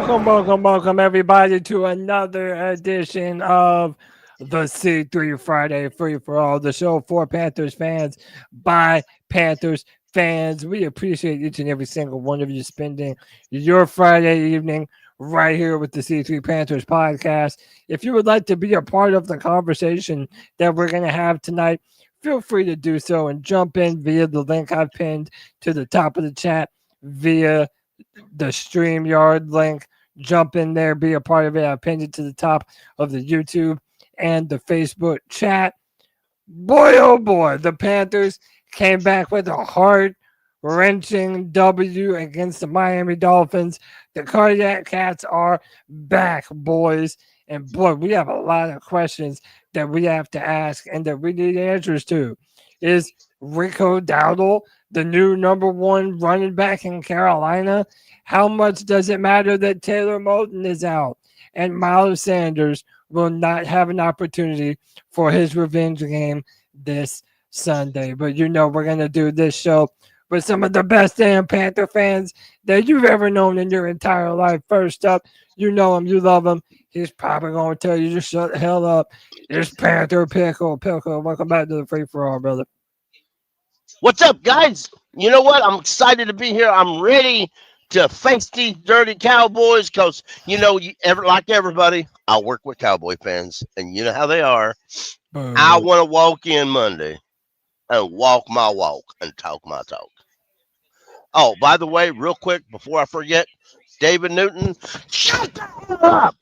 Welcome, everybody, to another edition of the C3 Friday Free for All, the show for Panthers fans by Panthers fans. We appreciate each and every single one of you spending your Friday evening right here with the C3 Panthers podcast. If you would like to be a part of the conversation that we're going to have tonight, feel free to do so and jump in via the link I've pinned to the top of the chat via the StreamYard link. Jump in there, be a part of it. I pinned it to the top of the YouTube and the Facebook chat. Boy, oh boy, the Panthers came back with a heart-wrenching W against the Miami Dolphins. The Cardiac Cats are back, boys. And boy, we have a lot of questions that we have to ask and that we need answers to. Is Rico Dowdle the new number one running back in Carolina? How much does it matter that Taylor Moton is out and Miles Sanders will not have an opportunity for his revenge game this Sunday? But you know, we're going to do this show with some of the best damn Panther fans that you've ever known in your entire life. First up, you know him, you love him. He's probably going to tell you to shut the hell up. It's Panther Pickle. Welcome back to the Free For All, brother. What's up, guys? You know what? I'm excited to be here. I'm ready to face these dirty Cowboys because, you know, like everybody, I work with Cowboy fans, and you know how they are. I want to walk in Monday and walk my walk and talk my talk. Oh, by the way, real quick, before I forget, David Newton, shut the hell up,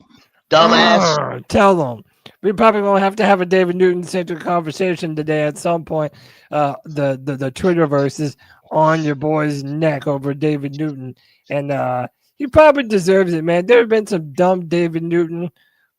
dumbass. Tell them. We're probably going to have a David Newton-centered conversation today at some point. The Twitterverse is on your boy's neck over David Newton. And he probably deserves it, man. There have been some dumb David Newton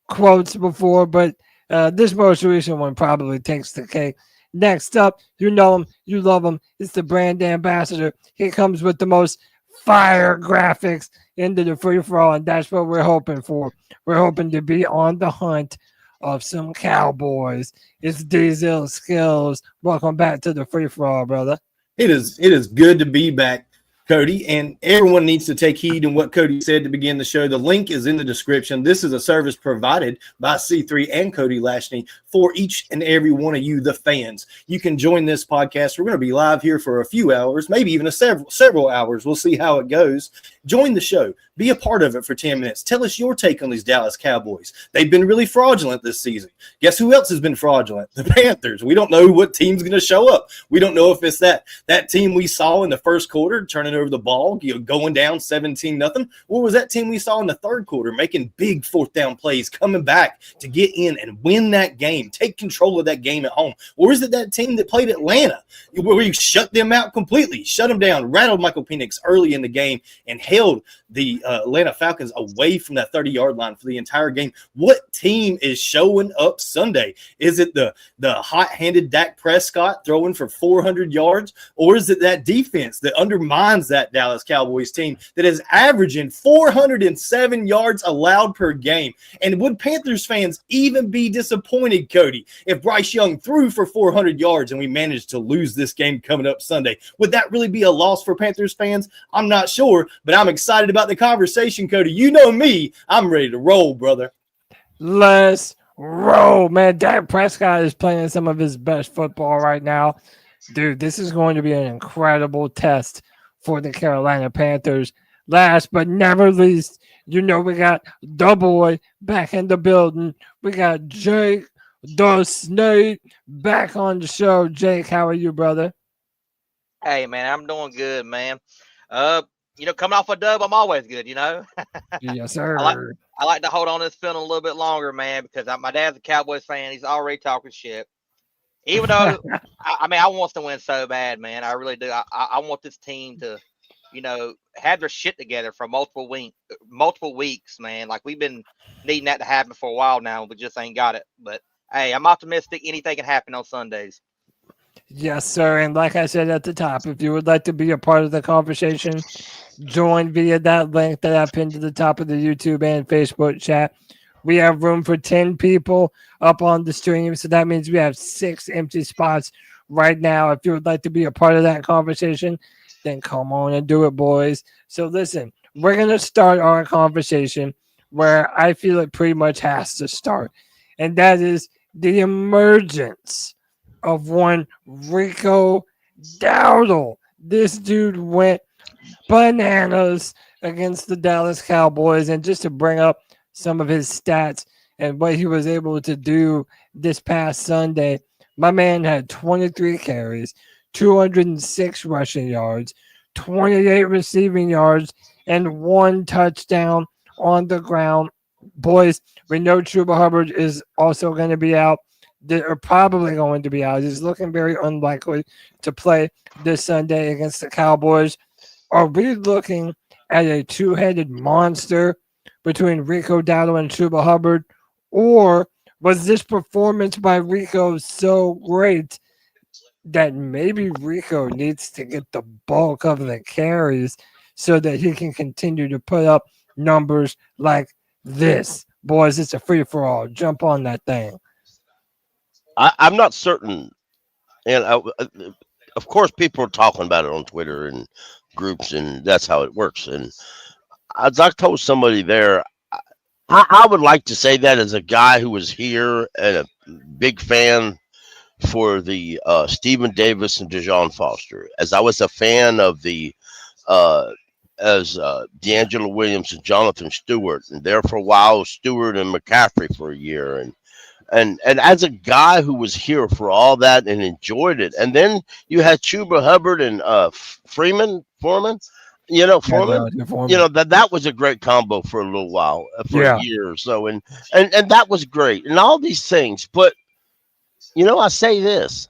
quotes before, but this most recent one probably takes the cake. Next up, you know him, you love him. It's the brand ambassador. He comes with the most fire graphics into the free-for-all, and that's what we're hoping for. We're hoping to be on the hunt of some Cowboys. It's Diesel Skills. Welcome back to the free-for-all, brother. It is good to be back, Cody, and everyone needs to take heed in what Cody said to begin the show. The link is in the description. This is a service provided by C3 and Cody Lashney for each and every one of you, the fans. You can join this podcast. We're going to be live here for a few hours, maybe even several hours. We'll see how it goes. Join the show. Be a part of it for 10 minutes. Tell us your take on these Dallas Cowboys. They've been really fraudulent this season. Guess who else has been fraudulent? The Panthers. We don't know what team's going to show up. We don't know if it's that team we saw in the first quarter turning over the ball, going down 17-0. Or was that team we saw in the third quarter making big fourth down plays, coming back to get in and win that game, take control of that game at home? Or is it that team that played Atlanta where we shut them out completely, shut them down, rattled Michael Penix early in the game, and held the Atlanta Falcons away from that 30-yard line for the entire game? What team is showing up Sunday? Is it the hot-handed Dak Prescott throwing for 400 yards? Or is it that defense that undermines that Dallas Cowboys team that is averaging 407 yards allowed per game? And would Panthers fans even be disappointed, Cody, if Bryce Young threw for 400 yards and we managed to lose this game coming up Sunday? Would that really be a loss for Panthers fans? I'm not sure, but I'm excited about the conversation, Cody. You know me. I'm ready to roll, brother. Let's roll, man. Dak Prescott is playing some of his best football right now. Dude, this is going to be an incredible test for the Carolina Panthers. Last but never least, you know we got the boy back in the building. We got Jake the Snake back on the show. Jake, how are you, brother? Hey, man, I'm doing good, man. Coming off a dub, I'm always good, you know. Yes, sir. I like to hold on to this feeling a little bit longer, man, because my dad's a Cowboys fan. He's already talking shit. Even though, I want us to win so bad, man. I really do. I want this team to, have their shit together for multiple weeks, man. Like, we've been needing that to happen for a while now. We just ain't got it. But, hey, I'm optimistic. Anything can happen on Sundays. Yes, sir. And like I said at the top, if you would like to be a part of the conversation, join via that link that I pinned to the top of the YouTube and Facebook chat. We have room for 10 people up on the stream, so that means we have 6 empty spots right now. If you would like to be a part of that conversation, then come on and do it, boys. So listen, we're going to start our conversation where I feel it pretty much has to start. And that is the emergence of one Rico Dowdle. This dude went bananas against the Dallas Cowboys. And just to bring up some of his stats and what he was able to do this past Sunday, my man had 23 carries, 206 rushing yards, 28 receiving yards, and 1 touchdown on the ground. Boys, we know Chuba Hubbard is also going to be out. They're probably going to be out. He's looking very unlikely to play this Sunday against the Cowboys. Are we looking at a two-headed monster between Rico Dowdle and Chuba Hubbard? Or was this performance by Rico so great that maybe Rico needs to get the bulk of the carries so that he can continue to put up numbers like this? Boys, it's a free-for-all. Jump on that thing. I'm not certain. And of course, people are talking about it on Twitter and groups, and that's how it works. And as I told somebody there, I would like to say that as a guy who was here and a big fan for the Stephen Davis and Dejon Foster, as I was a fan of the D'Angelo Williams and Jonathan Stewart, and there for a while Stewart and McCaffrey for a year, and as a guy who was here for all that and enjoyed it, and then you had Chuba Hubbard and Foreman. Foreman. That was a great combo for a little while, for a year or so, and that was great, and all these things. But I say this: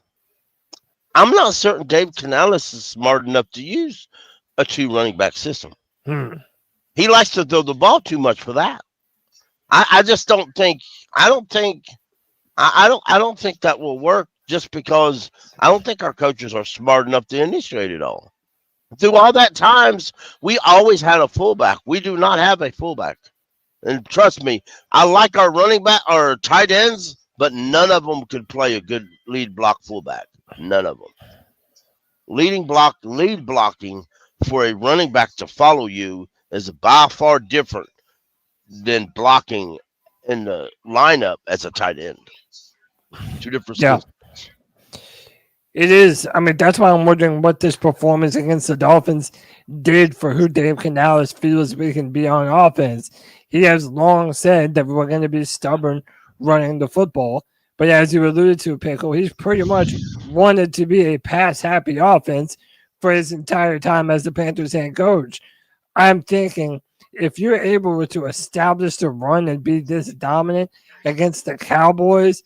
I'm not certain Dave Canales is smart enough to use a 2 running back system. He likes to throw the ball too much for that. I just don't think. I don't think that will work. Just because I don't think our coaches are smart enough to initiate it all. Through all that times, we always had a fullback. We do not have a fullback. And trust me, I like our running back, our tight ends, but none of them could play a good lead block fullback. None of them. Lead blocking for a running back to follow you is by far different than blocking in the lineup as a tight end. 2 different skills. It is. I mean, that's why I'm wondering what this performance against the Dolphins did for who Dave Canales feels we can be on offense. He has long said that we're going to be stubborn running the football. But as you alluded to, Pickle, he's pretty much wanted to be a pass-happy offense for his entire time as the Panthers head coach. I'm thinking if you're able to establish the run and be this dominant against the Cowboys,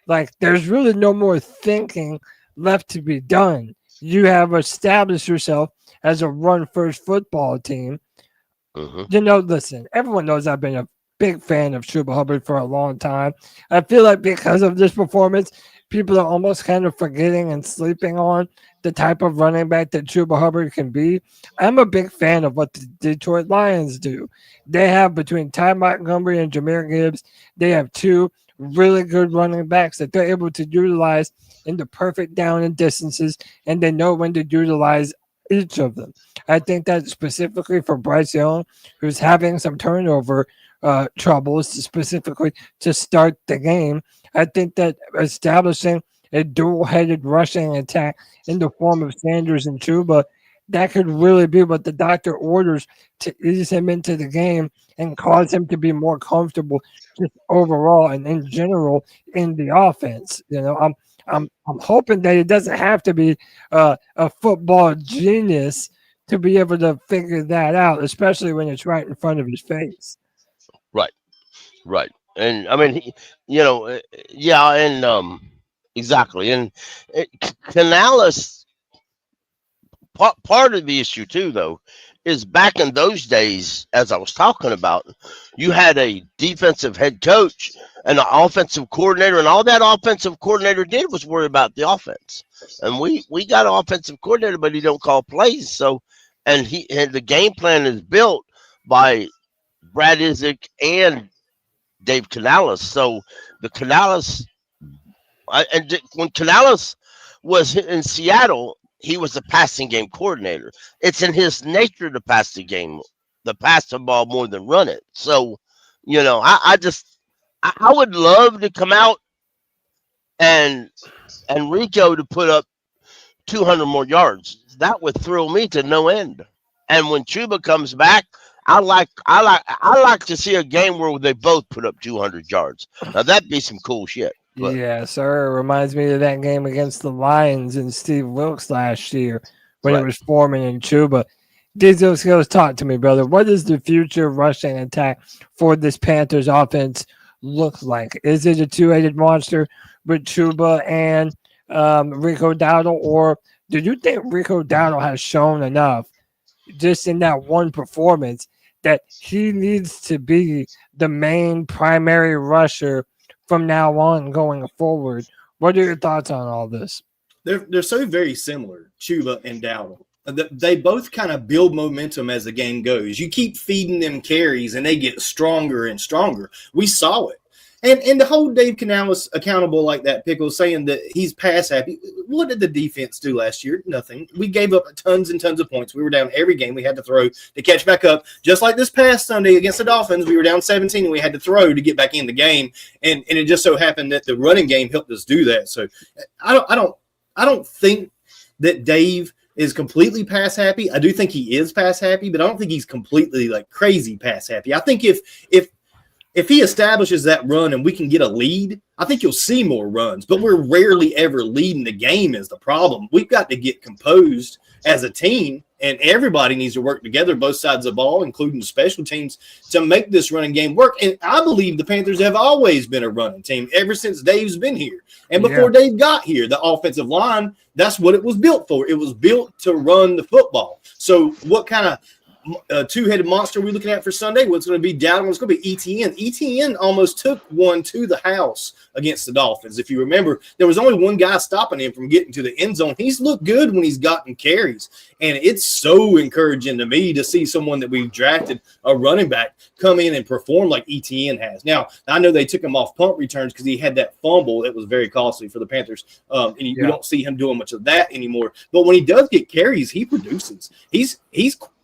like there's really no more thinking left to be done. You have established yourself as a run-first football team. Listen, everyone knows I've been a big fan of Chuba Hubbard for a long time. I feel like because of this performance, people are almost kind of forgetting and sleeping on the type of running back that Chuba Hubbard can be. I'm a big fan of what the Detroit Lions do. They have between Ty Montgomery and Jahmyr Gibbs, they have 2 really good running backs that they're able to utilize in the perfect down and distances, and they know when to utilize each of them. I think that specifically for Bryce Young, who's having some turnover troubles, specifically to start the game, I think that establishing a dual-headed rushing attack in the form of Sanders and Chuba, that could really be what the doctor orders to ease him into the game and cause him to be more comfortable just overall and in general in the offense. I'm hoping that it doesn't have to be a football genius to be able to figure that out, especially when it's right in front of his face. Right. And I mean, exactly. And Canales, part of the issue too, though, is back in those days, as I was talking about, you had a defensive head coach and an offensive coordinator, and all that offensive coordinator did was worry about the offense. And we got an offensive coordinator, but he don't call plays. So, and the game plan is built by Brad Isaac and Dave Canales. So the Canales, when Canales was in Seattle, he was a passing game coordinator. It's in his nature to pass the game pass the ball more than run it. So, I would love to come out and Rico to put up 200 more yards. That would thrill me to no end. And when Chuba comes back, I like to see a game where they both put up 200 yards. Now that'd be some cool shit. But Yeah, sir. It reminds me of that game against the Lions and Steve Wilkes last year when it was Foreman and Chuba. Diesel Skills, talk to me, brother. What does the future rushing attack for this Panthers offense look like? Is it a two-headed monster with Chuba and Rico Dowdle, or do you think Rico Dowdle has shown enough just in that one performance that he needs to be the main primary rusher from now on going forward? What are your thoughts on all this? They're so very similar, Chuba and Dowdle. They both kind of build momentum as the game goes. You keep feeding them carries, and they get stronger and stronger. We saw it. And to hold Dave Canales accountable like that, Pickle, saying that he's pass happy. What did the defense do last year? Nothing. We gave up tons and tons of points. We were down every game. We had to throw to catch back up. Just like this past Sunday against the Dolphins, we were down 17 and we had to throw to get back in the game. And it just so happened that the running game helped us do that. So I don't think that Dave is completely pass happy. I do think he is pass happy, but I don't think he's completely like crazy pass happy. I think if he establishes that run and we can get a lead, I think you'll see more runs. But we're rarely ever leading the game is the problem. We've got to get composed as a team, and everybody needs to work together, both sides of the ball, including the special teams, to make this running game work. And I believe the Panthers have always been a running team ever since Dave's been here. And before Dave got here, the offensive line, that's what it was built for. It was built to run the football. So what kind of two-headed monster we're looking at for Sunday? What's going to be Dowdle? It's going to be ETN. ETN almost took one to the house against the Dolphins. If you remember, there was only one guy stopping him from getting to the end zone. He's looked good when he's gotten carries, and it's so encouraging to me to see someone that we've drafted, a running back, come in and perform like ETN has. Now, I know they took him off punt returns because he had that fumble that was very costly for the Panthers, and you don't see him doing much of that anymore. But when he does get carries, he produces. He's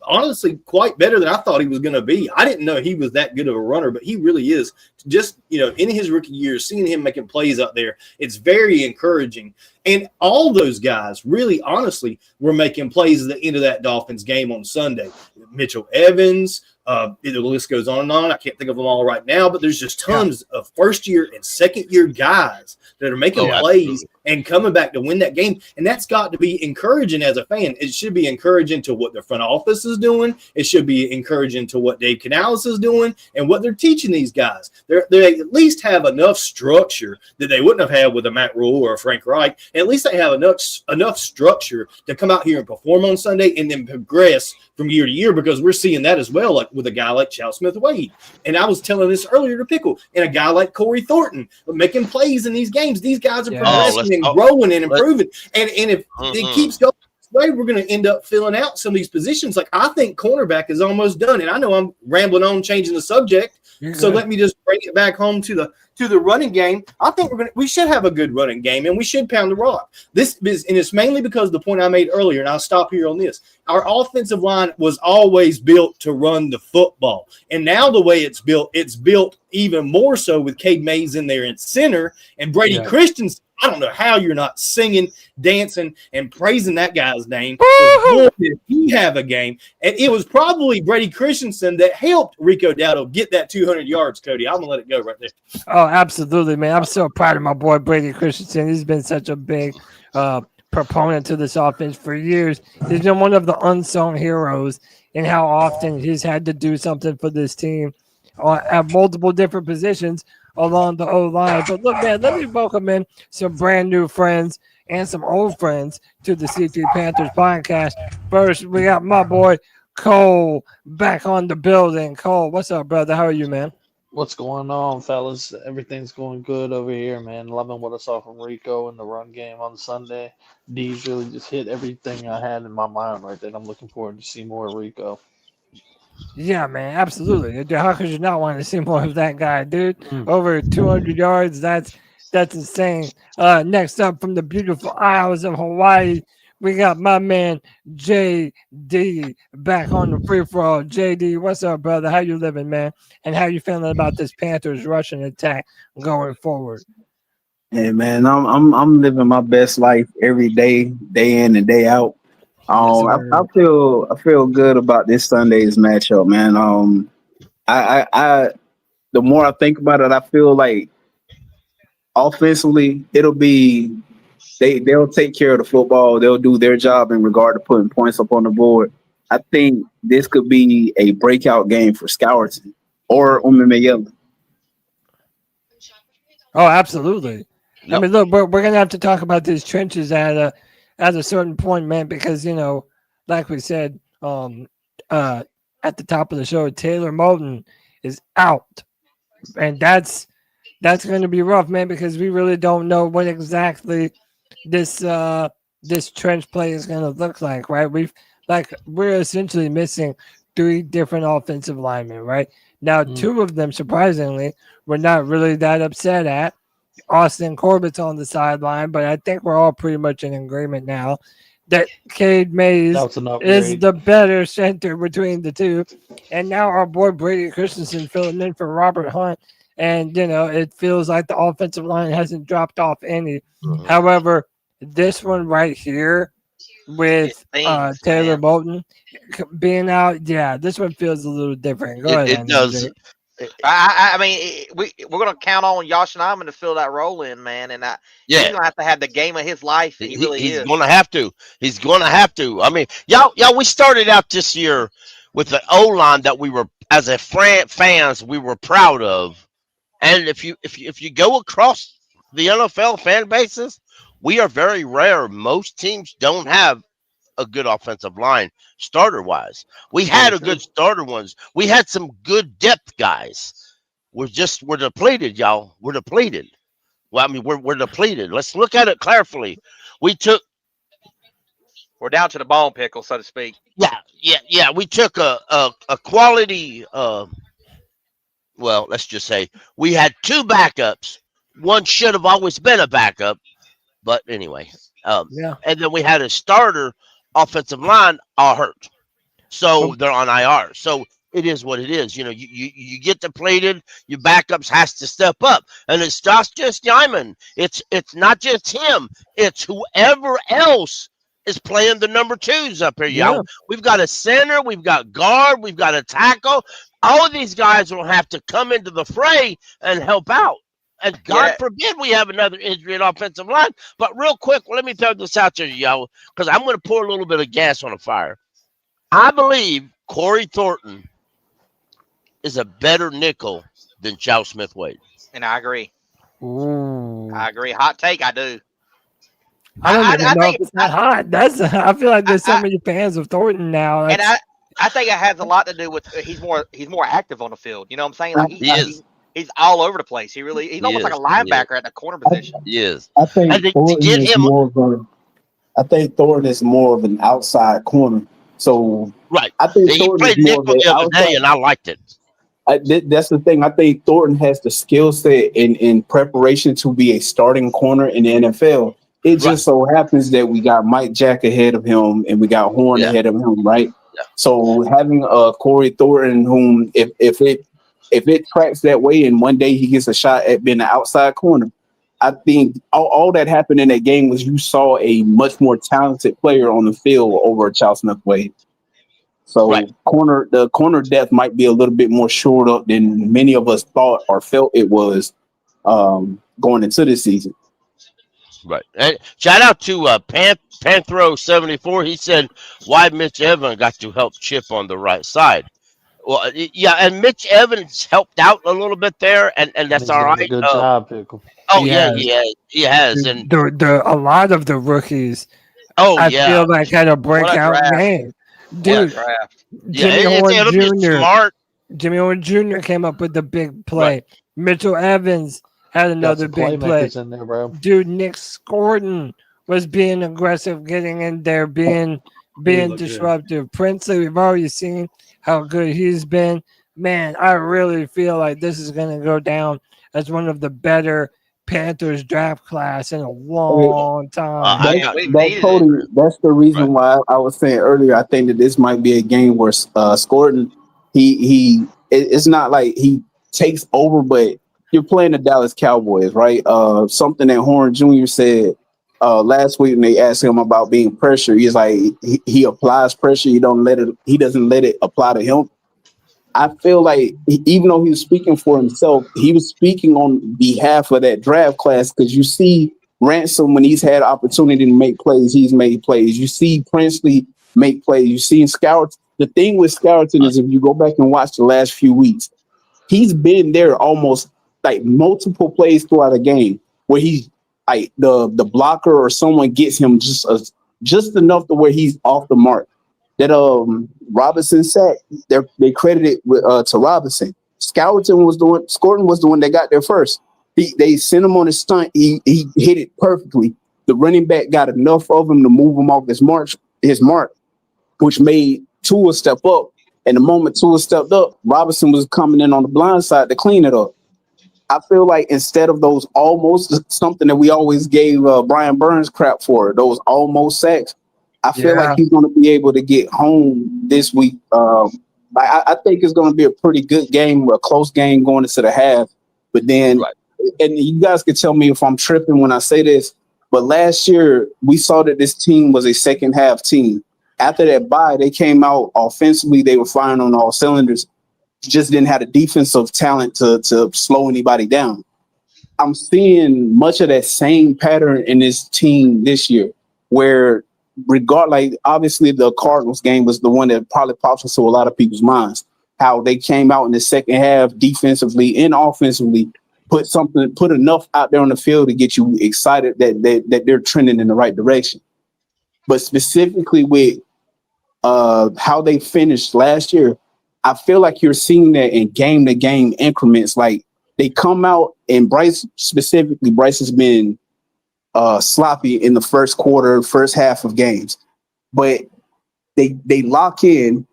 honestly quite better than I thought he was going to be. I didn't know he was that good of a runner, but he really is. Just, in his rookie year, seeing him making plays out there, it's very encouraging. And all those guys really, honestly, were making plays at the end of that Dolphins game on Sunday. Mitchell Evans, the list goes on and on. I can't think of them all right now, but there's just tons of first-year and second-year guys that are making plays and coming back to win that game. And that's got to be encouraging as a fan. It should be encouraging to what the front office is doing. It should be encouraging to what Dave Canales is doing and what they're teaching these guys. They at least have enough structure that they wouldn't have had with a Matt Rule or a Frank Reich. And at least they have enough structure to come out here and perform on Sunday and then progress from year to year, because we're seeing that as well, like with a guy like Chow Smith-Wade. And I was telling this earlier to Pickle, and a guy like Corey Thornton making plays in these games. These guys are progressing and growing and improving. And if it keeps going this way, we're going to end up filling out some of these positions. Like, I think cornerback is almost done. And I know I'm rambling on, changing the subject. So let me just bring it back home to the running game. I think we should have a good running game, and we should pound the rock. And it's mainly because of the point I made earlier, and I'll stop here on this. Our offensive line was always built to run the football. And now the way it's built even more so with Cade Mays in there in center and Brady Christensen. I don't know how you're not singing, dancing, and praising that guy's name. Boy, did he have a game. And it was probably Brady Christensen that helped Rico Dowdle get that 200 yards, Cody. I'm going to let it go right there. Oh, absolutely, man. I'm so proud of my boy, Brady Christensen. He's been such a big proponent to this offense for years. He's been one of the unsung heroes in how often he's had to do something for this team at multiple different positions along the O-line. But look, man, let me welcome in some brand new friends and some old friends to the C3 Panthers podcast. First, we got my boy Cole back on the building. Cole, what's up, brother? How are you, man? What's going on, fellas? Everything's going good over here, man. Loving what I saw from Rico in the run game on Sunday. D's really just hit everything I had in my mind right there. I'm looking forward to see more of Rico. Yeah, man, absolutely. How could you not want to see more of that guy, dude? Over 200 yards, that's insane. Next up from the beautiful Isles of Hawaii, we got my man JD back on the free for all. JD, what's up, brother? How you living, man? And how you feeling about this Panthers rushing attack going forward? Hey man, I'm living my best life every day, day in and day out. I feel good about this Sunday's matchup, man. I the more I think about it, I feel like offensively it'll be they'll take care of the football. They'll do their job in regard to putting points up on the board. I think this could be a breakout game for Scourton or Umemeyela. Oh, absolutely. Yep. I mean, look, we're gonna have to talk about these trenches at a certain point, man, because like we said, at the top of the show, Taylor Moton is out, and that's going to be rough, man, because we really don't know what exactly this trench play is going to look like, right? We're essentially missing 3 different offensive linemen, right? Now, 2 of them, surprisingly, we're not really that upset at. Austin Corbett's on the sideline, but I think we're all pretty much in agreement now that Cade Mays is the better center between the 2. And now our boy Brady Christensen filling in for Robert Hunt. And, it feels like the offensive line hasn't dropped off any. However, this one right here with Taylor Moton being out, this one feels a little different. Go ahead. It does. Jake. I mean, we're gonna count on Josh Nyman to fill that role in, man, and he's gonna have to have the game of his life. And he's gonna have to. He's gonna have to. I mean, y'all, we started out this year with an O line that we were, as a fans, we were proud of. And if you go across the NFL fan bases, we are very rare. Most teams don't have a good offensive line starter wise. We had a good starter ones. We had some good depth guys. We're depleted, y'all. We're depleted. Well, I mean, we're depleted. Let's look at it carefully. We're down to the bone pickle, so to speak. Yeah. We took a quality. Well, let's just say we had 2 backups. One should have always been a backup, but anyway. And then we had a starter offensive line all hurt, so they're on IR. So it is what it is. You get depleted. Your backups has to step up, and it's not just Nyman. It's not just him. It's whoever else is playing the number 2s up here. Y'all, we've got a center, we've got guard, we've got a tackle. All of these guys will have to come into the fray and help out. And God forbid we have another injury at offensive line. But real quick, let me throw this out to you, y'all, because I'm going to pour a little bit of gas on the fire. I believe Corey Thornton is a better nickel than Charles Smith-Wade. And I agree. Ooh. I agree. Hot take, I do. I don't even know if it's that hot. I feel like there's so many fans of Thornton now. And I think it has a lot to do with he's more active on the field. You know what I'm saying? Like he's all over the place. He's almost like a linebacker at the corner position. He is. I think Thornton is more of an outside corner. So right. I think he played nickel the other day, and I liked it. That's the thing. I think Thornton has the skill set in preparation to be a starting corner in the NFL. It just so happens that we got Mike Jack ahead of him and we got Horn ahead of him, right? Yeah. So having Corey Thornton, whom if it tracks that way and one day he gets a shot at being an outside corner, I think all that happened in that game was you saw a much more talented player on the field over Charles Smith-Wade. So the corner depth might be a little bit more shored up than many of us thought or felt it was going into this season. Right. And shout out to Panthro74. He said, why Mitch Evans got to help Chip on the right side. Well, yeah, and Mitch Evans helped out a little bit there, and that's all right. Good job, Pickle. Oh, he has. And a lot of the rookies, I feel like had a breakout game. Dude, Jimmy Horn Jr. came up with the big play. Right. Mitchell Evans had another big play. In there, bro. Dude, Nick Scordon was being aggressive, getting in there, being disruptive. Princely, we've already seen how good he's been. Man, I really feel like this is going to go down as one of the better Panthers draft class in a long time. we That's needed Cody. it. That's the reason why I was saying earlier. I think that this might be a game where Scourton, it's not like he takes over, but you're playing the Dallas Cowboys, right? Something that Horn Jr. said last week when they asked him about being pressure. He's like he applies pressure. He doesn't let it apply to him. I feel like even though he was speaking for himself, he was speaking on behalf of that draft class because you see Ransom when he's had opportunity to make plays, he's made plays. You see Princely make plays. You see Scourton. The thing with Scourton is if you go back and watch the last few weeks, he's been there almost like multiple plays throughout a game where he's like the blocker or someone gets him just enough to where he's off the mark. That Robinson sack, they credited to Robinson. Scourton was the one that got there first. They sent him on a stunt. He hit it perfectly. The running back got enough of him to move him off his mark, which made Tua step up. And the moment Tua stepped up, Robinson was coming in on the blind side to clean it up. I feel like instead of those almost, something that we always gave Brian Burns crap for, those almost sacks, I feel like he's going to be able to get home this week. I think it's going to be a pretty good game, a close game going into the half. But then, and you guys can tell me if I'm tripping when I say this, but last year we saw that this team was a second half team. After that bye, they came out offensively. They were firing on all cylinders. Just didn't have the defensive talent to slow anybody down. I'm seeing much of that same pattern in this team this year, where obviously the Cardinals game was the one that probably pops into a lot of people's minds. How they came out in the second half defensively and offensively, put enough out there on the field to get you excited that they're trending in the right direction. But specifically with how they finished last year, I feel like you're seeing that in game-to-game increments. Like they come out, and Bryce has been sloppy in the first quarter, first half of games, but they lock in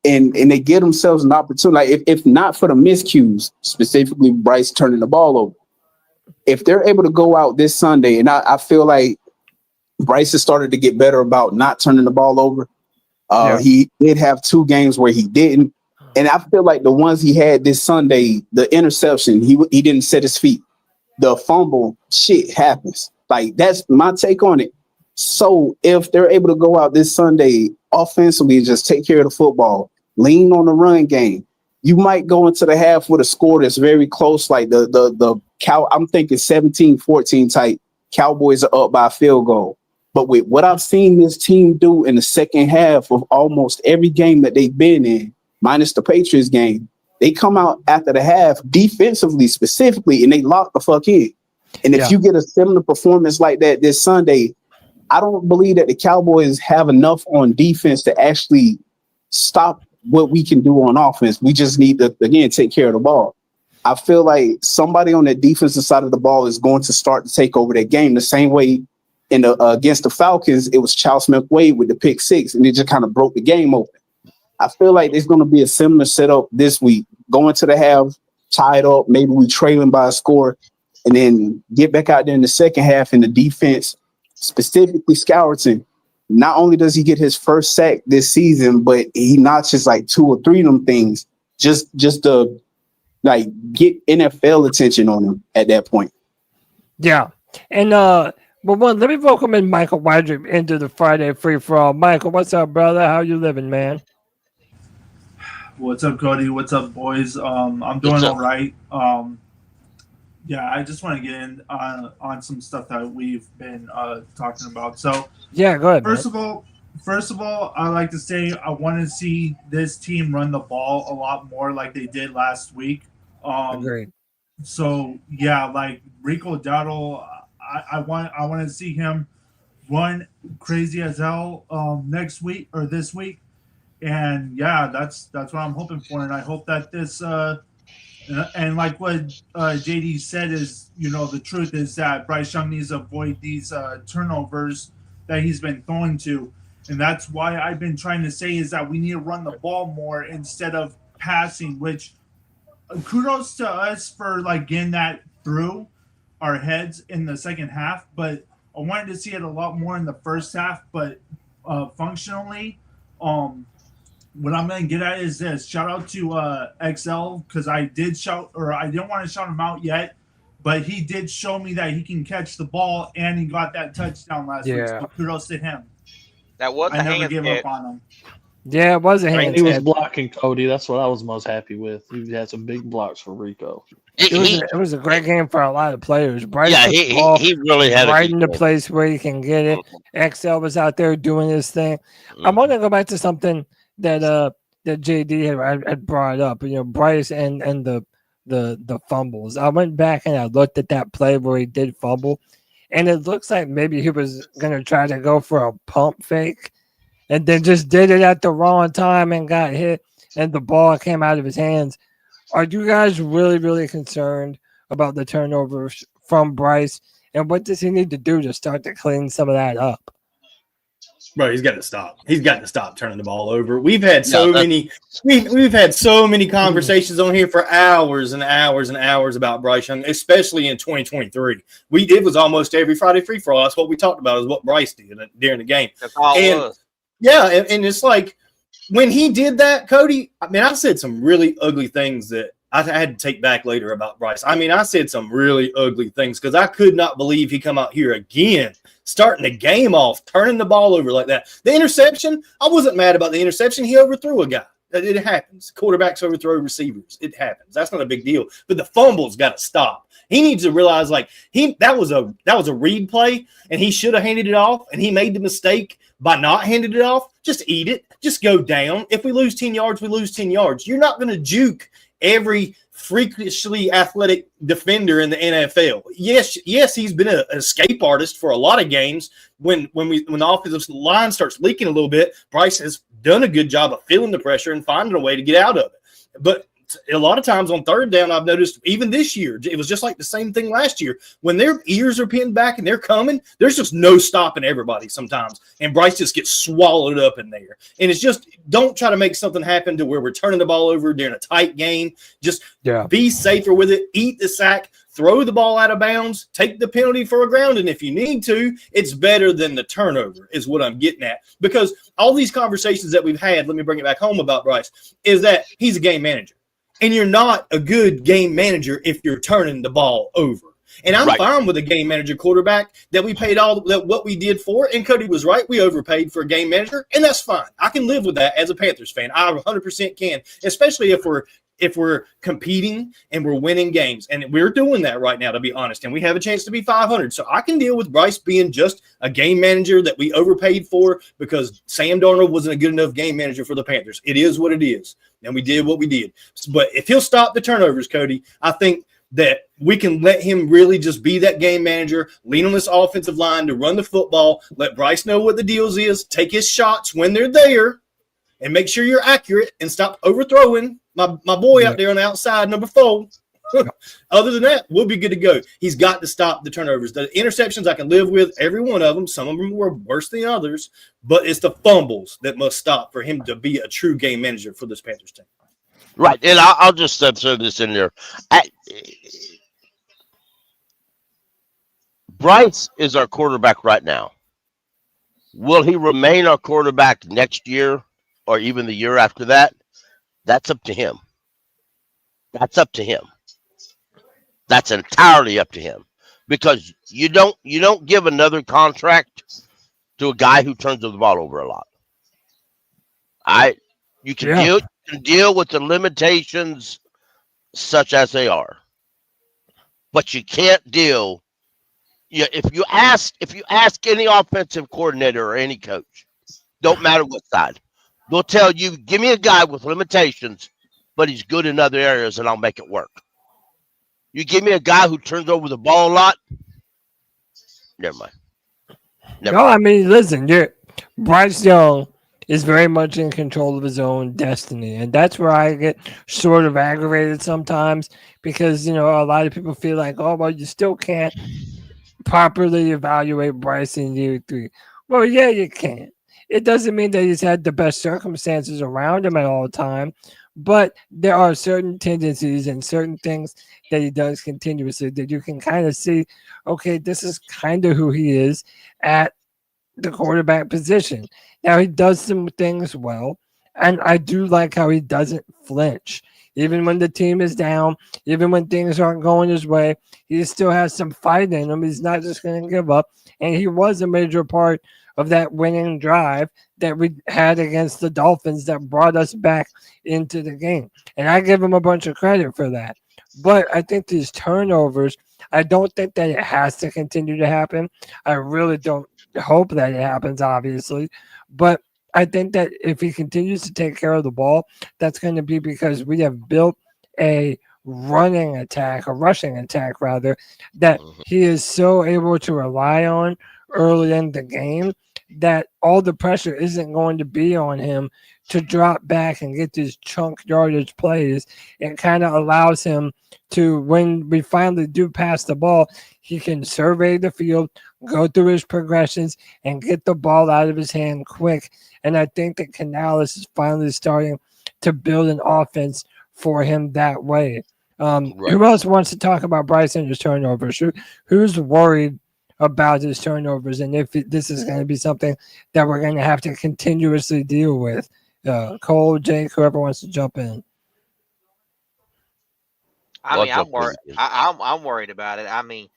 and they give themselves an opportunity. Like if not for the miscues, specifically Bryce turning the ball over, if they're able to go out this Sunday, and I feel like Bryce has started to get better about not turning the ball over. He did have 2 games where he didn't. And I feel like the ones he had this Sunday, the interception, he didn't set his feet. The fumble, shit happens. Like, that's my take on it. So if they're able to go out this Sunday offensively and just take care of the football, lean on the run game, you might go into the half with a score that's very close, like I'm thinking 17-14 type. Cowboys are up by a field goal. But with what I've seen this team do in the second half of almost every game that they've been in, minus the Patriots game, they come out after the half defensively specifically, and they lock the fuck in. And if you get a similar performance like that this Sunday, I don't believe that the Cowboys have enough on defense to actually stop what we can do on offense. We just need to, again, take care of the ball. I feel like somebody on the defensive side of the ball is going to start to take over that game the same way against the Falcons. It was Charles Smith-Wade with the pick 6, and it just kind of broke the game open. I feel like there's going to be a similar setup this week. Going to the half, tied up, maybe we trailing by a score, and then get back out there in the second half in the defense, specifically Scourton. Not only does he get his first sack this season, but he notches like 2 or 3 of them things just to like get NFL attention on him at that point. Yeah. And let me welcome in Michael Wydrip into the Friday Free For All. Michael, what's up, brother? How you living, man? What's up, Cody? What's up, boys? I'm doing all right. I just want to get in on some stuff that we've been talking about. So, yeah, go ahead. First of all, I like to say I want to see this team run the ball a lot more like they did last week. Agreed. So like Rico Dowdle, I want to see him run crazy as hell next week or this week. And that's what I'm hoping for, and I hope that this and like what JD said is, the truth is that Bryce Young needs to avoid these turnovers that he's been throwing to, and that's why I've been trying to say is that we need to run the ball more instead of passing. Which kudos to us for like getting that through, our heads in the second half, but I wanted to see it a lot more in the first half. But functionally, what I'm gonna get at is this. Shout out to XL because I didn't want to shout him out yet, but he did show me that he can catch the ball and he got that touchdown last week. So kudos to him. That was I never gave up on him. Yeah, it was a hand. He was blocking Cody. That's what I was most happy with. He had some big blocks for Rico. It was a great game for a lot of players. Bryce he really had right in the place where he can get it. XL was out there doing his thing. I want to go back to something that that JD had brought up. You know, Bryce and the fumbles. I went back and I looked at that play where he did fumble, and it looks like maybe he was gonna try to go for a pump fake, and then just did it at the wrong time and got hit, and the ball came out of his hands. Are you guys really, really concerned about the turnovers from Bryce, and what does he need to do to start to clean some of that up? Bro, he's got to stop. He's got to stop turning the ball over. We've had we've had so many conversations on here for hours and hours and hours about Bryce Young, especially in 2023. It was almost every Friday free for all. That's what we talked about, is what Bryce did during the game. That's all it was. Yeah, and it's like when he did that, Cody, I mean, I said some really ugly things that I had to take back later about Bryce. I mean, I said some really ugly things because I could not believe he come out here again, starting the game off, turning the ball over like that. The interception, I wasn't mad about the interception. He overthrew a guy. It happens. Quarterbacks overthrow receivers. It happens. That's not a big deal. But the fumble's got to stop. He needs to realize that was a read play, and he should have handed it off, and he made the mistake by not handing it off. Just eat it. Just go down. If we lose 10 yards, we lose 10 yards. You're not going to juke every freakishly athletic defender in the NFL. Yes, he's been an escape artist for a lot of games. When the offensive line starts leaking a little bit, Bryce has done a good job of feeling the pressure and finding a way to get out of it. But a lot of times on third down, I've noticed even this year, it was just like the same thing last year. When their ears are pinned back and they're coming, there's just no stopping everybody sometimes. And Bryce just gets swallowed up in there. And it's just, don't try to make something happen to where we're turning the ball over during a tight game. Just be safer with it. Eat the sack. Throw the ball out of bounds. Take the penalty for a grounding if you need to. It's better than the turnover is what I'm getting at. Because all these conversations that we've had, let me bring it back home about Bryce, is that he's a game manager. And you're not a good game manager if you're turning the ball over. And I'm fine with a game manager quarterback that we paid what we did for. And Cody was right. We overpaid for a game manager, and that's fine. I can live with that as a Panthers fan. I 100% can, especially if we're competing and we're winning games. And we're doing that right now, to be honest. And we have a chance to be 500. So I can deal with Bryce being just a game manager that we overpaid for because Sam Darnold wasn't a good enough game manager for the Panthers. It is what it is. And we did what we did. But if he'll stop the turnovers, Cody, I think that we can let him really just be that game manager, lean on this offensive line to run the football, let Bryce know what the deals is, take his shots when they're there, and make sure you're accurate and stop overthrowing my boy out there on the outside, number 4. Other than that, we'll be good to go. He's got to stop the turnovers. The interceptions, I can live with every one of them. Some of them were worse than others, but it's the fumbles that must stop for him to be a true game manager for this Panthers team. Right, and I'll just throw this in there. Bryce is our quarterback right now. Will he remain our quarterback next year or even the year after that? That's up to him. That's up to him. That's entirely up to him, because you don't give another contract to a guy who turns the ball over a lot. You can deal with the limitations such as they are, but you can't deal. If you ask any offensive coordinator or any coach, don't matter what side, they'll tell you, give me a guy with limitations, but he's good in other areas, and I'll make it work. You give me a guy who turns over the ball a lot, never mind. I mean, listen, Bryce Young is very much in control of his own destiny, and that's where I get sort of aggravated sometimes because, a lot of people feel like, oh, well, you still can't properly evaluate Bryce in year 3. Well, yeah, you can. It doesn't mean that he's had the best circumstances around him at all the time, But there are certain tendencies and certain things that he does continuously that you can kind of see, okay, this is kind of who he is at the quarterback position. Now, he does some things well, and I do like how he doesn't flinch. Even when the team is down, even when things aren't going his way, he still has some fight in him. He's not just going to give up. And he was a major part of that winning drive that we had against the Dolphins that brought us back into the game. And I give him a bunch of credit for that. But I think these turnovers, I don't think that it has to continue to happen. I really don't hope that it happens, obviously. But I think that if he continues to take care of the ball, that's going to be because we have built a rushing attack, rather, that he is so able to rely on early in the game that all the pressure isn't going to be on him to drop back and get these chunk yardage plays. It kind of allows him to, when we finally do pass the ball, he can survey the field, go through his progressions, and get the ball out of his hand quick. And I think that Canales is finally starting to build an offense for him that way. Who else wants to talk about Bryce and his turnovers? Who's worried about his turnovers, and if this is going to be something that we're going to have to continuously deal with? Cole, Jake, whoever wants to jump in. I mean, I'm worried. I'm worried about it. I mean,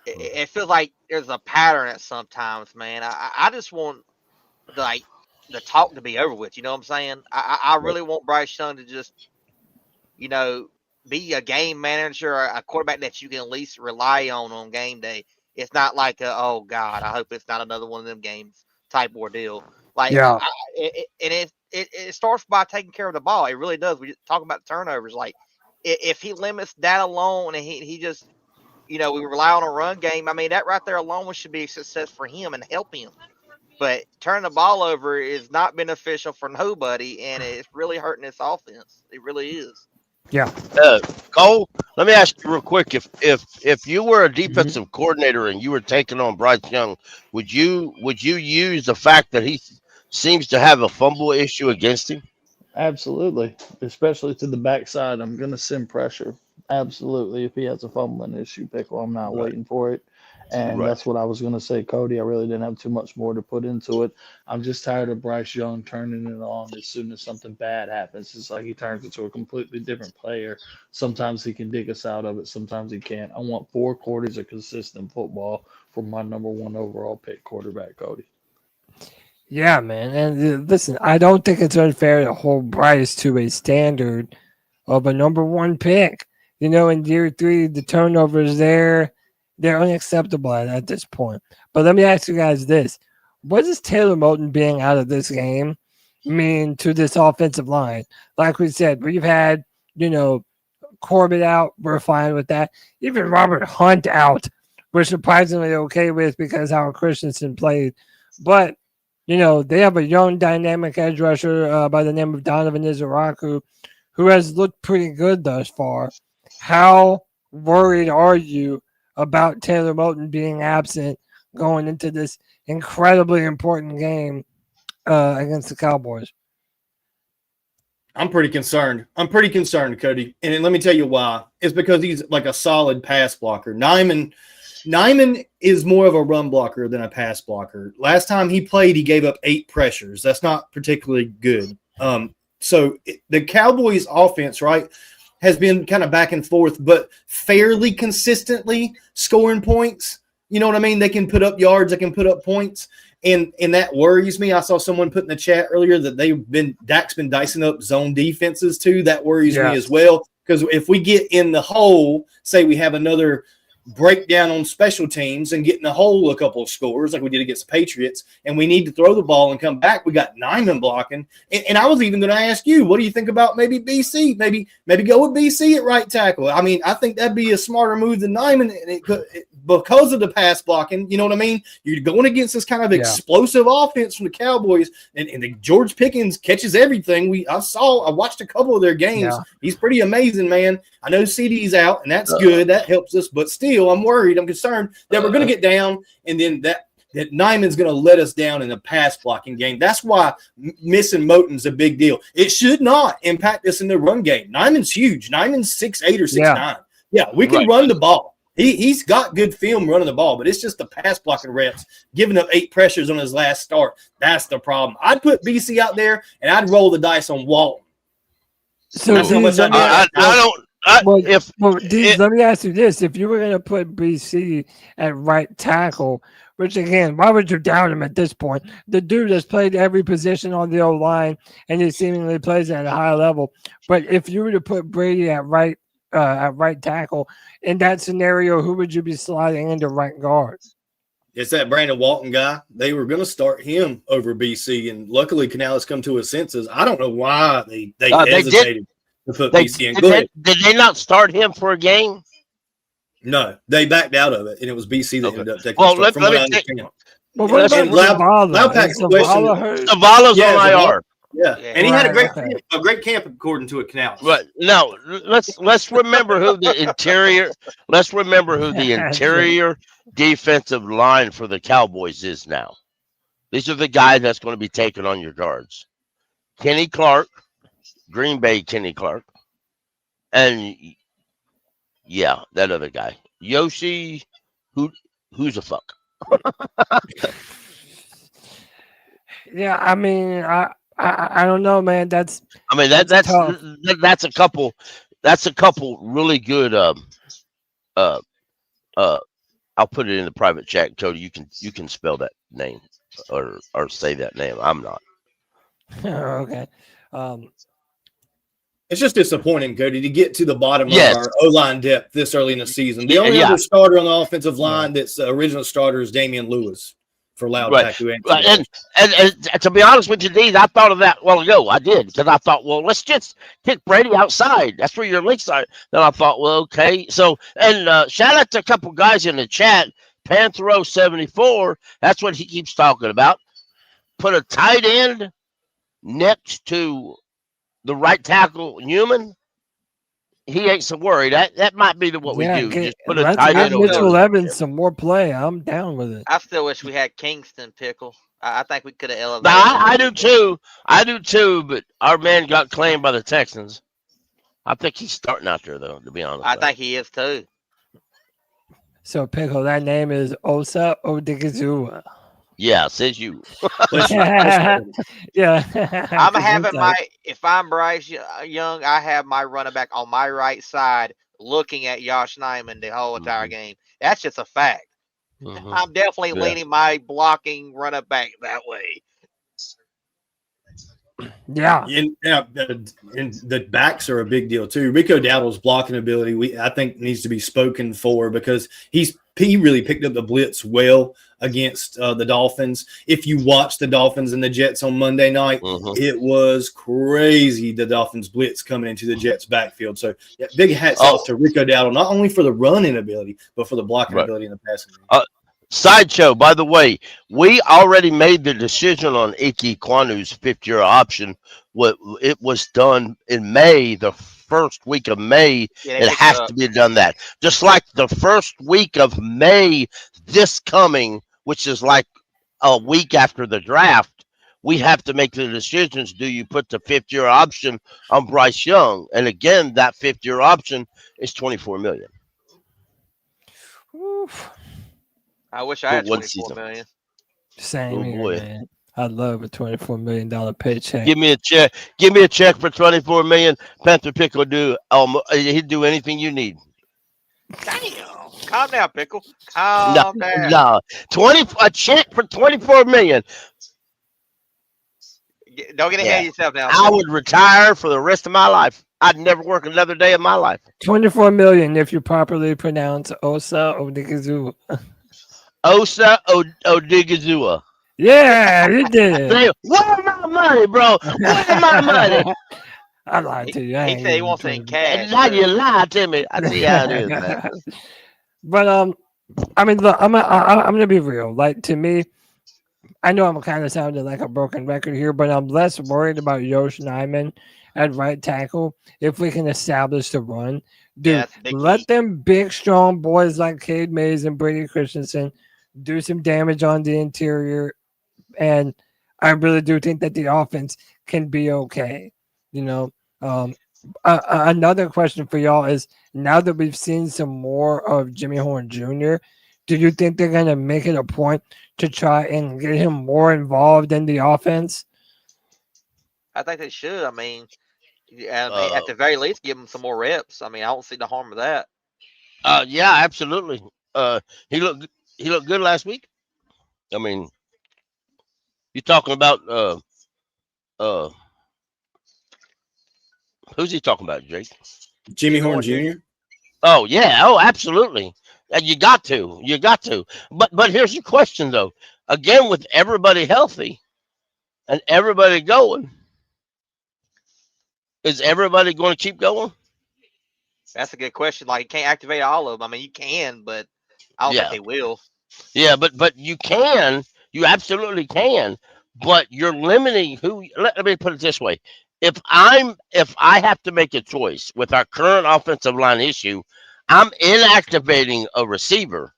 it feels like there's a pattern at sometimes, man. I just want the talk to be over with. You know what I'm saying? I really want Bryce Young to just, be a game manager, or a quarterback that you can at least rely on game day. It's not like oh God, I hope it's not another one of them games type ordeal. Like, yeah, it starts by taking care of the ball. It really does. We talk about turnovers. Like, if he limits that alone, and he just, we rely on a run game. I mean, that right there alone should be a success for him and help him. But turning the ball over is not beneficial for nobody, and it's really hurting this offense. It really is. Yeah. Cole, let me ask you real quick. If you were a defensive coordinator and you were taking on Bryce Young, would you use the fact that he seems to have a fumble issue against him? Absolutely, especially to the backside. I'm going to send pressure. Absolutely. If he has a fumbling issue, Pickle, I'm not waiting for it. And that's what I was going to say, Cody. I really didn't have too much more to put into it. I'm just tired of Bryce Young turning it on as soon as something bad happens. It's like he turns into a completely different player. Sometimes he can dig us out of it. Sometimes he can't. I want 4 quarters of consistent football from my number 1 overall pick quarterback, Cody. Yeah, man. And listen, I don't think it's unfair to hold Bryce to a standard of a number 1 pick. In year 3, the turnovers there, they're unacceptable at this point. But let me ask you guys this. What does Taylor Moton being out of this game mean to this offensive line? Like we said, we've had, Corbett out. We're fine with that. Even Robert Hunt out, we're surprisingly okay with because how Christensen played. But, they have a young dynamic edge rusher by the name of Donovan Izaraku, who has looked pretty good thus far. How worried are you about Taylor Moton being absent going into this incredibly important game against the Cowboys? I'm pretty concerned. Cody. And let me tell you why. It's because he's like a solid pass blocker. Nyman is more of a run blocker than a pass blocker. Last time he played, he gave up 8 pressures. That's not particularly good. So the Cowboys offense, right, has been kind of back and forth, but fairly consistently scoring points. You know what I mean? They can put up yards, they can put up points, and that worries me. I saw someone put in the chat earlier that Dak's been dicing up zone defenses too. That worries me as well, because if we get in the hole, say we have another breakdown on special teams and get in the hole a couple of scores like we did against the Patriots, and we need to throw the ball and come back, we got Nyman blocking. And I was even going to ask you, what do you think about maybe BC? Maybe go with BC at right tackle. I mean, I think that'd be a smarter move than Nyman, and because of the pass blocking. You know what I mean? You're going against this kind of explosive offense from the Cowboys, and the George Pickens catches everything. I watched a couple of their games. Yeah. He's pretty amazing, man. I know CD's out, and that's good. That helps us, but still, I'm worried. I'm concerned that we're going to get down, and then that Nyman's going to let us down in the pass blocking game. That's why missing Moton's a big deal. It should not impact us in the run game. Nyman's huge. Nyman's 6'8" or 6'9". Yeah, we can run the ball. He's got good film running the ball, but it's just the pass blocking reps, giving up 8 pressures on his last start. That's the problem. I'd put BC out there, and I'd roll the dice on Walton. So That's how much let me ask you this. If you were going to put BC at right tackle, which again, why would you doubt him at this point? The dude has played every position on the O-line, and he seemingly plays at a high level. But if you were to put Brady at right tackle, in that scenario, who would you be sliding into right guard? It's that Brandon Walton guy. They were going to start him over BC, and luckily Canales come to his senses. I don't know why they hesitated to put BC in. Did they not start him for a game? No, they backed out of it, and it was BC that ended up taking well, the start. Well, what about Zavala's on IR. Yeah, and he had a great camp according to a Canales. But no, let's remember who the interior. Let's remember who the interior defensive line for the Cowboys is now. These are the guys that's going to be taking on your guards. Kenny Clark, Green Bay Kenny Clark, and yeah, that other guy, Yoshi. Who's a fuck? Yeah, I mean, I don't know, man. That's a couple. That's a couple really good. I'll put it in the private chat, Cody. You can spell that name or say that name. I'm not. Okay. It's just disappointing, Cody, to get to the bottom of our O-line depth this early in the season. The only other starter on the offensive line that's the original starter is Damian Lewis for Loud Pack. And to be honest with you, Dean, I thought of that a while ago. I did, because I thought, well, let's just kick Brady outside. That's where your links are. Then I thought, well, okay. So, and shout out to a couple guys in the chat. Panthero 74, that's what he keeps talking about. Put a tight end next to the right tackle, Newman. He ain't so worried. That might be what we do. Just put a tight end over Mitchell Evans some more play. I'm down with it. I still wish we had Kingston Pickle. I think we could have elevated. I do too. I do too. But our man got claimed by the Texans. I think he's starting out there, though. To be honest, I think he is too. So Pickle, that name is Osa Odigizua. Yeah, says you. Yeah. I'm having if I'm Bryce Young, I have my running back on my right side looking at Josh Nyman the whole entire game. That's just a fact. I'm definitely leaning my blocking running back that way. Yeah. And the backs are a big deal too. Rico Dowdle's blocking ability, I think, needs to be spoken for because he really picked up the blitz well against the Dolphins. If you watch the Dolphins and the Jets on Monday night, it was crazy, the Dolphins blitz coming into the Jets backfield. So big hats off to Rico Dowdle, not only for the running ability, but for the blocking ability in the passing game. Sideshow, by the way, we already made the decision on Ike Kwanu's fifth-year option. It was done in May, the first week of May. It has to be done that. Just like the first week of May this coming, which is like a week after the draft, we have to make the decisions. Do you put the fifth-year option on Bryce Young? And again, that fifth-year option is $24 million. Oof. I wish I had $24 million. Same here, man. I'd love a $24 million paycheck. Give me a check. Give me a check for $24 million. Panther Pickle he'd do anything you need. Damn. Calm down, Pickle. Calm down. No. A check for $24 million. Don't get ahead of yourself now. I would retire for the rest of my life. I'd never work another day of my life. $24 million if you properly pronounce Osa Odigizua. Osa Odigizua. Yeah, you did. Where's my money, bro? Where's my money? I lied to you. He said he wants it in cash. And now you lied to me. I see how it is, man. But I mean, look, I'm gonna be real. Like, to me, I know I'm kind of sounding like a broken record here, but I'm less worried about Josh Nyman at right tackle if we can establish the run. Dude, let them big, strong boys like Cade Mays and Brady Christensen do some damage on the interior, and I really do think that the offense can be okay. Another question for y'all is, now that we've seen some more of Jimmy Horn Jr., do you think they're going to make it a point to try and get him more involved in the offense? I think they should. I mean, at the very least, give him some more reps. I mean, I don't see the harm of that. Yeah, absolutely. He looked good last week. I mean, you're talking about who's he talking about, Jake? Jimmy Horn Jr. Oh yeah. Oh, absolutely. You got to. But here's the question though. Again, with everybody healthy and everybody going, is everybody going to keep going? That's a good question. Like, you can't activate all of them. I mean, you can, but I don't think they will. Yeah, but you can. You absolutely can. But you're limiting who. Let me put it this way: if I have to make a choice with our current offensive line issue, I'm inactivating a receiver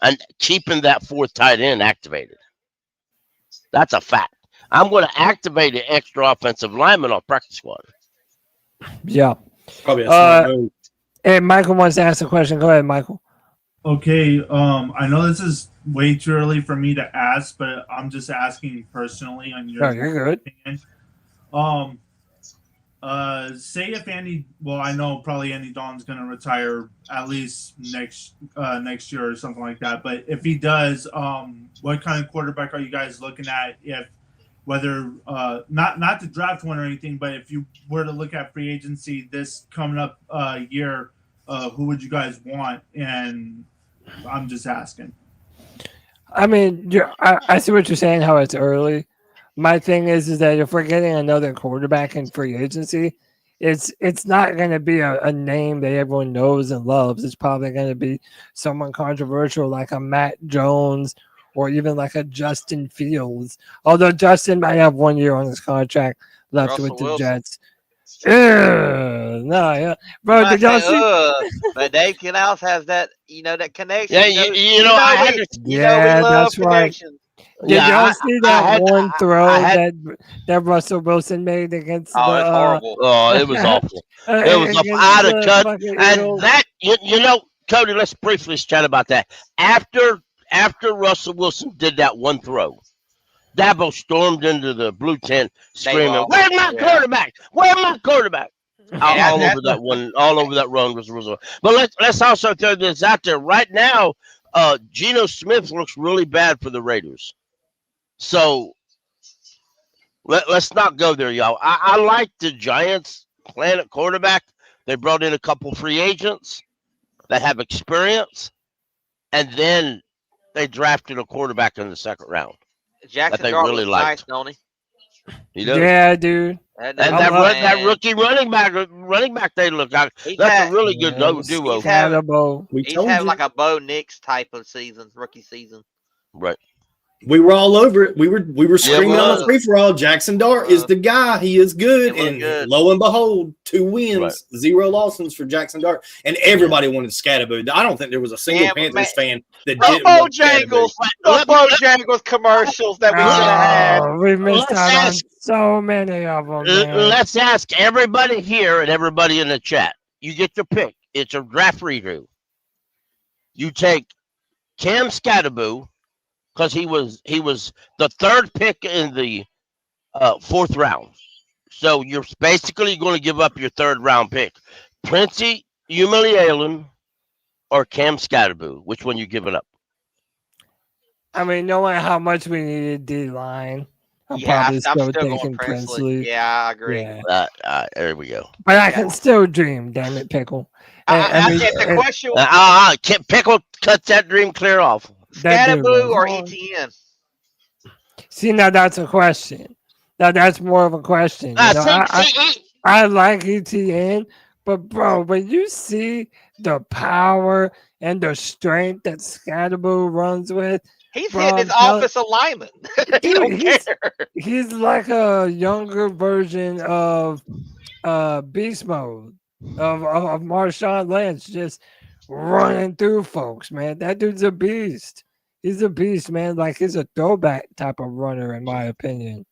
and keeping that fourth tight end activated. That's a fact. I'm going to activate an extra offensive lineman on practice squad. Yeah. Probably a smart move. And Michael wants to ask a question. Go ahead, Michael. Okay, I know this is way too early for me to ask, but I'm just asking personally on your you're good. opinion. Say if I know probably Andy Dalton's going to retire at least next year or something like that. But if he does, what kind of quarterback are you guys looking at? If whether not to draft one or anything, but if you were to look at free agency this coming up year, who would you guys want? And I'm just asking. I mean, I see what you're saying, how it's early. My thing is that if we're getting another quarterback in free agency, it's not going to be a name that everyone knows and loves. It's probably going to be someone controversial like a Matt Jones or even like a Justin Fields. Although Justin might have 1 year on his contract left Russell with the Wilson. Jets. No, yeah, bro. Did y'all see? But Dave Canals has that, that connection. Yeah, I had to. We love that's right. connections. Did y'all see that one throw that Russell Wilson made against it's horrible. Oh, it was awful. It was out of cut. And that, Cody, let's briefly chat about that. After Russell Wilson did that one throw, Dabo stormed into the blue tent screaming, "Where's my quarterback? Where's my quarterback?" All over that run was Russell. But let's also throw this out there right now. Geno Smith looks really bad for the Raiders. So let's not go there, y'all. I like the Giants playing at quarterback. They brought in a couple free agents that have experience, and then they drafted a quarterback in the second round. Jackson that they Dart really was liked. nice, don't he? Yeah, dude. And that rookie running back they look like that's a really good duo. He's having like a Bo Nix type of rookie season. Right. We were all over it. We were screaming on the free for all. Jackson Dart is the guy. He is good. And lo and behold, 2 wins, 0 losses for Jackson Dart. And everybody wanted Scatterboo. I don't think there was a single Panthers fan that didn't want Scatterboo. The Bojangles commercials that we should have had. We missed out on so many of them. Man. Let's ask everybody here and everybody in the chat. You get your pick. It's a draft redo. You take Cam Scatterboo, because he was the 3rd pick in the 4th round. So you're basically going to give up your 3rd round pick. Princey Umealien or Cam Scatterboo. Which one you giving up? I mean, knowing how much we needed D-line, I'm still taking Princey. Yeah, I agree. Yeah. There we go. But I can still dream, damn it, Pickle. The question Pickle cuts that dream clear off. Scatterboo or ETN? See, now that's a question. Now that's more of a question. I like ETN, but bro, when you see the power and the strength that Scatterboo runs with, he's hitting his offensive lineman. He don't care. He's like a younger version of Beast Mode of Marshawn Lynch, just running through folks. Man, that dude's a beast. He's a beast, man. Like he's a throwback type of runner, in my opinion.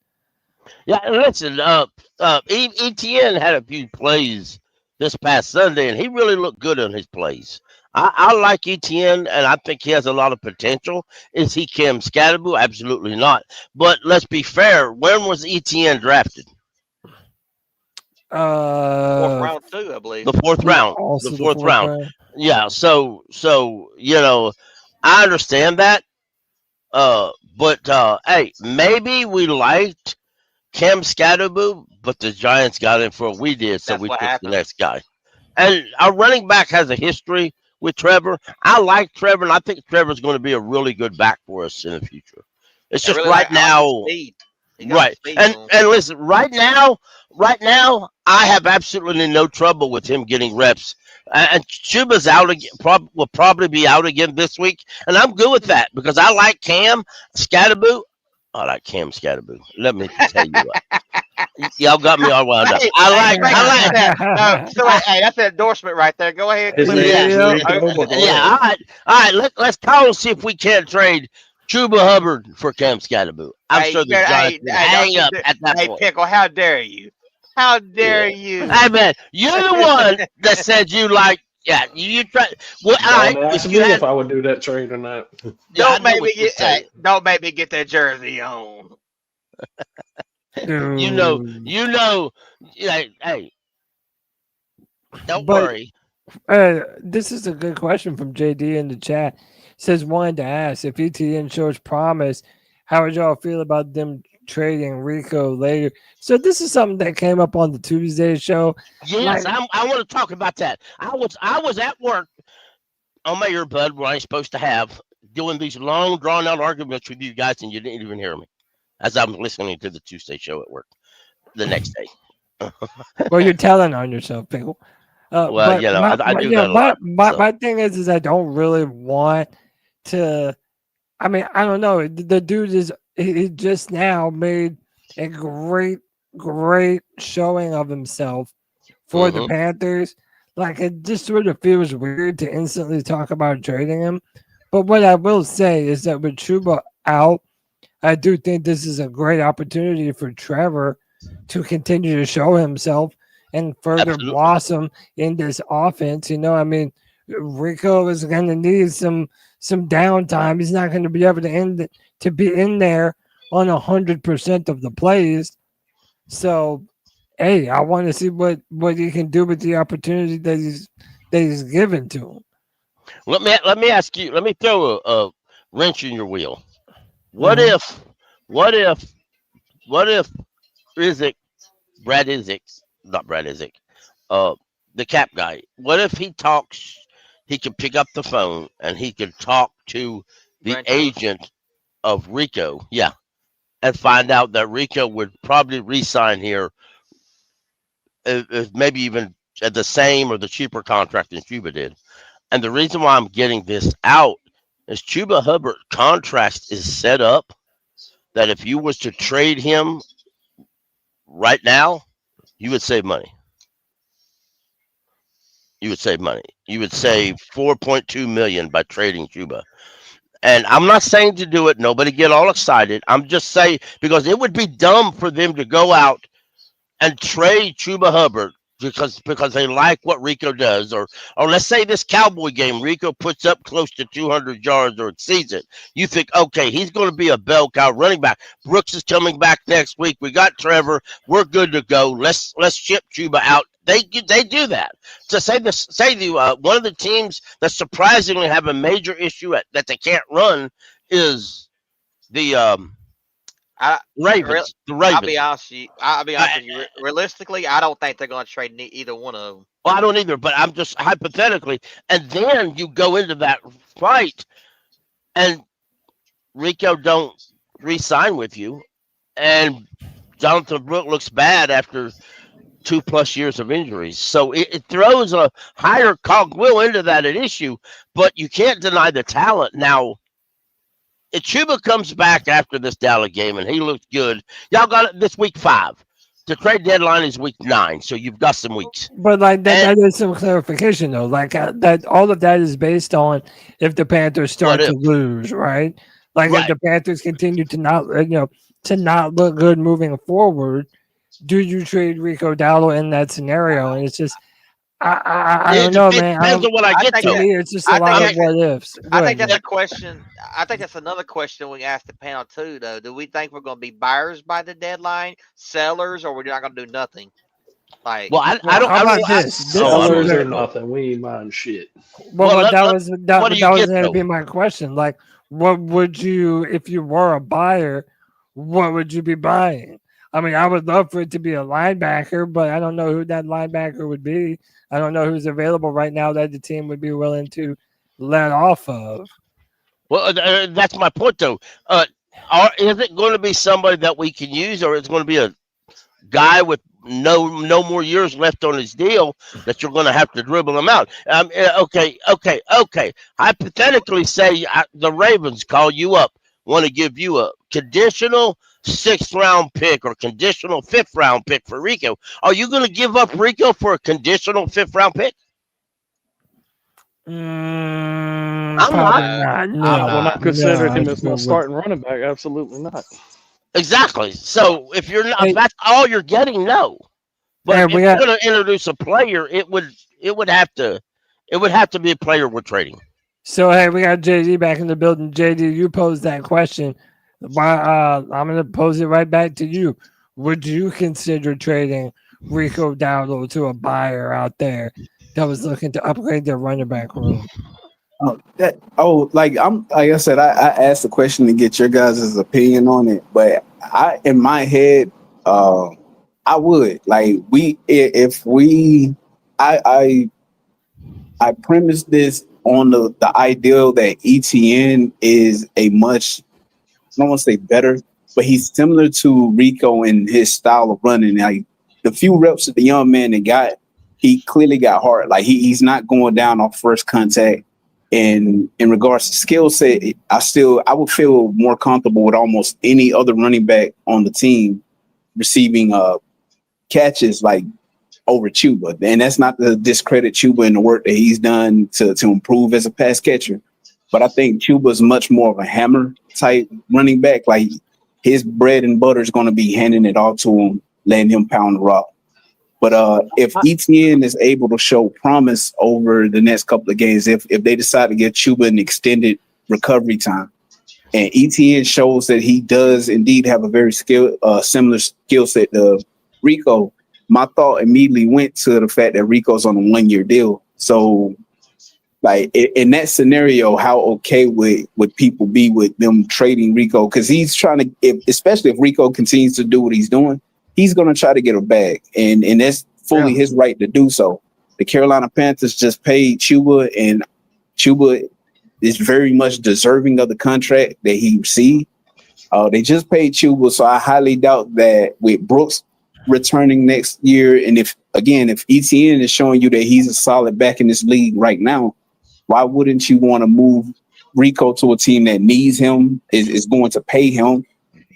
Yeah, and listen, ETN had a few plays this past Sunday, and he really looked good on his plays. I like ETN, and I think he has a lot of potential. Is he Cam Scatterbu? Absolutely not. But let's be fair. When was ETN drafted? Fourth round too, I believe. The fourth round. Also The fourth round. Yeah. So I understand that. But hey, maybe we liked Cam Scatterbu, but the Giants got him for what we did, so That's we what took happened. the next guy. And our running back has a history with Trevor. I like Trevor, and I think Trevor's going to be a really good back for us in the future. It's I just really right like- I like now, the speed. He got right? the speed And on him. and listen, right now, I have absolutely no trouble with him getting reps. And Chuba's out again. Will probably be out again this week, and I'm good with that because I like Cam Scatterbu. I like Cam Scatterbu. Let me tell you what. Y'all got me all wound up. I like that. No, so hey, that's an endorsement right there. Go ahead. His Clip name it. is Yeah. Rico, but go Yeah, ahead. all right. Let's call and see if we can't trade Chuba Hubbard for Cam Scatterbu. I'm Hey, sure the hey, Giants would hang don't up you at that Hey, point. Pickle, how dare you? How dare you? Hey man, you're the one that said you like. Yeah, you try. Well, all right. Don't ask If me you had, if I would do that trade or not. yeah, I Don't know make what me you're get saying. don't make me get that jersey on. You know. Hey, don't But- worry. This is a good question from JD in the chat. Says wanted to ask if ETN shows promise, how would y'all feel about them trading Rico later? So this is something that came up on the Tuesday show. Yes, Like- I want to talk about that. I was at work on my earbud where I'm supposed to have doing these long drawn out arguments with you guys, and you didn't even hear me as I'm listening to the Tuesday show at work the next day. Well, you're telling on yourself, people. Well, But you know, I do yeah, that a lot. my thing is I don't really want to. I mean, I don't know. The dude he just now made a great showing of himself for the Panthers. Like it just sort of feels weird to instantly talk about trading him. But what I will say is that with Chuba out, I do think this is a great opportunity for Trevor to continue to show himself and further Absolutely. blossom in this offense. You know, I mean, Rico is going to need some downtime. He's not going to be able to be in there on 100% of the plays. So, hey, I want to see what he can do with the opportunity that he's given to him. Let me ask you. Let me throw a wrench in your wheel. What Mhm. if Brad Izzik, not Brad Izzik, the cap guy? What if he talks? He can pick up the phone and he can talk to the Brent. agent of Rico, yeah, and find out that Rico would probably re-sign here, if maybe even at the same or the cheaper contract than Chuba did. And the reason why I'm getting this out is Chuba Hubbard contract is set up that if you was to trade him right now, you would save money. You would save money. You would save $4.2 million by trading Chuba. And I'm not saying to do it. Nobody get all excited. I'm just saying because it would be dumb for them to go out and trade Chuba Hubbard because they like what Rico does, or let's say this Cowboy game, Rico puts up close to 200 yards or exceeds it. You think, okay, he's going to be a bell cow running back. Brooks is coming back next week. We got Trevor. We're good to go. Let's ship Chuba out. They do that. To one of the teams that surprisingly have a major issue that they can't run is the Ravens. The Ravens. I'll be honest with you. Realistically, I don't think they're going to trade either one of them. Well, I don't either, but I'm just hypothetically. And then you go into that fight, and Rico don't re-sign with you, and Jonathan Brooks looks bad after 2+ years of injuries. So it throws a higher cogwheel into that issue, but you can't deny the talent. Now, if Chuba comes back after this Dallas game and he looks good, y'all got it this week 5. the trade deadline is week 9, so you've got some weeks. But like that is some clarification though. Like that, all of that is based on if the Panthers start to lose, right? Like if the Panthers continue to not, to not look good moving forward, do you trade Rico Dowdle in that scenario? And it's just, I don't know, man. Depends on what I get to. Me, it's just a lot of what ifs. I think that's a question. I think that's another question we asked the panel too, though. Do we think we're going to be buyers by the deadline, sellers, or we're not going to do nothing? Like, well, I don't. Sellers or nothing. We ain't buying shit. Well, that was going to be my question. Like, what would you, if you were a buyer, what would you be buying? I mean, I would love for it to be a linebacker, but I don't know who that linebacker would be. I don't know who's available right now that the team would be willing to let off of. Well, that's my point, though. Is it going to be somebody that we can use, or is it going to be a guy with no more years left on his deal that you're going to have to dribble him out? Okay. Hypothetically, say the Ravens call you up, want to give you a conditional 6th-round pick or conditional 5th-round pick for Rico. Are you going to give up Rico for a conditional 5th-round pick? I'm not. No, I will not consider him as my starting running back. Absolutely not. Exactly. So if you're not, if that's all you're getting, no. But if you're going to introduce a player, it would have to be a player we're trading. So hey, we got JD back in the building. JD, you posed that question. I'm going to pose it right back to you. Would you consider trading Rico Dowdle to a buyer out there that was looking to upgrade their running back room? Like I said, I asked the question to get your guys' opinion on it, but in my head, I would I premise this on the ideal that ETN is a much, I don't want to say better, but he's similar to Rico in his style of running. Like the few reps that the young man that got, he clearly got hard. Like he's not going down off first contact. And in regards to skill set, I would feel more comfortable with almost any other running back on the team receiving catches like over Chuba. And that's not to discredit Chuba and the work that he's done to improve as a pass catcher. But I think Chuba's much more of a hammer type running back. Like his bread and butter is going to be handing it all to him, letting him pound the rock. But if ETN is able to show promise over the next couple of games, if they decide to give Chuba an extended recovery time, and ETN shows that he does indeed have a very similar skill set to Rico, my thought immediately went to the fact that Rico's on a 1-year deal. So, like in that scenario, how okay would people be with them trading Rico? Because he's trying to, especially if Rico continues to do what he's doing, he's going to try to get a bag, and that's fully his right to do so. The Carolina Panthers just paid Chuba, and Chuba is very much deserving of the contract that he received. They just paid Chuba, so I highly doubt that with Brooks returning next year, and if ETN is showing you that he's a solid back in this league right now, why wouldn't you want to move Rico to a team that needs him, is going to pay him,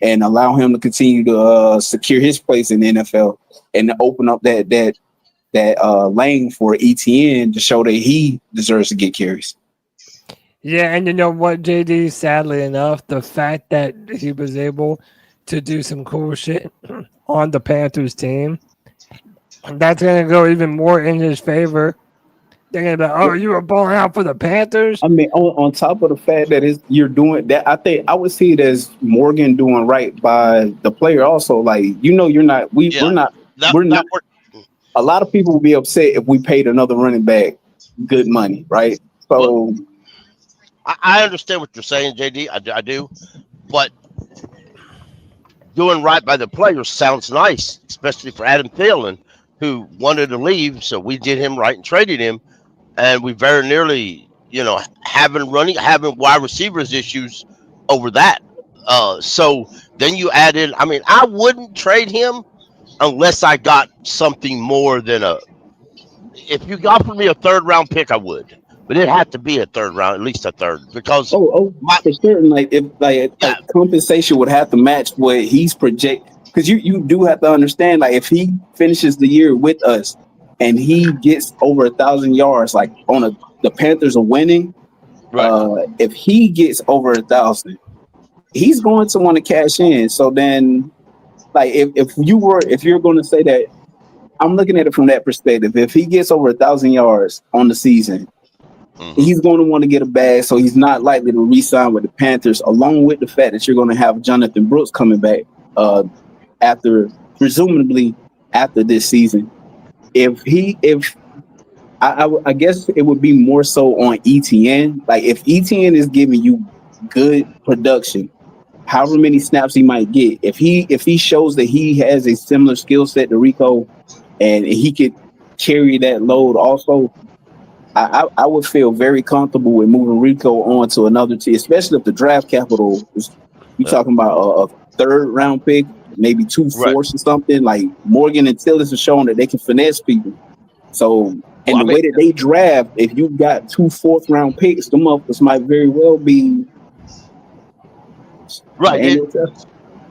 and allow him to continue to secure his place in the NFL and open up that lane for ETN to show that he deserves to get carries. Yeah, and you know what, JD, sadly enough, the fact that he was able to do some cool shit on the Panthers team, that's going to go even more in his favor. They're going to be like, oh, you were balling out for the Panthers? I mean, on top of the fact that you're doing that, I think I would see it as Morgan doing right by the player also. Like, you're not, we're not. A lot of people will be upset if we paid another running back good money, right? So I understand what you're saying, JD. I do. But doing right by the players sounds nice, especially for Adam Thielen, who wanted to leave. So we did him right and traded him. And we very nearly, having wide receivers issues over that. So then you add in, I mean, I wouldn't trade him unless I got something more than if you offered me a 3rd-round pick, I would. But it had to be a 3rd round, at least a 3rd, because for certain, compensation would have to match what he's projected because you do have to understand, like, if he finishes the year with us and he gets over 1,000 yards, like the Panthers are winning. Right. If he gets over 1,000, he's going to want to cash in. So then, like, if you're going to say that, I'm looking at it from that perspective. If he gets over 1,000 yards on the season, he's going to want to get a bag. So he's not likely to re-sign with the Panthers. Along with the fact that you're going to have Jonathan Brooks coming back presumably after this season. I guess it would be more so on ETN. Like, if ETN is giving you good production, however many snaps he might get, if he shows that he has a similar skill set to Rico and he could carry that load also, I would feel very comfortable with moving Rico on to another team, especially if the draft capital is, you're talking about a third round pick, maybe 2 fourths or something. Like, Morgan and Tillis are showing that they can finesse people. So, and the way that they draft, if you've got 2 fourth round picks, the motherfuckers might very well be right.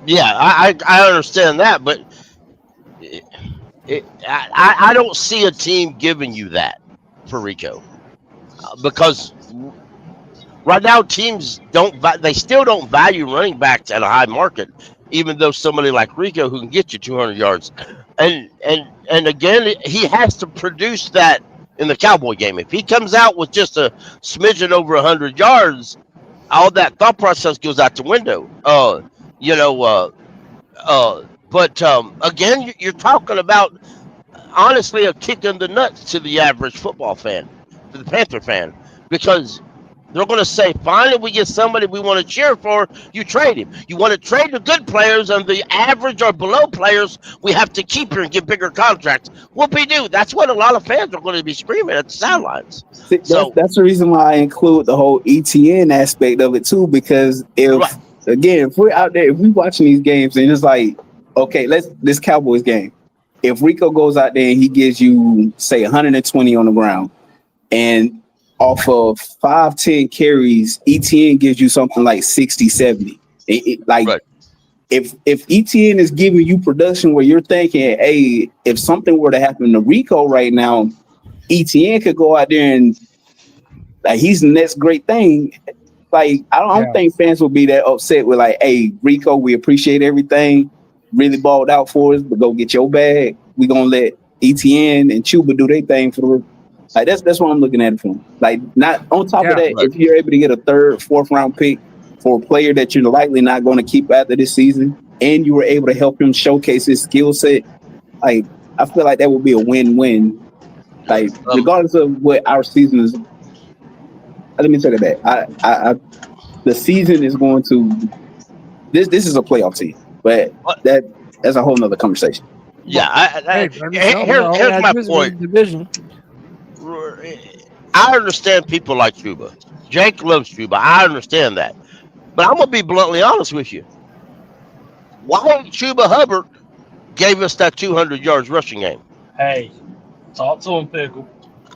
I understand that, but I don't see a team giving you that for Rico, because right now teams still don't value running backs at a high market, even though somebody like Rico who can get you 200 yards, and again, he has to produce that in the Cowboy game. If he comes out with just a smidgen over 100 yards, all that thought process goes out the window. But again, you're talking about, honestly, a kick in the nuts to the average football fan, to the Panther fan, because they're going to say, finally, we get somebody we want to cheer for, you trade him. You want to trade the good players, and the average or below players, we have to keep here and get bigger contracts. Whoopie-doo. That's what a lot of fans are going to be screaming at the sidelines. That's the reason why I include the whole ETN aspect of it, too, because if we're out there, if we're watching these games, and it's like, okay, this Cowboys game, if Rico goes out there and he gives you, say, 120 on the ground, and off of 5-10 carries, ETN gives you something like 60-70. If ETN is giving you production where you're thinking, hey, if something were to happen to Rico right now, ETN could go out there and, like, he's the next great thing. Like, I don't think fans will be that upset with, like, hey, Rico, we appreciate everything, really balled out for us, but go get your bag. We're gonna let ETN and Chuba do their thing for the. Like, that's what I'm looking at it from. Like, not on top of that, if you're able to get a 3rd, 4th round pick for a player that you're likely not going to keep after this season, and you were able to help him showcase his skill set, like, I feel like that would be a win-win. Like, regardless of what our season is. Let me tell you that. The season is going to. This is a playoff team, but that's a whole nother conversation. Yeah, here's my point. Division. I understand people like Chuba. Jake loves Chuba. I understand that. But I'm going to be bluntly honest with you. Why Chuba Hubbard gave us that 200 yards rushing game? Hey, talk to him, Pickle.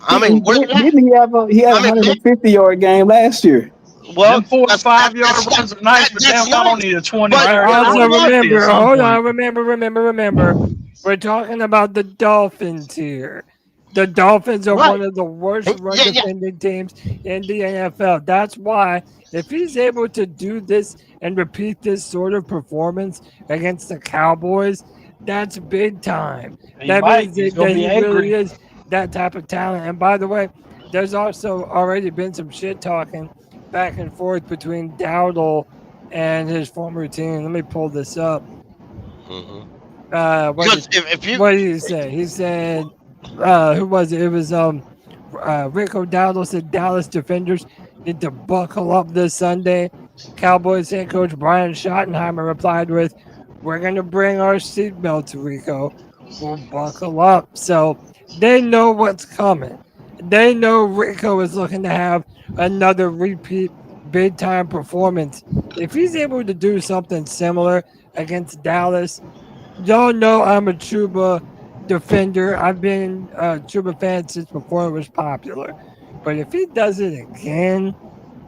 I mean, didn't he have a 150-yard game last year? Well, 4 or 5 yard runs are nice, but damn, I don't need a 20. Remember. We're talking about the Dolphins here. The Dolphins are one of the worst run-defending teams in the NFL. That's why, if he's able to do this and repeat this sort of performance against the Cowboys, that's big time. That means that he really is that type of talent. And by the way, there's also already been some shit talking back and forth between Dowdle and his former team. Let me pull this up. What did he say? He said, who was it? It was Rico Dowdle said Dallas defenders need to buckle up this Sunday. Cowboys head coach Brian Schottenheimer replied with, "We're going to bring our seatbelt to Rico. We'll buckle up." So they know what's coming. They know Rico is looking to have another repeat big-time performance. If he's able to do something similar against Dallas, y'all know I'm a Chuba defender. I've been a Chuba fan since before it was popular. But if he does it again,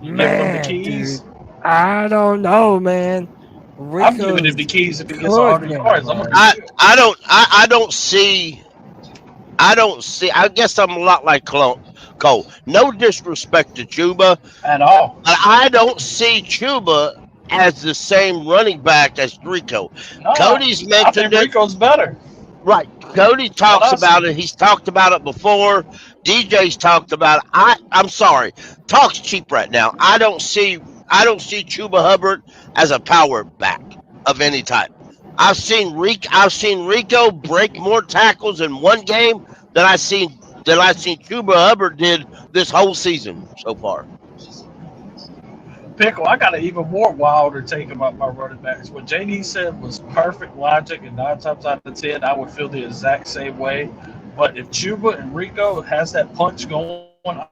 man, dude, I don't know, man. I'm giving him Rico's the keys if he gets 100 cooking, yards. I'm man. gonna I don't see. I guess I'm a lot like Cole. No disrespect to Chuba, at all. but I don't see Chuba as the same running back as Rico. No, Cody's I think mentioned it. Rico's better. Right. Cody talks I about see. it. He's talked about it before. DJ's talked about it. I'm sorry. Talk's cheap right now. I don't see Chuba Hubbard as a power back of any type. I've seen Rico break more tackles in one game than I've seen Chuba Hubbard did this whole season so far. Pickle, I got an even more wilder take about my running backs. What JD said was perfect logic, and 9 times out of 10, I would feel the exact same way. But if Chuba and Rico has that punch going,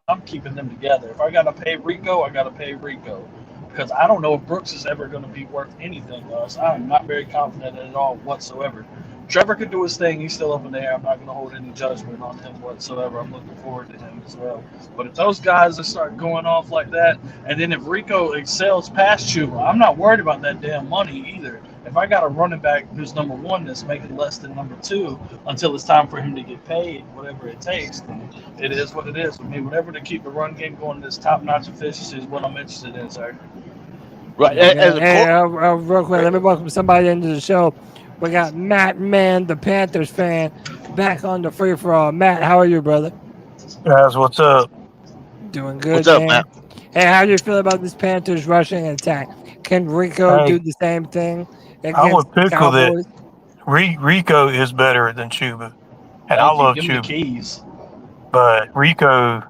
I'm keeping them together. If I got to pay Rico, I got to pay Rico. Because I don't know if Brooks is ever going to be worth anything to us. I'm not very confident at all whatsoever. Trevor could do his thing. He's still up in the air. I'm not going to hold any judgment on him whatsoever. I'm looking forward to him as well. But if those guys start going off like that, and then if Rico excels past Chuba, I'm not worried about that damn money either. If I got a running back who's number 1 that's making less than number 2 until it's time for him to get paid, whatever it takes, then it is what it is. I mean, whatever to keep the run game going, this top-notch efficiency is what I'm interested in, sir. Right. Real quick, let me welcome somebody into the show. We got Matt Mann, the Panthers fan, back on the free for all. Matt, how are you, brother? Guys, what's up? Doing good. What's up, man. Matt? Hey, how do you feel about this Panthers rushing attack? Can Rico do the same thing? I would pickle Cowboys? that Rico is better than Chuba, and I love Give him the Chuba. keys. But Rico,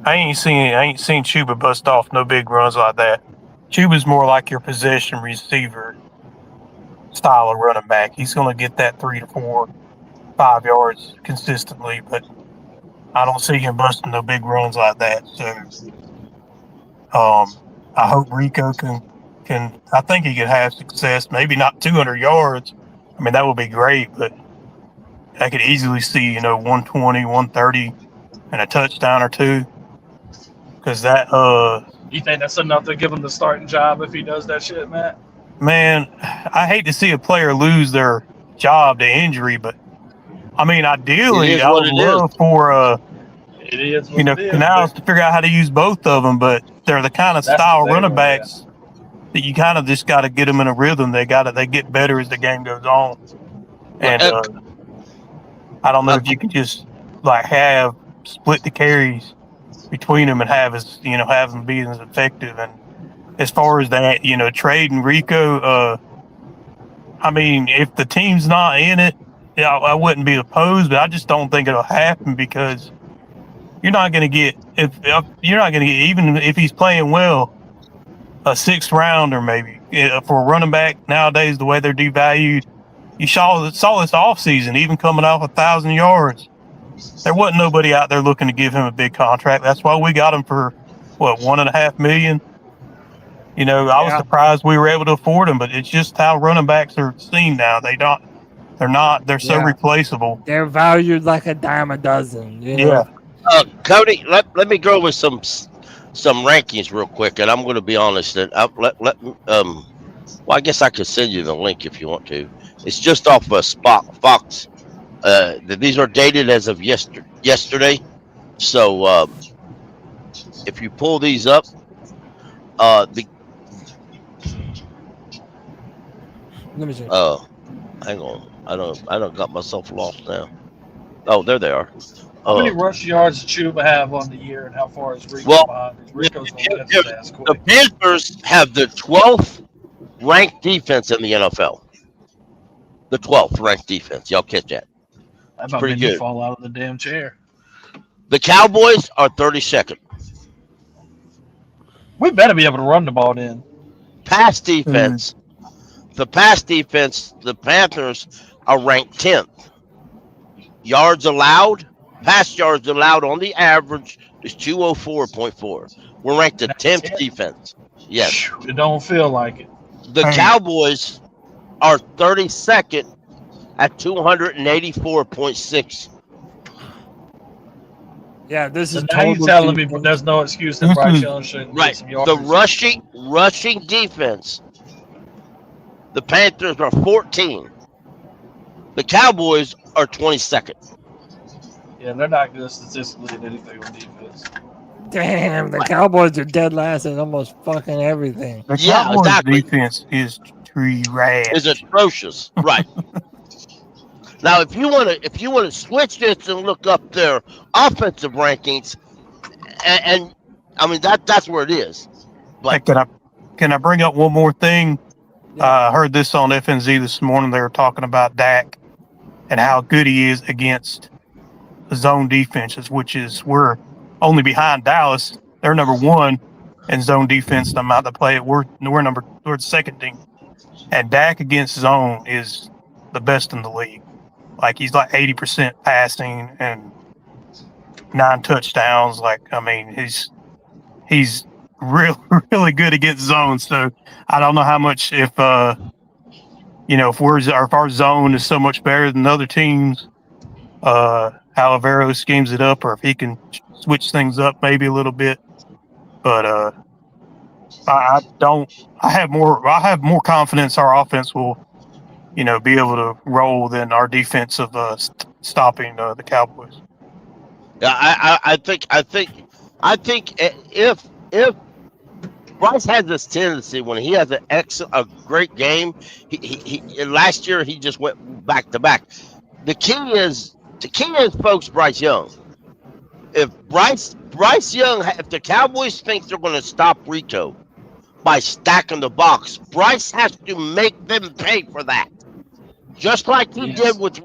I ain't seen Chuba bust off no big runs like that. Chuba's more like your possession receiver style of running back. He's going to get that 3 to 4, 5 yards consistently, but I don't see him busting no big runs like that. So, I hope Rico can. I think he could have success. Maybe not 200 yards. I mean, that would be great, but I could easily see 120, 130, and a touchdown or 2. Because that You think that's enough to give him the starting job if he does that shit, Matt? Man, I hate to see a player lose their job to injury, but I mean, ideally, I would love for It is what it is, Canals to figure out how to use both of them, but they're the kind of That's style the thing, running backs that you kind of just got to get them in a rhythm. They get better as the game goes on, and I don't know if you can just have split the carries between them and have them be as effective. And as far as that, trading Rico, I mean, if the team's not in it, I wouldn't be opposed, but I just don't think it'll happen because you're not going to get even if he's playing well, a 6th rounder maybe for a running back nowadays. The way they're devalued, you saw this offseason, even coming off 1,000 yards. There wasn't nobody out there looking to give him a big contract. That's why we got him for $1.5 million. I was surprised we were able to afford him, but it's just how running backs are seen now. They're so replaceable. They're valued like a dime a dozen. Yeah. Cody, let me go with some rankings real quick, and I'm going to be honest. And I guess I could send you the link if you want to. It's just off of Fox. These are dated as of yesterday. So if you pull these up, Let me see. hang on. I don't got myself lost now. Oh, there they are. How many rush yards does Chuba have on the year, and how far is Rico behind? Rico's going to get his ass quick. The Panthers have the 12th ranked defense in the NFL. The 12th ranked defense. Y'all catch that? That might pretty make me good. fall out of the damn chair. The Cowboys are 32nd. We better be able to run the ball then. Pass defense. The pass defense, the Panthers are ranked 10th. Yards allowed, pass yards allowed on the average is 204.4. We're ranked the 10th defense. Yes. It don't feel like it. The Cowboys are 32nd at 284.6. Yeah, this is now you telling me there's no excuse that Bryce Young shouldn't get some yards. The rushing defense The Panthers are 14. The Cowboys are 22nd. Yeah, they're not good statistically at anything on defense. Damn, the Cowboys are dead last at almost fucking everything. The Yeah, Cowboys exactly. defense is trash. Is atrocious, right? Now, if you want to switch this and look up their offensive rankings, and I mean that's where it is. Hey, But can I bring up one more thing? I heard this on FNZ this morning. They were talking about Dak and how good he is against zone defenses, which is we're only behind Dallas. They're number 1 in zone defense. The amount to play it, we're the second team. And Dak against zone is the best in the league. Like he's like 80% passing and 9 touchdowns. Like I mean, he's really good against zone. So I don't know how much if our zone is so much better than other teams. How Alvaro schemes it up, or if he can switch things up maybe a little bit. But I have more confidence our offense will, be able to roll than our defense of stopping the Cowboys. yeah, I think if Bryce has this tendency when he has a great game, he last year he just went back to back. The key is folks, Bryce Young. If Bryce Young, if the Cowboys think they're going to stop Rico by stacking the box, Bryce has to make them pay for that. Just like he did with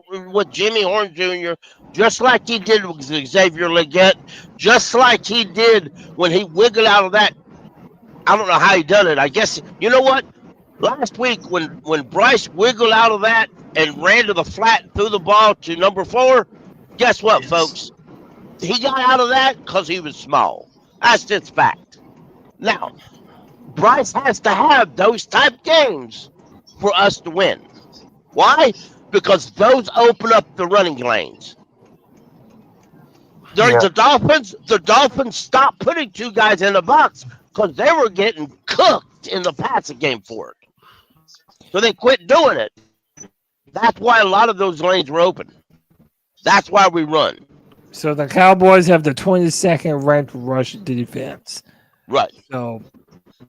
Jimmy Horn Jr., just like he did with Xavier Legette, just like he did when he wiggled out of that. I don't know how he done it. I guess, you know what? Last week when Bryce wiggled out of that and ran to the flat and threw the ball to number 4, guess what, folks? He got out of that because he was small. That's just fact. Now, Bryce has to have those type games for us to win. Why? Because those open up the running lanes. During the Dolphins stopped putting 2 guys in the box because they were getting cooked in the passing game for it. So they quit doing it. That's why a lot of those lanes were open. That's why we run. So the Cowboys have the 22nd ranked rush defense. Right. So,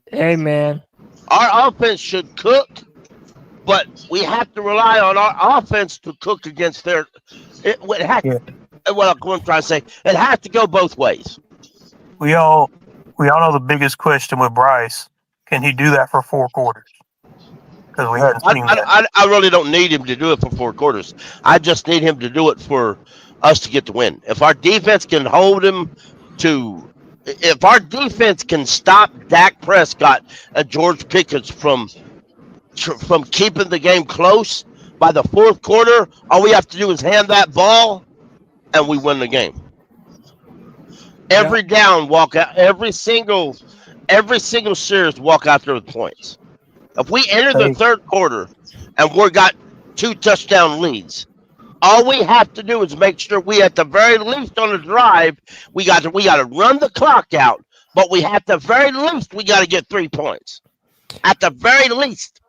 hey, man. Our offense should cook, but we have to rely on our offense to cook against their. What I'm trying to say, it has to go both ways. We all know the biggest question with Bryce: can he do that for 4 quarters? Because we hadn't seen that. I really don't need him to do it for 4 quarters. I just need him to do it for us to get the win. If our defense can hold him to, if our defense can stop Dak Prescott and George Pickens from keeping the game close by the 4th quarter, all we have to do is hand that ball, and we win the game. Every down, walk out. Every single series, walk out there with points. If we enter the 3rd quarter and we've got 2 touchdown leads, all we have to do is make sure we, at the very least on the drive, we got to run the clock out. But we have, at the very least, we got to get 3 points. At the very least,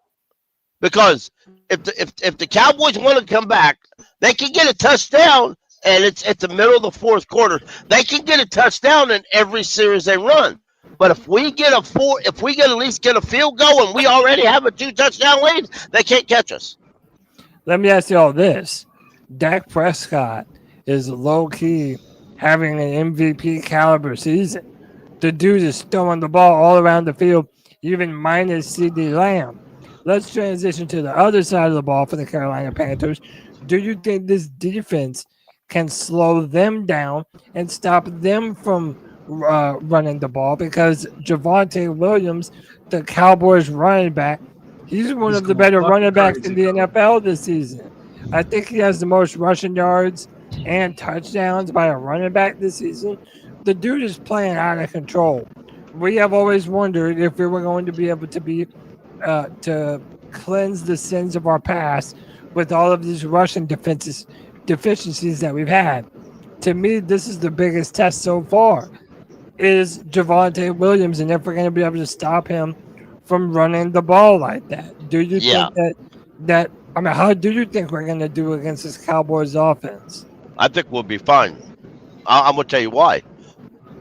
because if the Cowboys want to come back, they can get a touchdown, and it's at the middle of the 4th quarter. They can get a touchdown in every series they run. But if we get at least get a field goal, and we already have a 2 touchdown lead, they can't catch us. Let me ask you all this. Dak Prescott is low-key having an MVP caliber season. The dude is throwing the ball all around the field, even minus CeeDee Lamb. Let's transition to the other side of the ball for the Carolina Panthers. Do you think this defense can slow them down and stop them from running the ball? Because Javonte Williams, the Cowboys running back, he's one of the better running backs in the NFL this season. I think he has the most rushing yards and touchdowns by a running back this season. The dude is playing out of control. We have always wondered if we were going to be able to cleanse the sins of our past with all of these rushing deficiencies that we've had. To me, this is the biggest test so far, is Javonte Williams, and if we're going to be able to stop him from running the ball like that. Do you think that I mean, how do you think we're gonna do against this Cowboys offense? I think we'll be fine. I'm gonna tell you why.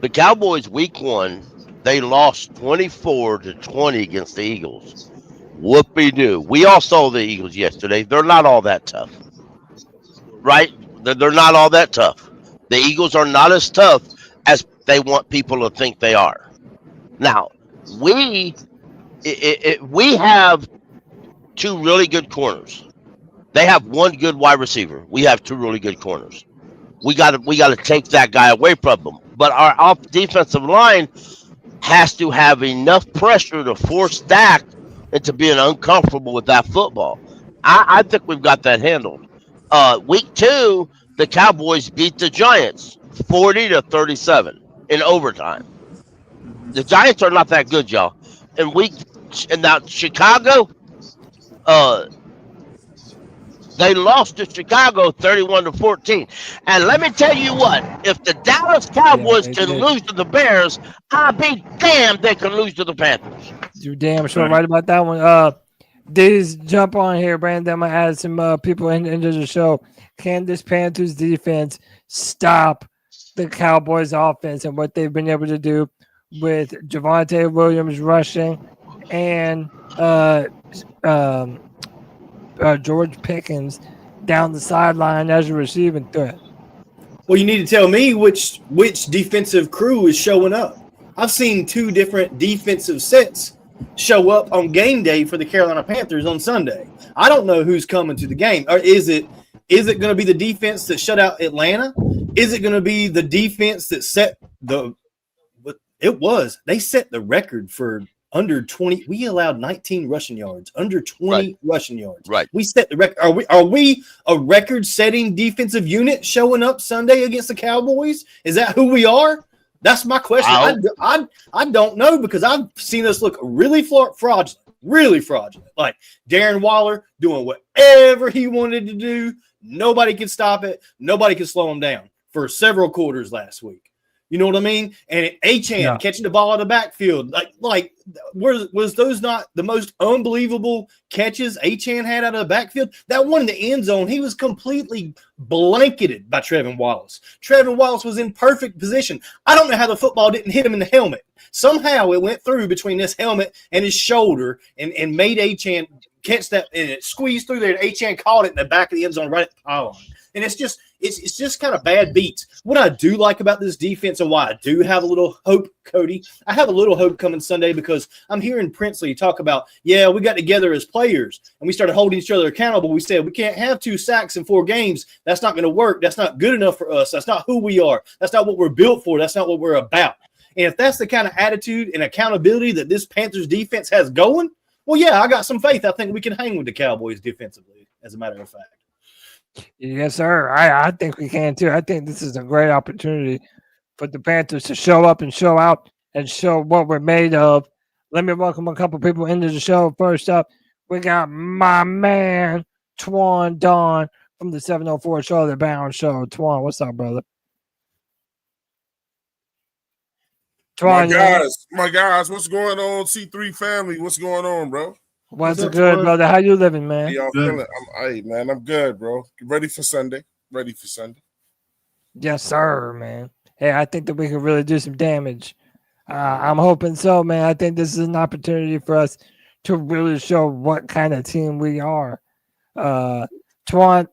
The Cowboys week 1, they lost 24-20 against the Eagles. Whoopie-doo. We all saw the Eagles yesterday. They're not all that tough. Right? They're not all that tough. The Eagles are not as tough as they want people to think they are. Now, we have 2 really good corners. They have 1 good wide receiver. We have 2 really good corners. We got to take that guy away from them. But our defensive line has to have enough pressure to force Dak into being uncomfortable with that football. I think we've got that handled. Week 2, the Cowboys beat the Giants 40-37 in overtime. The Giants are not that good, y'all. And now Chicago, they lost to Chicago 31-14. And let me tell you what, if the Dallas Cowboys can lose to the Bears, I'll be damned they can lose to the Panthers. You're damn sure right about that one. These jump on here, Brandon. I'm gonna add some people into the show. Can this Panthers defense stop the Cowboys offense and what they've been able to do with Javonte Williams rushing and George Pickens down the sideline as a receiving threat? Well, you need to tell me which defensive crew is showing up. I've seen 2 different defensive sets show up on game day for the Carolina Panthers on Sunday. I don't know who's coming to the game. Or is it going to be the defense that shut out Atlanta? Is it going to be the defense that set the – they set the record for – under 20, we allowed 19 rushing yards, under 20 rushing yards. Right. We set the record. Are we a record-setting defensive unit showing up Sunday against the Cowboys? Is that who we are? That's my question. I don't know, because I've seen us look really fraudulent. Like Darren Waller doing whatever he wanted to do. Nobody could stop it. Nobody could slow him down for several quarters last week. You know what I mean? And Achane catching the ball in the backfield. Like was those not the most unbelievable catches Achane had out of the backfield? That one in the end zone, he was completely blanketed by Trevin Wallace. Trevin Wallace was in perfect position. I don't know how the football didn't hit him in the helmet. Somehow it went through between his helmet and his shoulder and made Achane catch that, and it squeezed through there, and Achane caught it in the back of the end zone right at the pylon. And it's just kind of bad beats. What I do like about this defense and why I do have a little hope, Cody, I have a little hope coming Sunday, because I'm hearing Princely talk about, we got together as players and we started holding each other accountable. We said we can't have 2 sacks in 4 games. That's not going to work. That's not good enough for us. That's not who we are. That's not what we're built for. That's not what we're about. And if that's the kind of attitude and accountability that this Panthers defense has going, well, I got some faith. I think we can hang with the Cowboys defensively, as a matter of fact. Yes, sir. I think we can too. I think this is a great opportunity for the Panthers to show up and show out and show what we're made of. Let me welcome a couple people into the show. First up, we got my man, Twan Don from the 704 Charlotte Bound Show. Twan, what's up, brother? Twan, my guys, what's going on, C3 family? What's going on, bro? What's good, brother? How you living, man? How y'all feeling? I'm good, bro. Ready for Sunday. Yes, sir, man. Hey, I think that we can really do some damage. I'm hoping so, man. I think this is an opportunity for us to really show what kind of team we are. Twan,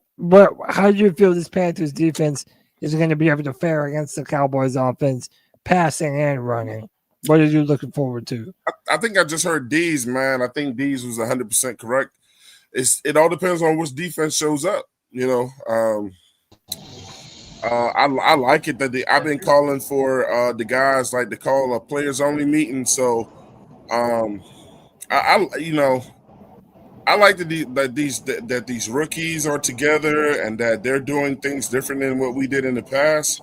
how do you feel this Panthers defense is going to be able to fare against the Cowboys offense, passing and running? What are you looking forward to? I think I just heard D's, man. I think D's was 100% correct. It all depends on which defense shows up, I like it that I've been calling for the guys like to call a players only meeting. So I like that these rookies are together and that they're doing things different than what we did in the past,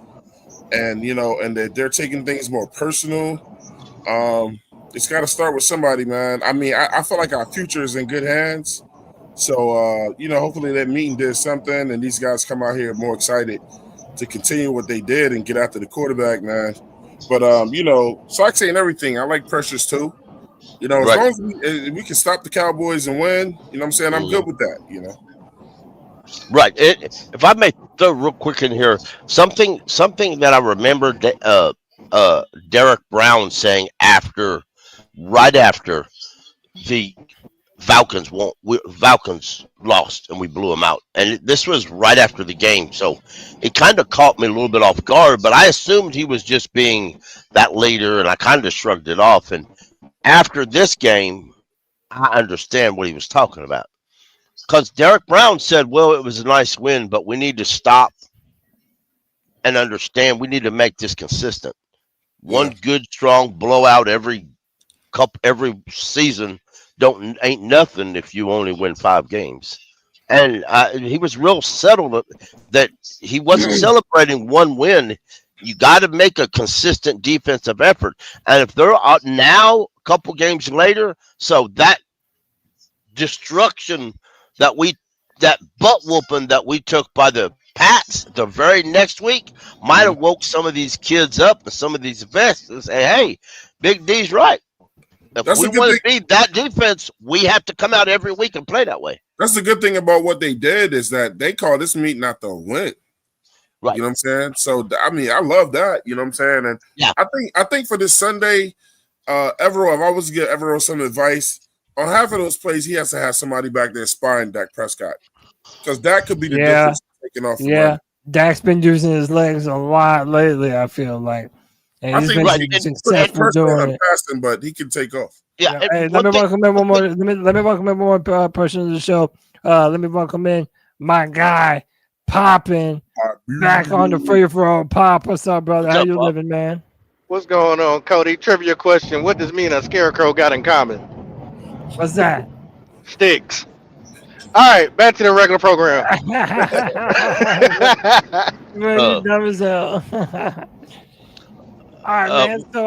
and and that they're taking things more personal. It's got to start with somebody, man. I mean, I feel like our future is in good hands. So, hopefully that meeting did something and these guys come out here more excited to continue what they did and get after the quarterback, man. But, so I saying everything. I like pressures too. You know, as Right. long as we can stop the Cowboys and win, you know what I'm saying? I'm good with that, you know. Right. If I may throw real quick in here, something that I remember Derek Brown saying right after the Falcons lost and we blew them out, and this was right after the game, so it kind of caught me a little bit off guard. But I assumed he was just being that leader, and I kind of shrugged it off. And after this game, I understand what he was talking about, because Derek Brown said, "Well, it was a nice win, but we need to stop and understand. We need to make this consistent. One good, strong blowout every season." Ain't nothing if you only win 5 games. And he was real settled that he wasn't celebrating one win. You got to make a consistent defensive effort. And if they're out now, a couple games later, so that destruction that butt whooping that we took by the Pats the very next week might have woke some of these kids up and some of these vets and say, hey, Big D's right. If we want to be that defense, we have to come out every week and play that way. That's the good thing about what they did, is that they call this meeting not the win. Right. You know what I'm saying? So, I mean, I love that. You know what I'm saying? And yeah. I think for this Sunday, Evero, I've always give Evero some advice. On half of those plays, he has to have somebody back there spying Dak Prescott, because that could be the difference taking off. Yeah, Dak's been using his legs a lot lately, I feel like. And he's been successful doing it. Passing, but he can take off. Yeah. Hey, let me welcome in one more. Let me welcome in one more person to the show. Let me welcome in my guy, Poppin', back on the free for all. Pop, what's up, brother? How you living, man? What's going on, Cody? Trivia question: what does me and a scarecrow got in common? What's that? Sticks. All right, back to the regular program. Man, you dumb as hell. All right, man. So,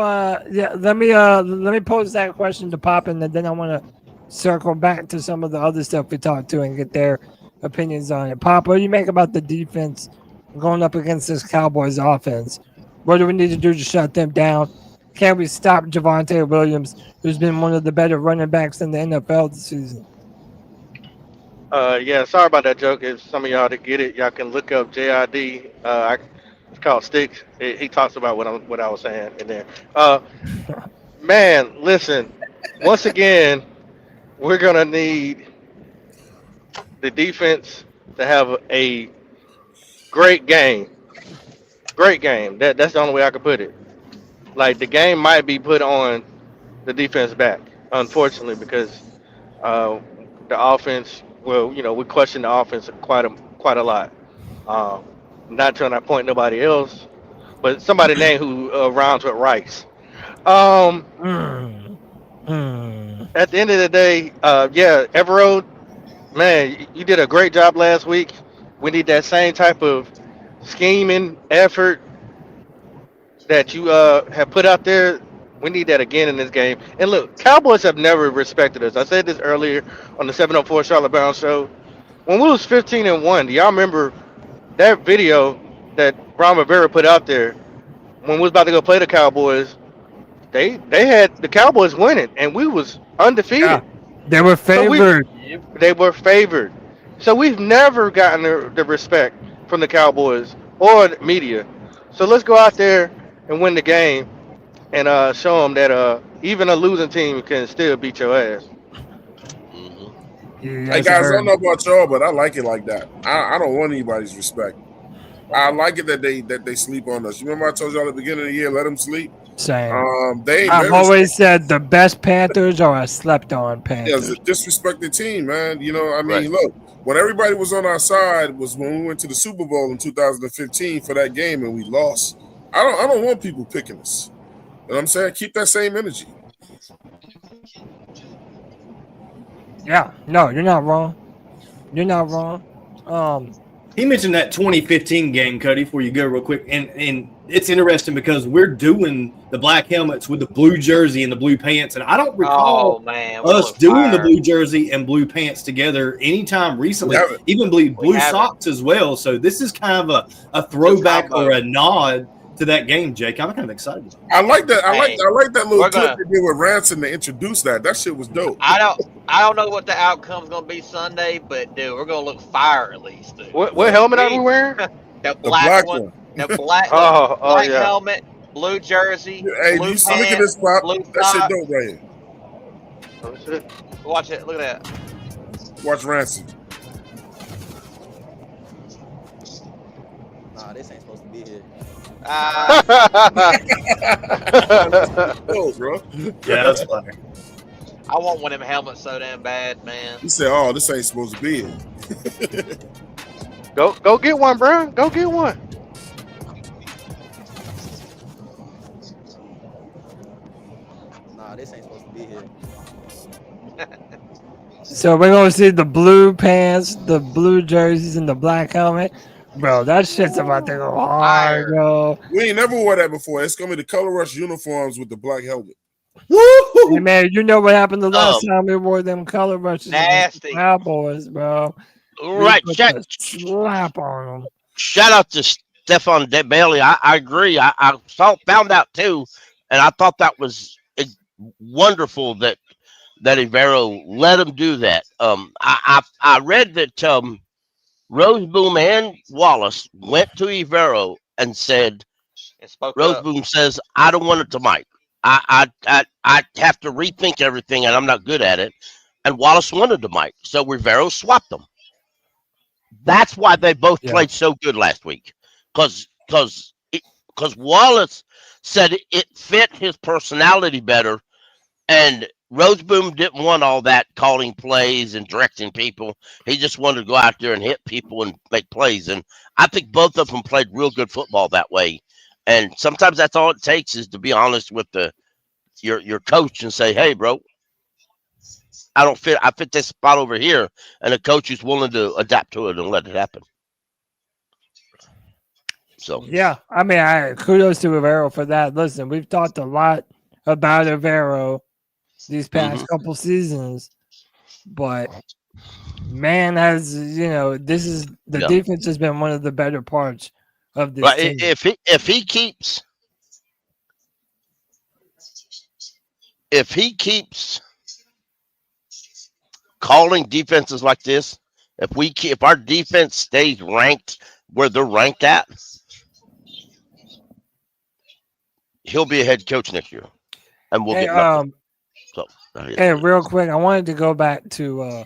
let me pose that question to Poppin', and then I want to circle back to some of the other stuff we talked to and get their opinions on it. Pop, what do you make about the defense going up against this Cowboys offense? What do we need to do to shut them down? Can we stop Javonte Williams, who's been one of the better running backs in the NFL this season? Yeah, sorry about that joke. If some of y'all to get it, y'all can look up JID. It's called Sticks. He talks about what I was saying in there. Man, listen. Once again, we're gonna need the defense to have a great game. Great game. That's the only way I could put it. Like, the game might be put on the defense back, unfortunately, because the offense. Well, you know, we question the offense quite a lot. Not trying to point nobody else, but somebody named who rhymes with Rice. At the end of the day, Evero, man, you did a great job last week. We need that same type of scheming effort that you have put out there. We need that again in this game. And look, Cowboys have never respected us. I said this earlier on the 704 Charlotte Brown show. When we was 15-1, do y'all remember that video that Ron Rivera put out there when we was about to go play the Cowboys? They had the Cowboys winning, and we was undefeated. Yeah, they were favored. They were favored. So we've never gotten the respect from the Cowboys or the media. So let's go out there and win the game and show them that even a losing team can still beat your ass. Hey guys, I don't know about y'all, but I like it like that. I don't want anybody's respect. I like it that they sleep on us. You remember I told y'all at the beginning of the year, let them sleep. Same. I've always said the best Panthers are a slept-on Panthers. Yeah, disrespect the team, man. You know, I mean, look, when everybody was on our side was when we went to the Super Bowl in 2015 for that game and we lost. I don't want people picking us. You know what I'm saying? Keep that same energy. Yeah, no, you're not wrong. You're not wrong. He mentioned that 2015 game, Cody, before you go real quick. And it's interesting because we're doing the black helmets with the blue jersey and the blue pants. And I don't recall us doing the blue jersey and blue pants together anytime recently, even blue socks as well. So this is kind of a throwback or a nod to that game, Jake. I'm kind of excited. I like that. I like that little we're clip gonna- they did with Ransom to introduce that. That shit was dope. I don't know what the outcome's gonna be Sunday, but dude, we're gonna look fire at least. Dude. What helmet are we wearing? The The black black one. one. The black, Oh, black yeah. helmet, blue jersey, Hey, blue you see, look at pants, this pop. blue That shit socks. dope right here. Watch it. Look at that. Watch Ransom. Nah, this ain't supposed to be here. Oh, bro. Yeah, that's funny. I want one of them helmets so damn bad, man. He said, "Oh, this ain't supposed to be it." Go get one, bro. Go get one. Nah, this ain't supposed to be here. So we're gonna see the blue pants, the blue jerseys, and the black helmet. Bro, that shit's about to go hard, bro. We ain't never wore that before. It's gonna be the Color Rush uniforms with the black helmet. Hey, man, you know what happened the last time we wore them color rushes? Nasty. Cowboys, bro. Right. We put the slap on them. Shout out to Stephon Bailey. I agree. I found out too, and I thought that was wonderful that Ivero let him do that. I read that Roseboom and Wallace went to Ivero and said, And spoke up. Roseboom says, I don't want it to Mike. I have to rethink everything, and I'm not good at it. And Wallace wanted to Mike, so Rivero swapped them. That's why they both played so good last week, because Wallace said it fit his personality better, and Roseboom didn't want all that calling plays and directing people. He just wanted to go out there and hit people and make plays. And I think both of them played real good football that way. And sometimes that's all it takes is to be honest with your coach and say, hey, bro, I fit this spot over here. And the coach is willing to adapt to it and let it happen. So, yeah, I mean, kudos to Rivero for that. Listen, we've talked a lot about Rivero these past couple seasons, but man, this is the defense has been one of the better parts of this team. If he keeps calling defenses like this, if our defense stays ranked where they're ranked at, he'll be a head coach next year, and we'll get nothing. Hey, real quick, I wanted to go back to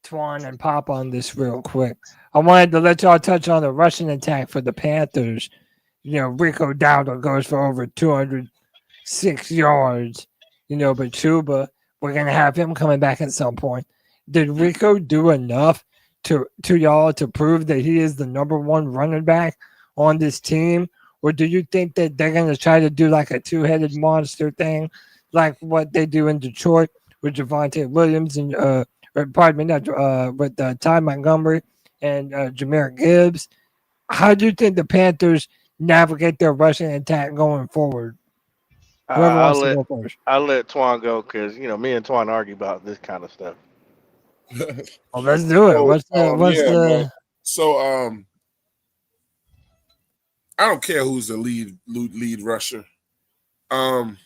Twan and Pop on this real quick. I wanted to let y'all touch on the rushing attack for the Panthers. Rico Dowdle goes for over 206 yards. But Chuba, we're gonna have him coming back at some point. Did Rico do enough to y'all to prove that he is the number one running back on this team, or do you think that they're gonna try to do like a two-headed monster thing, like what they do in Detroit with Javonte Williams and with Ty Montgomery and Jahmyr Gibbs? How do you think the Panthers navigate their rushing attack going forward? I'll let Twan go because me and Twan argue about this kind of stuff. Well, let's do it. Man. So I don't care who's the lead rusher. I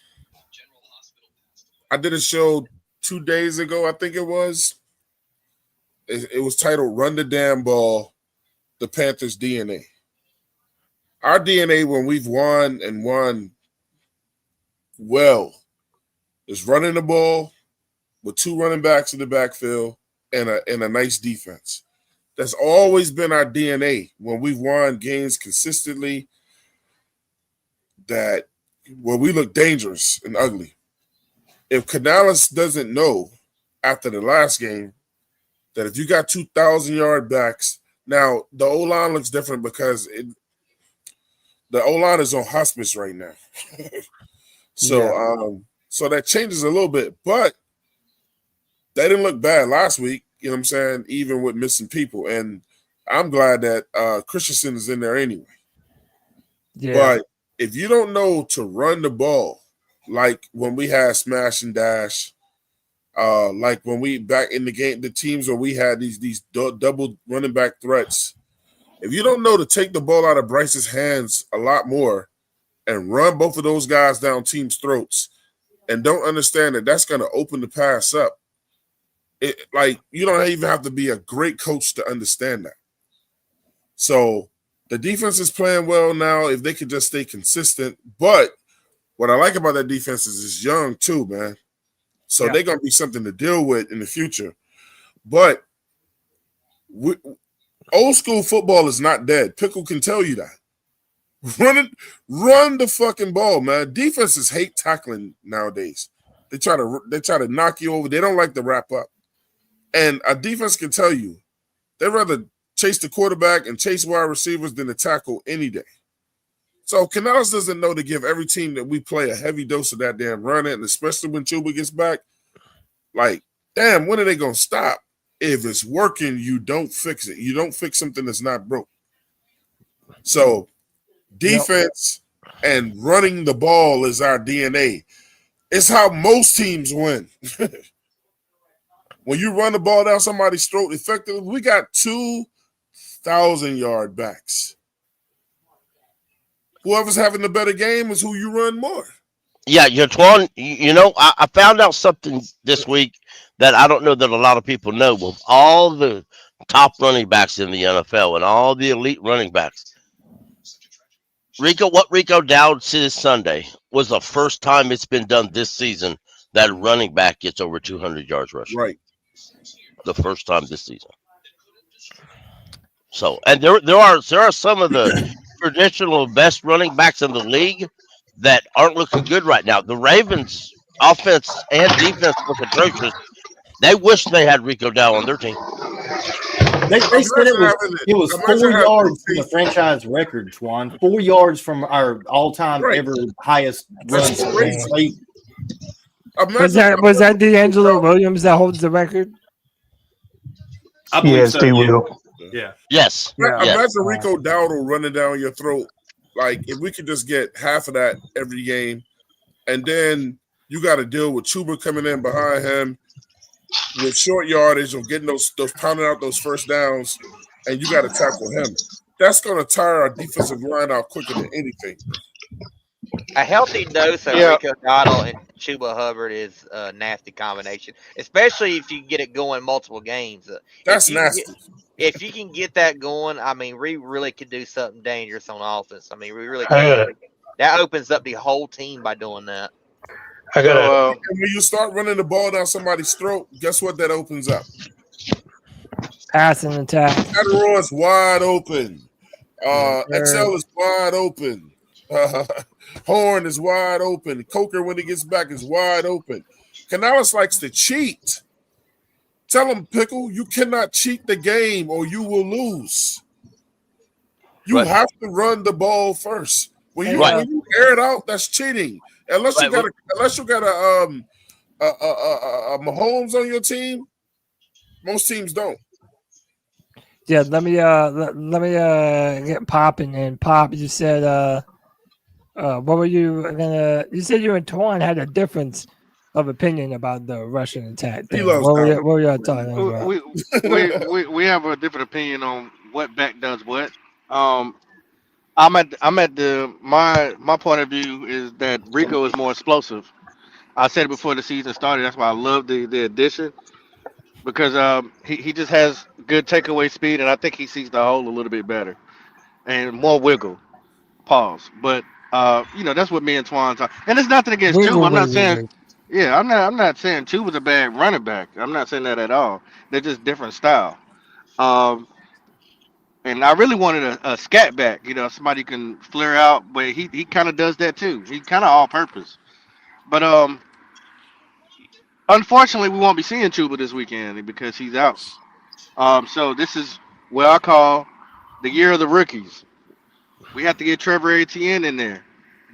did a show 2 days ago, I think it was. It was titled "Run the Damn Ball: The Panthers DNA." Our DNA when we've won and won well is running the ball with two running backs in the backfield and a nice defense. That's always been our DNA when we've won games consistently, that where we look dangerous and ugly. If Canales doesn't know after the last game that if you got 2,000-yard backs, now the O-line looks different because the O-line is on hospice right now. So that changes a little bit, but they didn't look bad last week, you know what I'm saying, even with missing people. And I'm glad that Christensen is in there anyway. Yeah. But if you don't know to run the ball, like when we had smash and dash, like when we back in the game, the teams where we had these double running back threats, if you don't know to take the ball out of Bryce's hands a lot more and run both of those guys down teams' throats and don't understand that that's going to open the pass up. You don't even have to be a great coach to understand that. So the defense is playing well now if they could just stay consistent. But what I like about that defense is it's young too, man. So they're going to be something to deal with in the future. But old school football is not dead. Pickle can tell you that. Run the fucking ball, man. Defenses hate tackling nowadays. They try to knock you over. They don't like to wrap up. And a defense can tell you they'd rather chase the quarterback and chase wide receivers than to tackle any day. So Canales doesn't know to give every team that we play a heavy dose of that damn running, and especially when Chuba gets back. Like, damn, when are they gonna stop? If it's working, you don't fix it. You don't fix something that's not broke. So defense and running the ball is our DNA. It's how most teams win. When you run the ball down somebody's throat effectively, we got 2,000-yard backs. Whoever's having the better game is who you run more. Yeah, Twan, I found out something this week that I don't know that a lot of people know. With all the top running backs in the NFL and all the elite running backs, Rico Dowdle said Sunday was the first time it's been done this season that a running back gets over 200 yards rushing. Right. The first time this season. So, and there are some of the traditional best running backs in the league that aren't looking good right now. The Ravens offense and defense look atrocious. They wish they had Rico Dowdle on their team. They said it was 4 yards from the franchise record, Twan. 4 yards from our all-time ever highest run. Was that D'Angelo Williams that holds the record? I believe Yes, so. he will. Yeah. Yes. Imagine Rico Dowdle running down your throat. Like, if we could just get half of that every game, and then you got to deal with Chuba coming in behind him with short yardage of getting those pounding out those first downs, and you got to tackle him. That's going to tire our defensive line out quicker than anything. A healthy dose of Rico Dowdle and Chuba Hubbard is a nasty combination, especially if you get it going multiple games. That's nasty. If you can get that going, I mean, we really could do something dangerous on offense. I mean, we really can. That opens up the whole team by doing that. And when you start running the ball down somebody's throat, guess what that opens up? Passing attack. Adderall is wide open. Excel is wide open. Horn is wide open. Coker, when he gets back, is wide open. Canales likes to cheat. Tell him, Pickle, you cannot cheat the game or you will lose. You have to run the ball first. When you air it out, that's cheating. Unless you got a Mahomes on your team, most teams don't. Yeah, let me get popping. And Pop, you said what were you gonna? You said you and Twan had a difference of opinion about the Russian attack. What were y'all talking about? We have a different opinion on what back does what. I'm at my point of view is that Rico is more explosive. I said it before the season started. That's why I love the addition because he just has good takeaway speed, and I think he sees the hole a little bit better and more wiggle. Pause. But that's what me and Twan talk. And it's nothing against Chuba. I'm not saying. Yeah, I'm not saying Chuba's a bad running back. I'm not saying that at all. They're just different style. And I really wanted a scat back, somebody can flare out, but he kind of does that too. He kind of all purpose. But unfortunately, we won't be seeing Chuba this weekend because he's out. So this is what I call the year of the rookies. We have to get Trevor Etienne in there,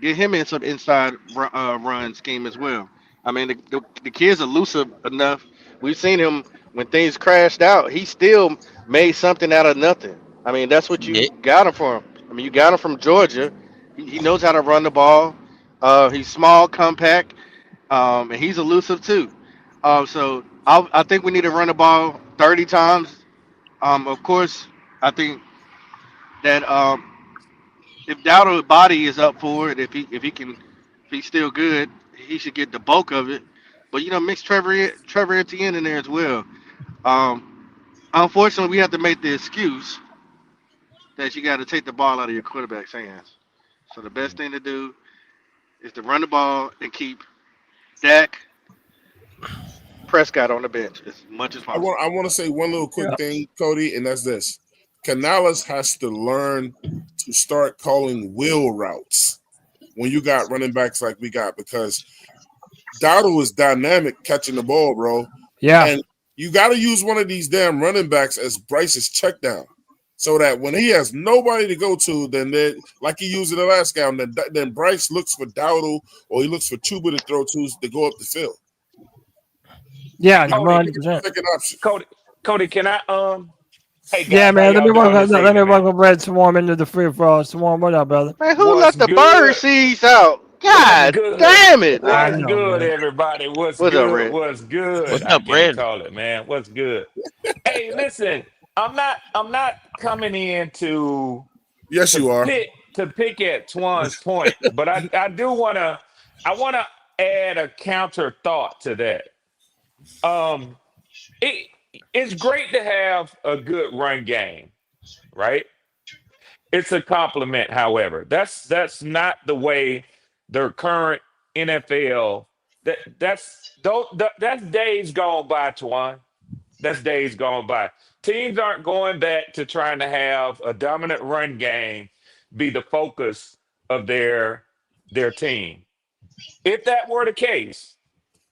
get him in some inside run scheme as well. I mean, the kid's elusive enough. We've seen him when things crashed out. He still made something out of nothing. I mean, that's what you got him from. I mean, you got him from Georgia. He knows how to run the ball. He's small, compact, and he's elusive too. So I think we need to run the ball 30 times. Of course, I think that if Dowdle's body is up for it, if he's still good, he should get the bulk of it. But mix Trevor Etienne in there as well. Unfortunately, we have to make the excuse that you got to take the ball out of your quarterback's hands. So the best thing to do is to run the ball and keep Dak Prescott on the bench as much as possible. I want to say one little quick thing, Cody, and that's this. Canales has to learn to start calling wheel routes when you got running backs like we got, because Dowdle is dynamic catching the ball, bro. Yeah. And you got to use one of these damn running backs as Bryce's check down, so that when he has nobody to go to, then like he used in the last game, then Bryce looks for Dowdle or he looks for Chuba to throw to go up the field. Yeah, Cody, 100%. Second option. Cody, can I hey guys, Yeah, man. Let me welcome welcome Red Swarm into the free for all. Swarm, what up, brother? Man, who What's let the good? bird seeds out? God good? damn it! I What's know, good, man. everybody? What's What's up, good? Red? What's good? What's I up, can't Red? call it, man. What's good? Hey, listen, I'm not coming in to Yes, you are. pick at Twan's point, but I do wanna add a counter thought to that. It's great to have a good run game, right? It's a compliment, however. That's not the way the current NFL. That's days gone by, Twan. That's days gone by. Teams aren't going back to trying to have a dominant run game be the focus of their team. If that were the case,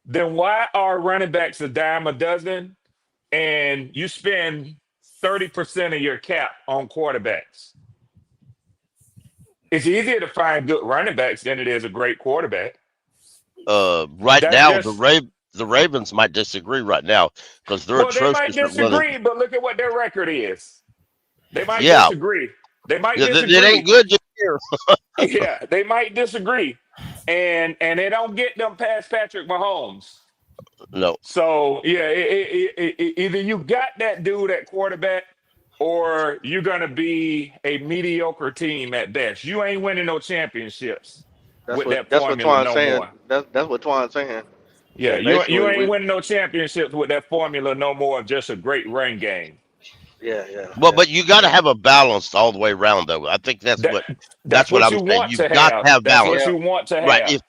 then why are running backs a dime a dozen and you spend 30% of your cap on quarterbacks? It's easier to find good running backs than it is a great quarterback. Right That's now, just the Ravens might disagree right now because they're well, they might atrocious at running. disagree, but look at what their record is. They might Yeah, disagree. They might yeah, disagree. it ain't good this year. Yeah, they might disagree, and they don't get them past Patrick Mahomes. No, So yeah, either you got that dude at quarterback, or you're gonna be a mediocre team at best. You ain't winning no championships with that That's what formula Twan's no saying. more. That's what Twan's saying. Yeah, And you basically, ain't winning no championships with that formula no more. Just a great run game. but you got to have a balance all the way around, though. I think that's what what I'm you saying. want You've to got have. to have That's balance, what you want to have. right? If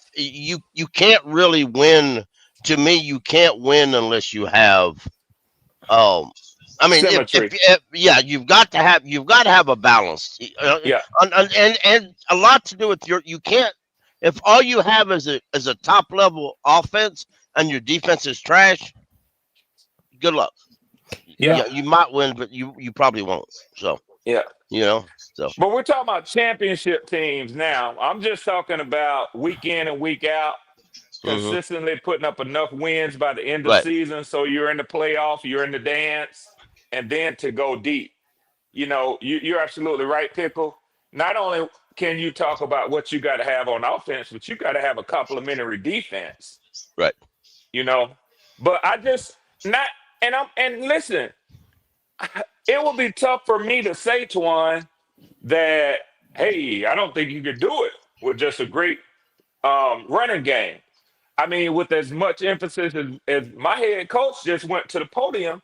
you can't really win, to me, you can't win unless you have. I mean, Symmetry. yeah, you've got to have a balance. Yeah. And a lot to do with you can't, if all you have is a top level offense and your defense is trash, good luck. Yeah. You might win, but you probably won't. So Yeah. So. But we're talking about championship teams now. I'm just talking about week in and week out, consistently putting up enough wins by the end of the season, so you're in the playoff, you're in the dance, and then to go deep. You're absolutely right, Pickle. Not only can you talk about what you got to have on offense, but you got to have a complementary defense. Right. But I just not, and listen, it will be tough for me to say, Twan, that, hey, I don't think you could do it with just a great running game. I mean, with as much emphasis as my head coach just went to the podium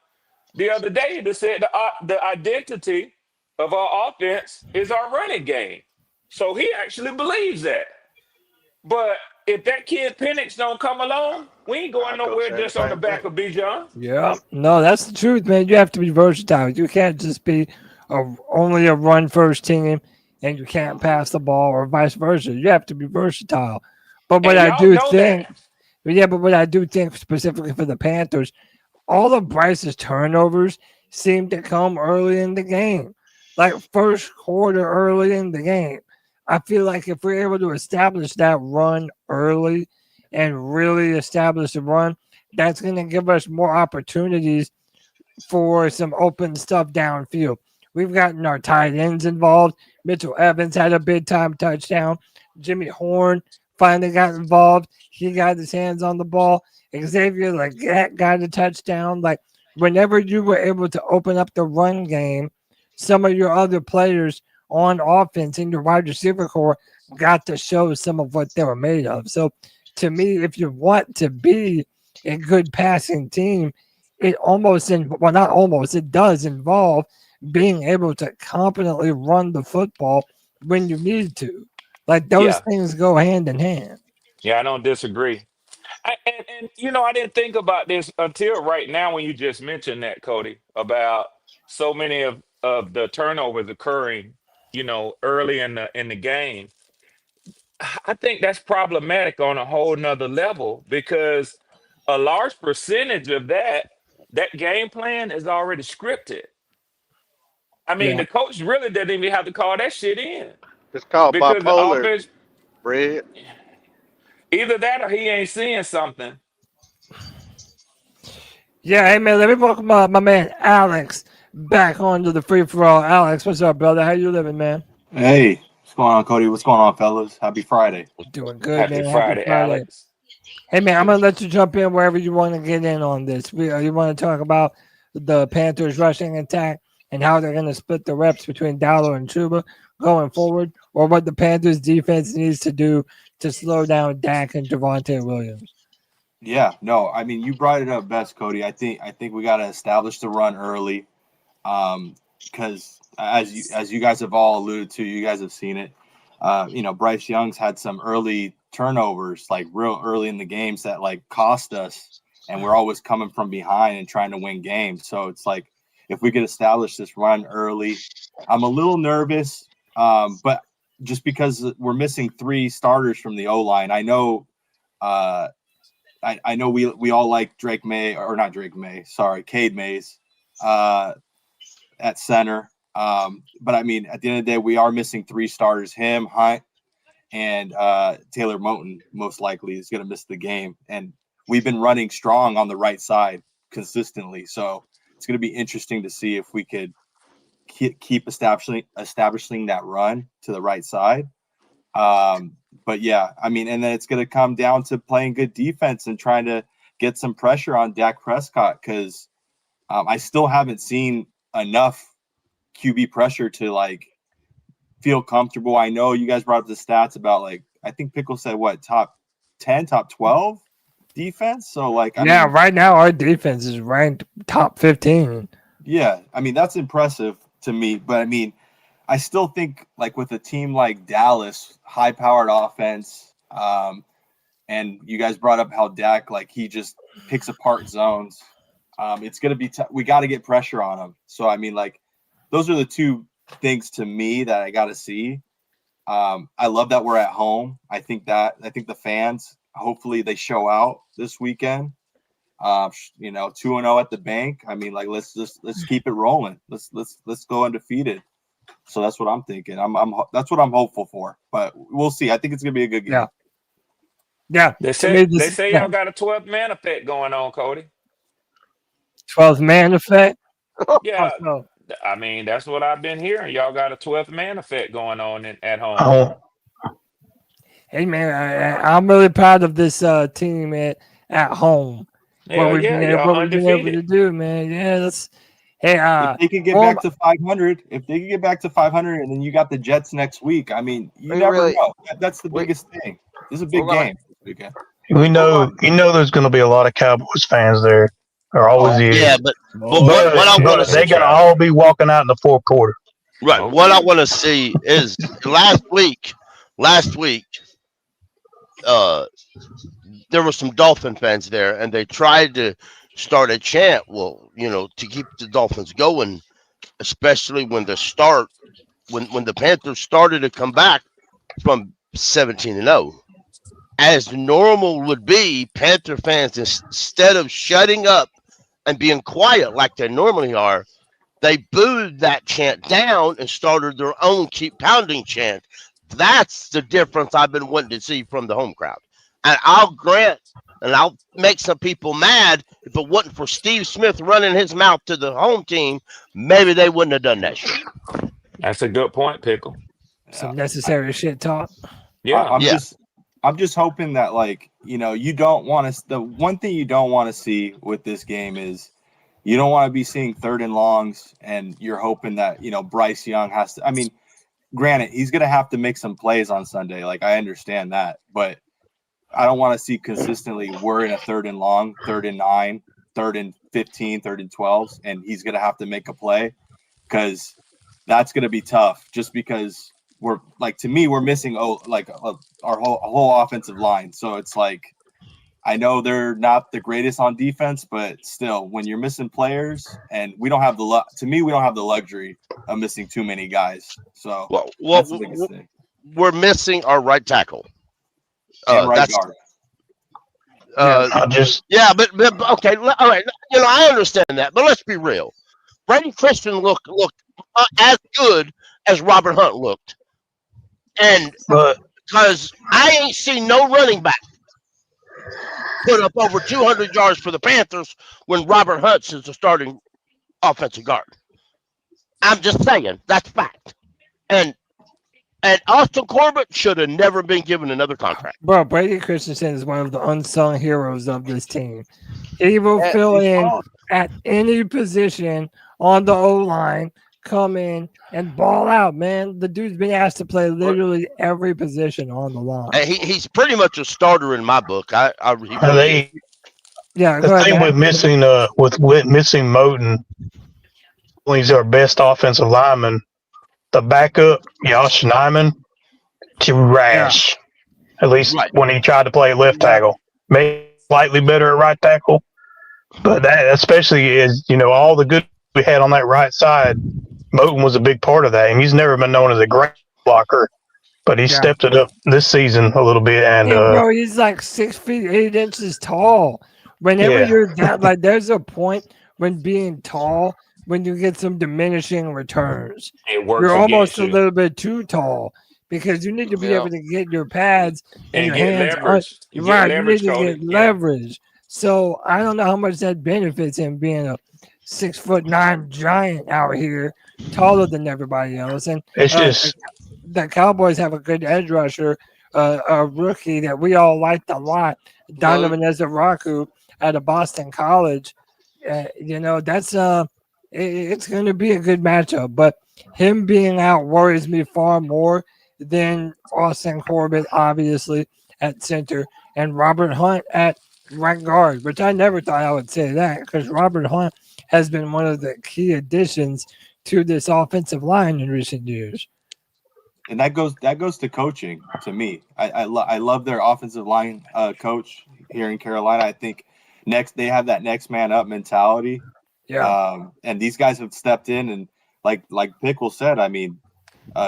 the other day to say the identity of our offense is our running game. So he actually believes that. But if that kid Penix don't come along, we ain't going nowhere just on the back of Bijan. Yeah, no, that's the truth, man. You have to be versatile. You can't just be only a run first team and you can't pass the ball, or vice versa. You have to be versatile. But what I do think, but I do think specifically for the Panthers, all of Bryce's turnovers seem to come early in the game, like first quarter early in the game. I feel like if we're able to establish that run early and really establish the run, that's going to give us more opportunities for some open stuff downfield. We've gotten our tight ends involved. Mitchell Evans had a big time touchdown. Jimmy Horn finally got involved. He got his hands on the ball. Xavier Legette got a touchdown. Like, whenever you were able to open up the run game, some of your other players on offense and your wide receiver core got to show some of what they were made of. So to me, if you want to be a good passing team, it it does involve being able to competently run the football when you need to. Like those things go hand in hand. Yeah, I don't disagree. And I didn't think about this until right now when you just mentioned that, Cody, about so many of the turnovers occurring, early in the game. I think that's problematic on a whole nother level because a large percentage of that game plan is already scripted. I mean, the coach really doesn't even have to call that shit in It's called because the bipolar, offense, Red. either that or he ain't seeing something. Yeah, hey man, let me welcome my man Alex back onto the free for all. Alex, what's up, brother? How you living, man? Hey, what's going on, Cody? What's going on, fellas? Happy Friday. Doing good, Happy man. Friday, Alex. Hey man, I'm gonna let you jump in wherever you want to get in on this. You want to talk about the Panthers rushing attack and how they're gonna split the reps between Dowdle and Chuba going forward, or what the Panthers defense needs to do to slow down Dak and Javonte Williams? Yeah, no, I mean you brought it up best, Cody. I think we got to establish the run early, because as you guys have all alluded to, you guys have seen it. Bryce Young's had some early turnovers, like real early in the games that like cost us, and we're always coming from behind and trying to win games. So it's like if we could establish this run early, I'm a little nervous, but just because we're missing 3 starters from the O-line, I know. I know we all like Cade Mays at center. But I mean, at the end of the day, we are missing 3 starters, him, Hunt, and Taylor Moton most likely is going to miss the game. And we've been running strong on the right side consistently. So it's going to be interesting to see if we could keep establishing that run to the right side. But yeah, I mean, and then it's going to come down to playing good defense and trying to get some pressure on Dak Prescott because I still haven't seen enough QB pressure to like feel comfortable. I know you guys brought up the stats about like I think Pickle said what top 10, top 12 defense. So like I mean, right now our defense is ranked top 15. Yeah, I mean that's impressive to me, but I mean. I still think like with a team like Dallas, high-powered offense, and you guys brought up how Dak like he just picks apart zones. It's gonna be we got to get pressure on him. So I mean, like those are the 2 things to me that I got to see. I love that we're at home. I think the fans hopefully they show out this weekend. 2-0 at the bank. I mean, like let's keep it rolling. Let's go undefeated. So that's what I'm thinking. That's what I'm hopeful for. But we'll see. I think it's gonna be a good game. Yeah. They say y'all got a 12th man effect going on, Cody. 12th man effect? Yeah. Oh, I mean, that's what I've been hearing. Y'all got a 12th man effect going on at home. Oh, hey man, I'm really proud of this team at home. What we've been able to do, man. Yeah, that's if they can get back to 500, and then you got the Jets next week. I mean, you never know. That's the biggest thing. This is a big game this weekend. We know, there's going to be a lot of Cowboys fans there. There always is. Yeah, but what I want to they got to all be walking out in the 4th quarter. Right. What I want to see is last week, there were some Dolphin fans there, and they tried to start a chant. Well, to keep the Dolphins going, especially when the Panthers started to come back from 17-0. As normal would be, Panther fans, instead of shutting up and being quiet like they normally are, they booed that chant down and started their own keep pounding chant. That's the difference I've been wanting to see from the home crowd. And I'll grant and I'll make some people mad. If it wasn't for Steve Smith running his mouth to the home team, maybe they wouldn't have done that shit. That's a good point, Pickle. Some necessary shit talk. Yeah. I'm just hoping that you don't want to. The one thing you don't want to see with this game is you don't want to be seeing 3rd and longs, and you're hoping that Bryce Young has to. I mean, granted, he's going to have to make some plays on Sunday. Like, I understand that, but I don't want to see consistently we're in a 3rd and long, 3rd and 9, 3rd and 15, 3rd and 12s, and he's going to have to make a play, because that's going to be tough, just because we're like, to me, we're missing our whole offensive line. So it's like, I know they're not the greatest on defense, but still, when you're missing players, and we don't have we don't have the luxury of missing too many guys. So that's the biggest thing. We're missing our right tackle. And right that's guard. But okay, all right. I understand that, but let's be real. Brady Christian looked as good as Robert Hunt looked, and because I ain't seen no running back put up over 200 yards for the Panthers when Robert Hunt is the starting offensive guard. I'm just saying, that's fact. And Austin Corbett should have never been given another contract. Bro, Brady Christensen is one of the unsung heroes of this team. He will fill in at any position on the O-line, come in and ball out, man. The dude's been asked to play literally every position on the line. He's pretty much a starter in my book. The ahead, thing with missing missing Moten, he's our best offensive lineman. The backup, Josh Nyman, trash. At least when he tried to play left tackle, maybe slightly better at right tackle, but that especially is all the good we had on that right side. Moten was a big part of that, and he's never been known as a great blocker, but he stepped it up this season a little bit. And bro, he's like 6 feet 8 inches tall. Whenever you're that, there's a point when being tall, when you get some diminishing returns, you're almost a little bit too tall, because you need to be able to get your pads and your hands leverage. You need to get leverage. So I don't know how much that benefits him being a 6'9" giant out here, taller than everybody else. And it's just the Cowboys have a good edge rusher, a rookie that we all liked a lot, Donovan Ezeraku out of Boston College. That's it's going to be a good matchup, but him being out worries me far more than Austin Corbett, obviously, at center, and Robert Hunt at right guard, which I never thought I would say that, because Robert Hunt has been one of the key additions to this offensive line in recent years. And that goes to coaching. To me, I love their offensive line coach here in Carolina. I think they have that next man up mentality. Yeah. And these guys have stepped in, and like Pickle said, I mean,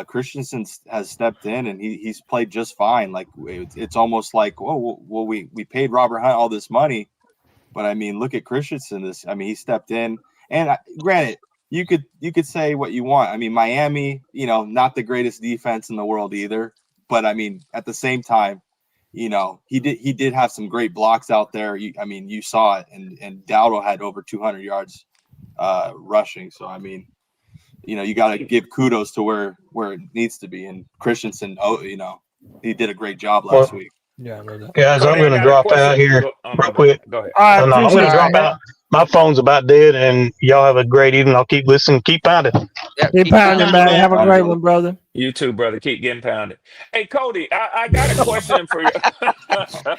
Christensen has stepped in, and he's played just fine. Like, it's almost like, we paid Robert Hunt all this money, but I mean, look at Christensen. He stepped in, and granted, you could say what you want. I mean, Miami, not the greatest defense in the world either, but I mean, at the same time, he did have some great blocks out there. You saw it, and Dowdle had over 200 yards rushing. So I mean, you got to give kudos to where it needs to be. And Christensen, he did a great job last week. Yeah, I know that. Guys, I'm going to drop out here real quick. Go ahead. I'm going to drop out. My phone's about dead, and y'all have a great evening. I'll keep listening. Keep pounding. Keep pounding, man. Have a great one, brother. You too, brother. Keep getting pounded. Hey, Cody, I got a question for you.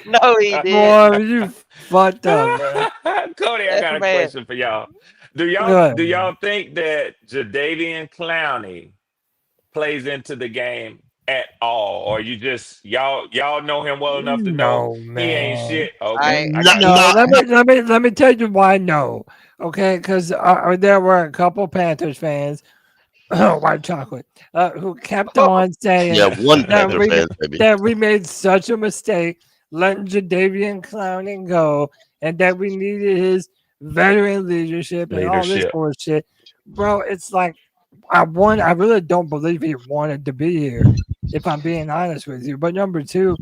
No, he did. Boy, you fucked up, bro. Cody, I got a question for y'all. Do y'all think that Jadeveon Clowney plays into the game at all, or you just y'all know him well enough to know he ain't shit? Okay, let me tell you why no. Okay, because there were a couple Panthers fans, white chocolate, who kept on saying that we made such a mistake letting Jadeveon Clowney go, and that we needed his veteran leadership and all this bullshit. Bro, it's like I really don't believe he wanted to be here, if I'm being honest with you. But number two,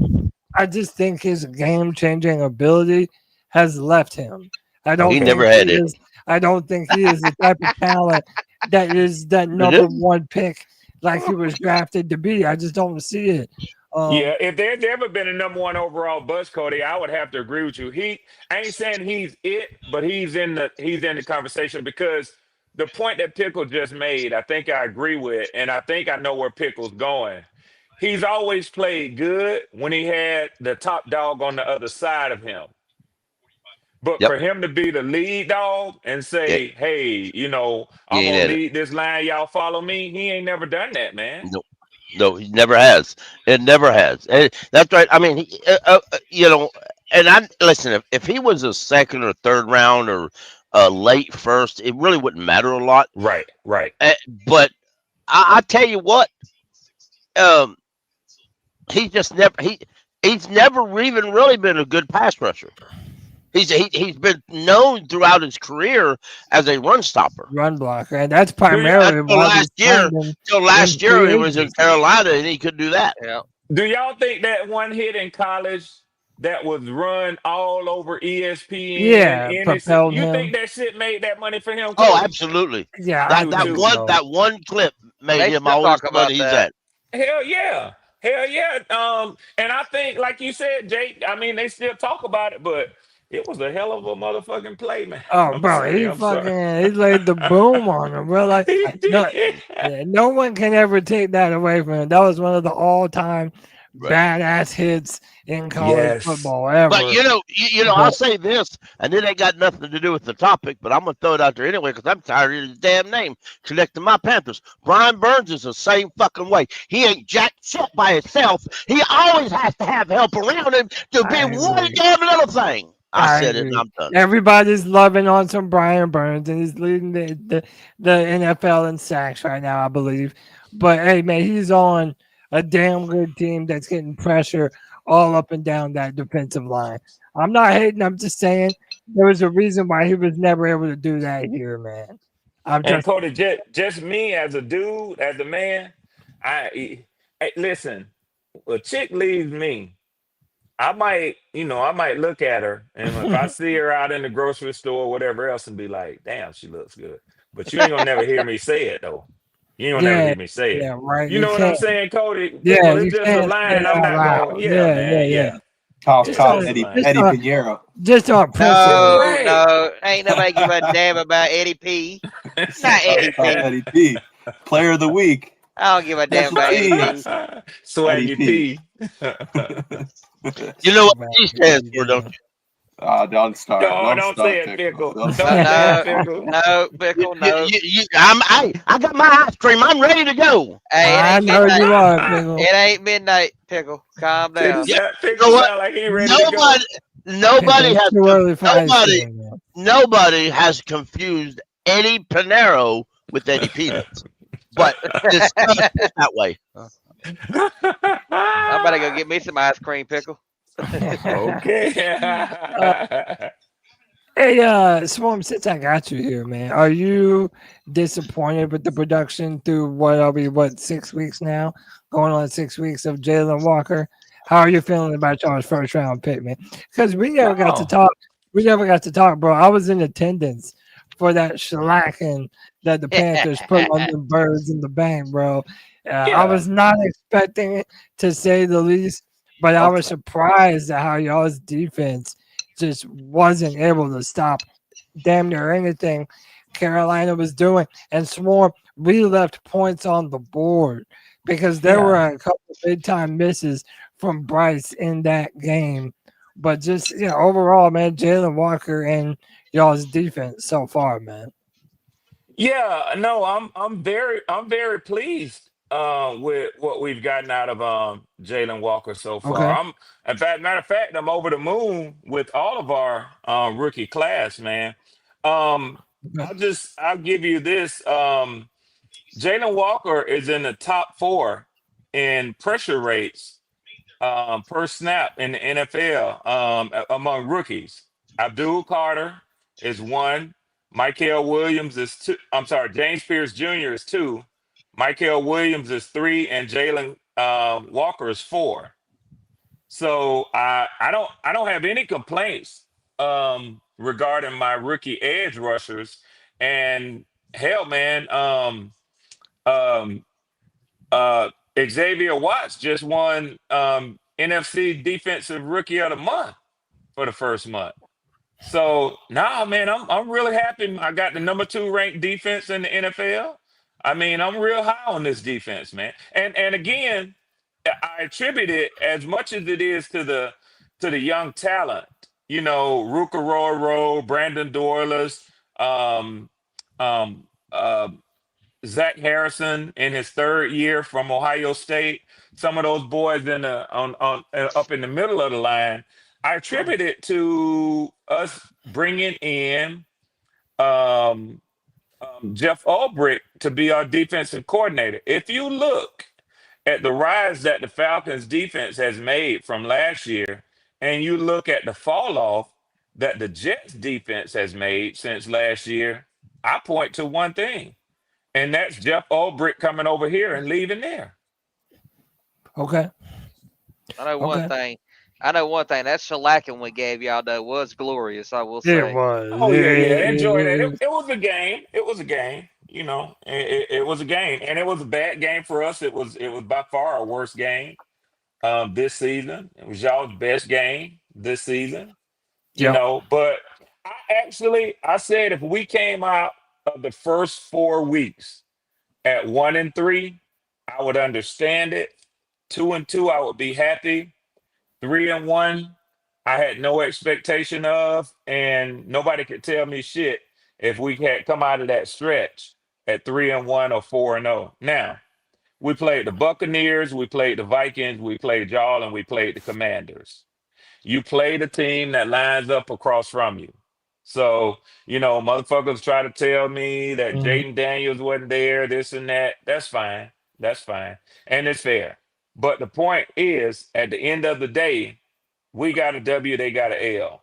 I just think his game-changing ability has left him. I don't think he is the type of talent that is that number one pick like he was drafted to be. I just don't see it. If there's ever been a number one overall bust, Cody, I would have to agree with you. I ain't saying he's it, but he's in the conversation, because the point that Pickle just made, I think I agree with, and I think I know where Pickle's going. He's always played good when he had the top dog on the other side of him. But Yep. for him to be the lead dog and Yeah, say, hey, he I'm ain't going to at it. lead this line, y'all follow me, he ain't never done that, man. No, no, he never has. It never has. And that's right. I mean, and I listen. If he was a second or third round or late first, it really wouldn't matter a lot. Right, right. But I tell you what, um, he just never he's never even really been a good pass rusher. He's been known throughout his career as a run stopper. Run blocker, and that's primarily Until why we last year, signed him till last in year free he was in agency. Carolina and he could do that. Yeah. Do y'all think that one hit in college that was run all over ESPN, Yeah, NBC, propelled you him. think that shit made that money for him? Oh, Cody? absolutely. Yeah, I I do That too. think one so. that one clip made They him still always talk the about money he's that. at. Hell yeah. Hell yeah. And I think, like you said, Jake, I mean, they still talk about it, but it was a hell of a motherfucking play, man. Oh, I'm bro, sorry. he laid the boom on him. We're like, He no, did. no one can ever take that away from him. That was one of the all-time Right. badass hits in college Yes. football But ever. I'll But say this, and it ain't got nothing to do with the topic, but I'm gonna throw it out there anyway because I'm tired of his damn name connecting my Panthers. Brian Burns is the same fucking way. He ain't jack shit by himself. He always has to have help around him to be I one agree. damn little thing. I I said it and agree. I'm done. Everybody's loving on some Brian Burns, and he's leading the NFL in sacks right now, I believe. But hey, man, he's on a damn good team that's getting pressure all up and down that defensive line. I'm not hating. I'm just saying there was a reason why he was never able to do that here, man. I'm And just Cody, just me as a dude, as a man, listen, a chick leaves me. I might look at her, and if I see her out in the grocery store or whatever else, and be like, "Damn, she looks good." But you ain't gonna never hear me say it, though. You ain't gonna never yeah, hear me say it. yeah, right. You You know what I'm can't, saying, Cody? yeah, Pickle, you it's just a can't line, say and it I'm out not loud. going, yeah, Yeah, man, yeah. yeah. Cough, It's cough, just a Eddie, line. Eddie on, Pinheiro. just on principle. No, Right. no, ain't nobody give a damn about Eddie P. Not Eddie Cough, P. Eddie P. Player of the week. I don't give a damn Special about Eddie teams. P. Swaggy Eddie P. You know what he stands for, don't you? Don't start. No, Don't don't start, say it, Pickle. Don't Don't start. say it, No, Pickle. no, Pickle, no. I got my ice cream. I'm ready to go. Hey, it I ain't know midnight. you are, Pickle. It ain't midnight, Pickle. Calm down. Yeah, you Pickle know what? sound like he ready to go. Nobody Pickle, it's has too early for ice nobody cream, man. nobody has confused Eddie Pinero with Eddie Peanuts. But it's that way. I'm about to go get me some ice cream, Pickle. Okay. Hey, Swarm, since I got you here, man, are you disappointed with the production through what 6 weeks now? Going on 6 weeks of Jalen Walker. How are you feeling about y'all's first round pick, man? Because we never got to Oh. talk. We never got to talk, bro. I was in attendance for that shellacking that the Panthers put on the Birds in the bank, bro. I Yeah. was not expecting it, to say the least, but I was surprised at how y'all's defense just wasn't able to stop damn near anything Carolina was doing. And Swarm, we left points on the board because there were a couple big time misses from Bryce in that game. But just overall, man, Jalen Walker and y'all's defense so far, man. Yeah, no, I'm very pleased with what we've gotten out of Jalen Walker so far. Okay. Matter of fact, I'm over the moon with all of our rookie class, man. I'll give you this. Jalen Walker is in the top 4 in pressure rates per snap in the NFL among rookies. Abdul Carter is 1. Michael Williams is 2. I'm sorry, James Pierce Jr. is 2. Michael Williams is 3, and Jalen Walker is 4. So I don't have any complaints regarding my rookie edge rushers. And hell, man, Xavier Watts just won NFC Defensive Rookie of the Month for the first month. So nah, man, I'm really happy. I got the number 2 ranked defense in the NFL. I mean, I'm real high on this defense, man. And again, I attribute it as much as it is to the young talent. You know, Ruka Roro, Brandon Dorlus, um, um, uh, Zach Harrison in his 3rd year from Ohio State. Some of those boys in the on up in the middle of the line. I attribute it to us bringing in um, Jeff Ulbrich to be our defensive coordinator. If you look at the rise that the Falcons defense has made from last year, and you look at the fall off that the Jets defense has made since last year, I point to one thing, and that's Jeff Ulbrich coming over here and leaving there. Okay. I know one thing. That shellacking we gave y'all though was glorious. I will say. It was. Oh yeah. Enjoy that. It was a game. It was a game. You know, it was a game, and it was a bad game for us. It was by far our worst game this season. It was y'all's best game this season. You know, but I said if we came out of the first 4 weeks at 1-3, I would understand it. 2-2, I would be happy. 3-1, I had no expectation of, and nobody could tell me shit if we had come out of that stretch at 3-1 or 4-0. Now, we played the Buccaneers, we played the Vikings, we played y'all, and we played the Commanders. You played a team that lines up across from you. So, you know, motherfuckers try to tell me that Jaden Daniels wasn't there, this and that. That's fine. That's fine. And it's fair. But the point is, at the end of the day, we got a W, they got an L.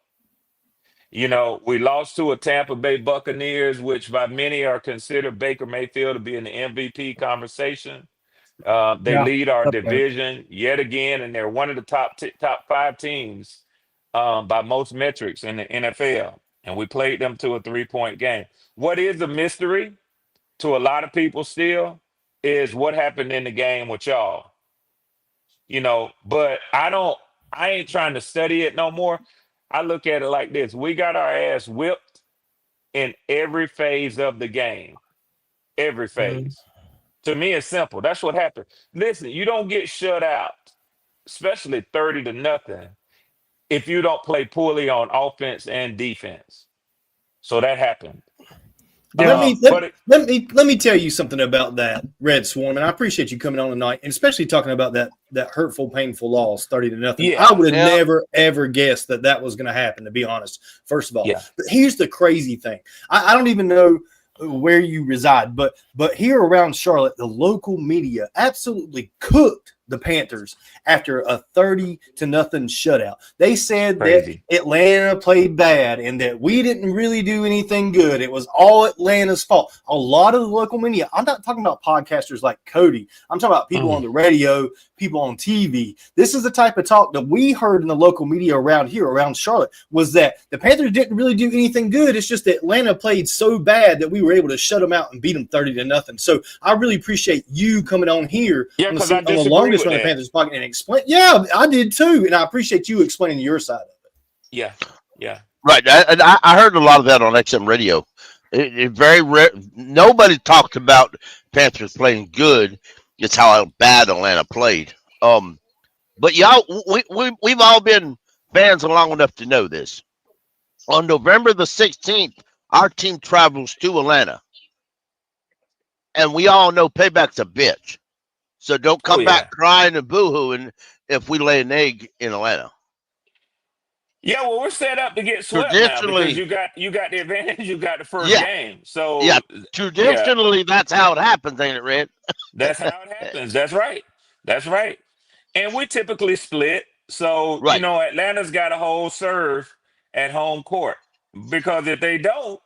You know, we lost to a Tampa Bay Buccaneers, which by many are considered Baker Mayfield to be in the MVP conversation. They lead our division yet again, and they're one of the top 5 teams by most metrics in the NFL. And we played them to a 3-point game. What is a mystery to a lot of people still is what happened in the game with y'all. You know, but I ain't trying to study it no more. I look at it like this. We got our ass whipped in every phase of the game. Every phase. To me, it's simple. That's what happened. Listen, you don't get shut out, especially 30-0, if you don't play poorly on offense and defense. So that happened. Let me tell you something about that, Red Swarm, and I appreciate you coming on tonight, and especially talking about that hurtful, painful loss, 30-0. Yeah. I would have never, ever guessed that was going to happen, to be honest, first of all. Yeah. But here's the crazy thing. I don't even know where you reside, but here around Charlotte, the local media absolutely cooked the Panthers after a 30-0 shutout. They said that Atlanta played bad and that we didn't really do anything good. It was all Atlanta's fault. A lot of the local media, I'm not talking about podcasters like Cody. I'm talking about people on the radio, people on TV. This is the type of talk that we heard in the local media around here, around Charlotte, was that the Panthers didn't really do anything good. It's just that Atlanta played so bad that we were able to shut them out and beat them 30-0. So I really appreciate you coming on here on the longest run of the Panthers pocket and explain. Yeah, I did too, and I appreciate you explaining your side of it. Yeah, yeah. Right. I heard a lot of that on XM radio. It very rare. Nobody talked about Panthers playing good. It's how bad Atlanta played. But y'all, we've all been fans long enough to know this. On November the 16th, our team travels to Atlanta, and we all know payback's a bitch. So don't come back crying and boo-hooing if we lay an egg in Atlanta. Yeah, well, we're set up to get swept now because you got the advantage. You got the first game. So traditionally, that's how it happens, ain't it, Red? That's how it happens. That's right. That's right. And we typically split. So you know, Atlanta's got a whole serve at home court because if they don't,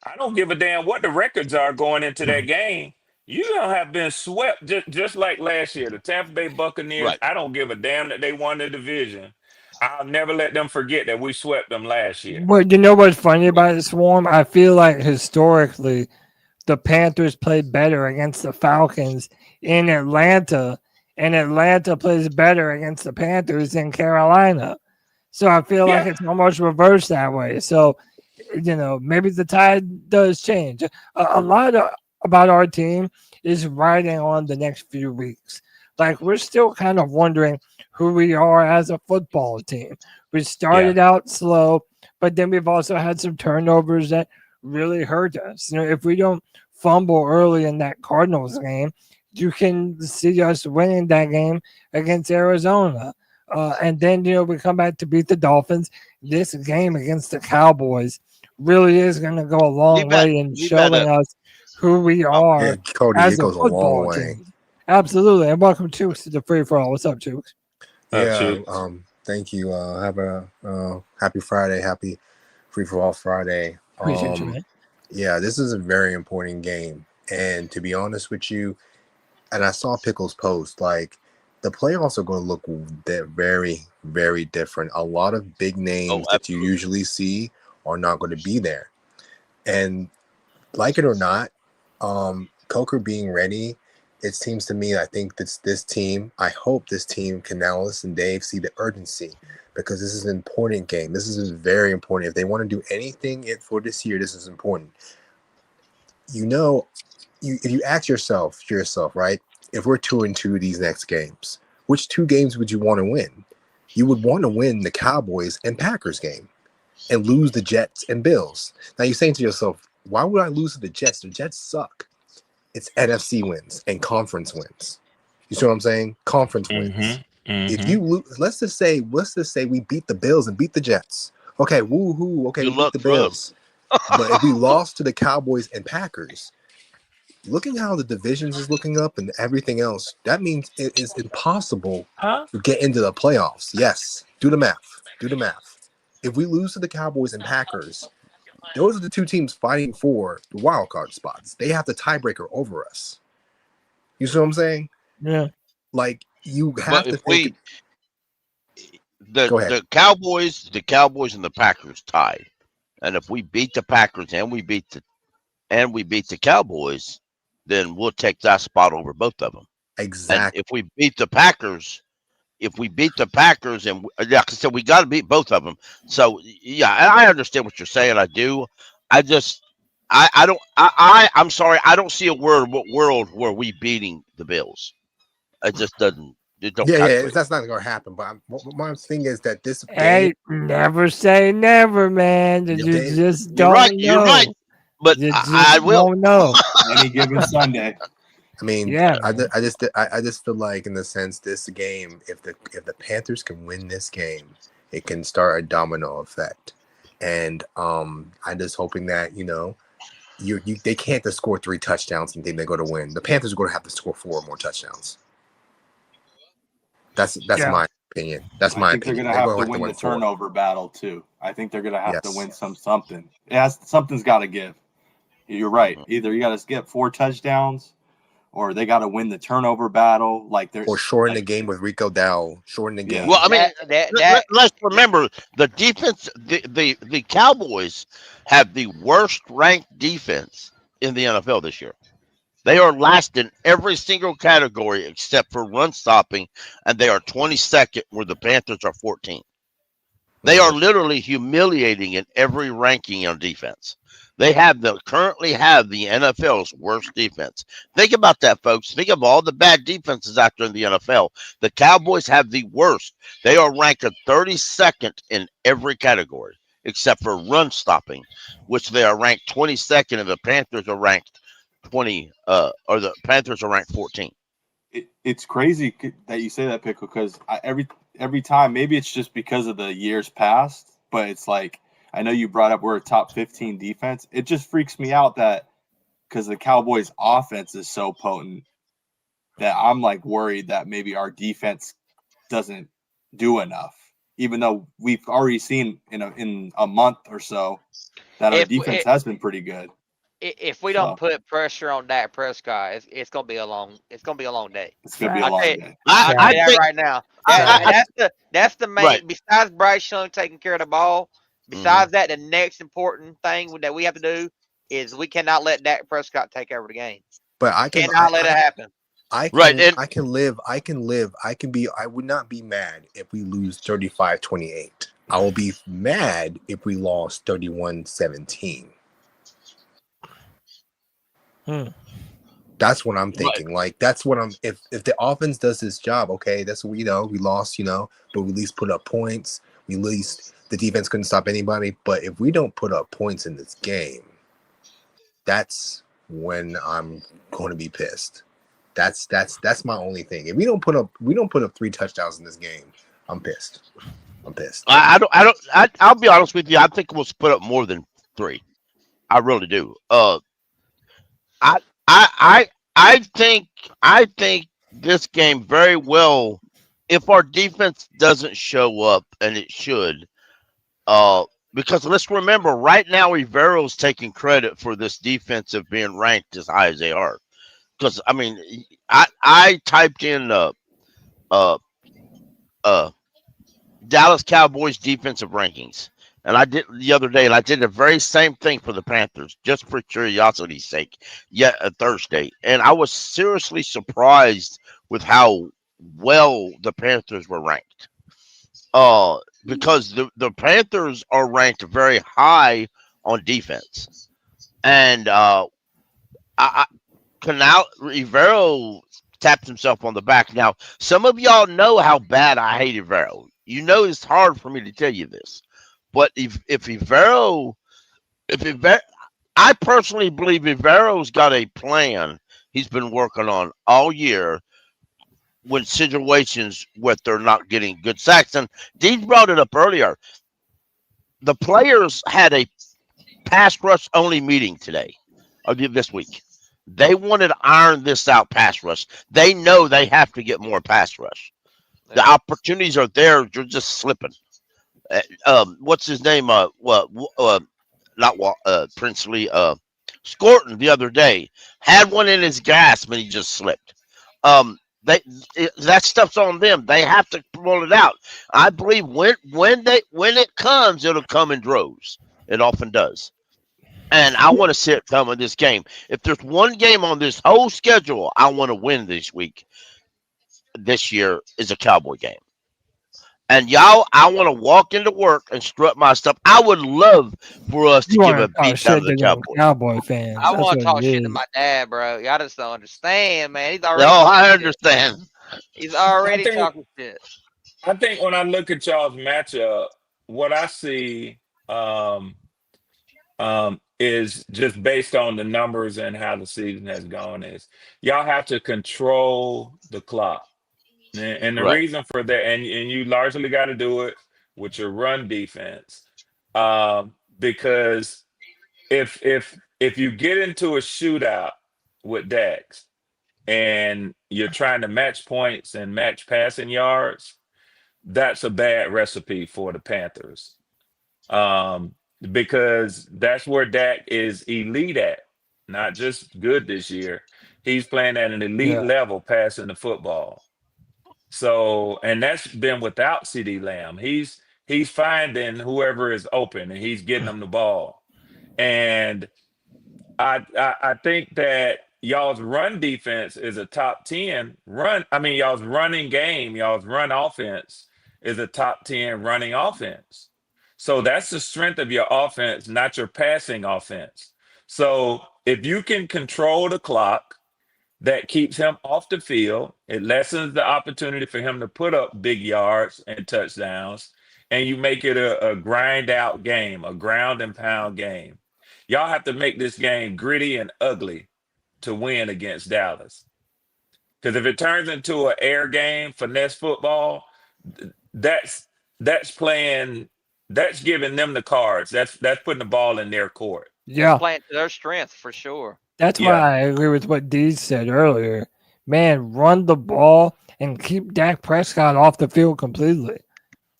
I don't give a damn what the records are going into that game. You don't have been swept just like last year. The Tampa Bay Buccaneers, I don't give a damn that they won the division. I'll never let them forget that we swept them last year. But you know what's funny about the Swarm? I feel like historically the Panthers played better against the Falcons in Atlanta, and Atlanta plays better against the Panthers in Carolina. So I feel like Yeah. it's almost reversed that way. So, maybe the tide does change. A lot about our team is riding on the next few weeks. Like, we're still kind of wondering who we are as a football team. We started out slow, but then we've also had some turnovers that really hurt us. If we don't fumble early in that Cardinals game, you can see us winning that game against Arizona. And then, we come back to beat the Dolphins. This game against the Cowboys really is going to go a long way in showing us who we are Yeah, Cody, as it a goes a long football way. team. Absolutely. And welcome, Chooks, to the Free For All. What's up, Chooks? Yeah, thank you. Have a happy Friday, happy Free for All Friday. Appreciate you, man. Yeah, this is a very important game. And to be honest with you, and I saw Pickle's post, like the playoffs are going to look very, very different. A lot of big names that you usually see are not going to be there. And like it or not, Coker being ready, it seems to me, I think this team, I hope this team can now listen, Dave, see the urgency, because this is an important game. This is very important. If they want to do anything for this year, this is important. If you ask yourself, right, if we're 2-2 these next games, which 2 games would you want to win? You would want to win the Cowboys and Packers game and lose the Jets and Bills. Now you're saying to yourself, why would I lose to the Jets? The Jets suck. It's NFC wins and conference wins. You see what I'm saying? Conference wins. If you lose, let's just say we beat the Bills and beat the Jets. Okay, woohoo. Okay, we beat the Bills. But if we lost to the Cowboys and Packers, looking how the divisions is looking up and everything else, that means it is impossible to get into the playoffs. Yes, do the math. If we lose to the Cowboys and Packers, those are the 2 teams fighting for the wild card spots. They have the tiebreaker over us. You see what I'm saying? Yeah. Like you have to think. The Cowboys and the Packers tied, and if we beat the Packers and we beat the Cowboys, then we'll take that spot over both of them. Exactly. And if we beat the Packers, and like I said, we got to beat both of them. So yeah, I understand what you're saying. I do. I'm sorry. I don't see a world where we beating the Bills. It just doesn't. It don't. Yeah. That's not going to happen. But my thing is that this Hey, never say never, man. You just don't know. You're right. But I will don't know. Any given Sunday. I mean, yeah. I just feel like, in the sense, this game, if the Panthers can win this game, it can start a domino effect. And I'm just hoping that they can't just score 3 touchdowns and think they're going to win. The Panthers are going to have to score 4 more touchdowns. That's my opinion. That's my opinion. They're going to have to win the turnover battle too. I think they're going to have to win something. Something's got to give. You're right. Either you got to get 4 touchdowns, or they got to win the turnover battle. Or shorten the game with Rico Dowdle. Shorten the game. Well, I mean, let's remember the defense. The Cowboys have the worst ranked defense in the NFL this year. They are last in every single category except for run stopping, and they are 22nd, where the Panthers are 14th. They are literally humiliating in every ranking on defense. They currently have the NFL's worst defense. Think about that, folks. Think of all the bad defenses out there in the NFL. The Cowboys have the worst. They are ranked 32nd in every category except for run stopping, which they are ranked 22nd, and the Panthers are ranked 14th. It's crazy that you say that, Pickle, because every time, maybe it's just because of the years past, but it's like, I know you brought up we're a top 15 defense. It just freaks me out that because the Cowboys offense is so potent that I'm like worried that maybe our defense doesn't do enough, even though we've already seen in a month or so that our defense has been pretty good. If we don't put pressure on Dak Prescott, it's gonna be a long day. It's gonna be a long day. I think right now. That's the main. Right. Besides Bryce Young taking care of the ball, besides that, the next important thing that we have to do is we cannot let Dak Prescott take over the game. But I cannot let it happen. I would not be mad if we lose 35-28. I will be mad if we lost 31-17. That's what I'm thinking. Like, that's what I'm. If the offense does this job, okay, that's what we lost, but we at least put up points. We at least the defense couldn't stop anybody. But if we don't put up points in this game, that's when I'm going to be pissed. That's my only thing. If we don't put up 3 touchdowns in this game, I'm pissed. I'll be honest with you. I think we'll put up more than 3. I really do. I think this game very well, if our defense doesn't show up, and it should, because let's remember, right now Rivero's taking credit for this defensive being ranked as high as they are. Because I mean, I typed in Dallas Cowboys defensive rankings. And I did the other day, and I did the very same thing for the Panthers, just for curiosity's sake, yet Thursday. And I was seriously surprised with how well the Panthers were ranked. Because the Panthers are ranked very high on defense. And Rivero tapped himself on the back. Now, some of y'all know how bad I hate Rivero. You know it's hard for me to tell you this. But if Rivero, I personally believe Rivero's got a plan he's been working on all year when situations where they're not getting good sacks. And Dean brought it up earlier. The players had a pass rush only meeting today, or this week. They wanted to iron this out pass rush. They know they have to get more pass rush. The opportunities are there. You're just slipping. What's his name? Princely Scorton the other day had one in his grasp and he just slipped. That stuff's on them. They have to roll it out. I believe when it comes, it'll come in droves. It often does. And I want to see it come in this game. If there's one game on this whole schedule I want to win this year is a Cowboy game. And y'all, I want to walk into work and strut my stuff. I would love for us to give a beat down to the Cowboys. Cowboy fans. I want to talk shit to my dad, bro. Y'all just don't understand, man. He's already. No, I understand. He's already talking shit. I think when I look at y'all's matchup, what I see is just based on the numbers and how the season has gone is y'all have to control the clock. And the reason for that, and you largely got to do it with your run defense, because if you get into a shootout with Dax and you're trying to match points and match passing yards, that's a bad recipe for the Panthers, because that's where Dak is elite at, not just good this year. He's playing at an elite level passing the football. So, and that's been without CD Lamb. He's finding whoever is open and he's getting them the ball. And I think that y'all's run defense is a top 10 y'all's running game, y'all's run offense is a top 10 running offense. So that's the strength of your offense, not your passing offense. So if you can control the clock, that keeps him off the field. It lessens the opportunity for him to put up big yards and touchdowns, and you make it a grind out game, a ground and pound game. Y'all have to make this game gritty and ugly to win against Dallas. Because if it turns into an air game, finesse football, that's giving them the cards. That's putting the ball in their court. Yeah, playing to their strength for sure. That's why I agree with what Dee said earlier. Man, run the ball and keep Dak Prescott off the field completely.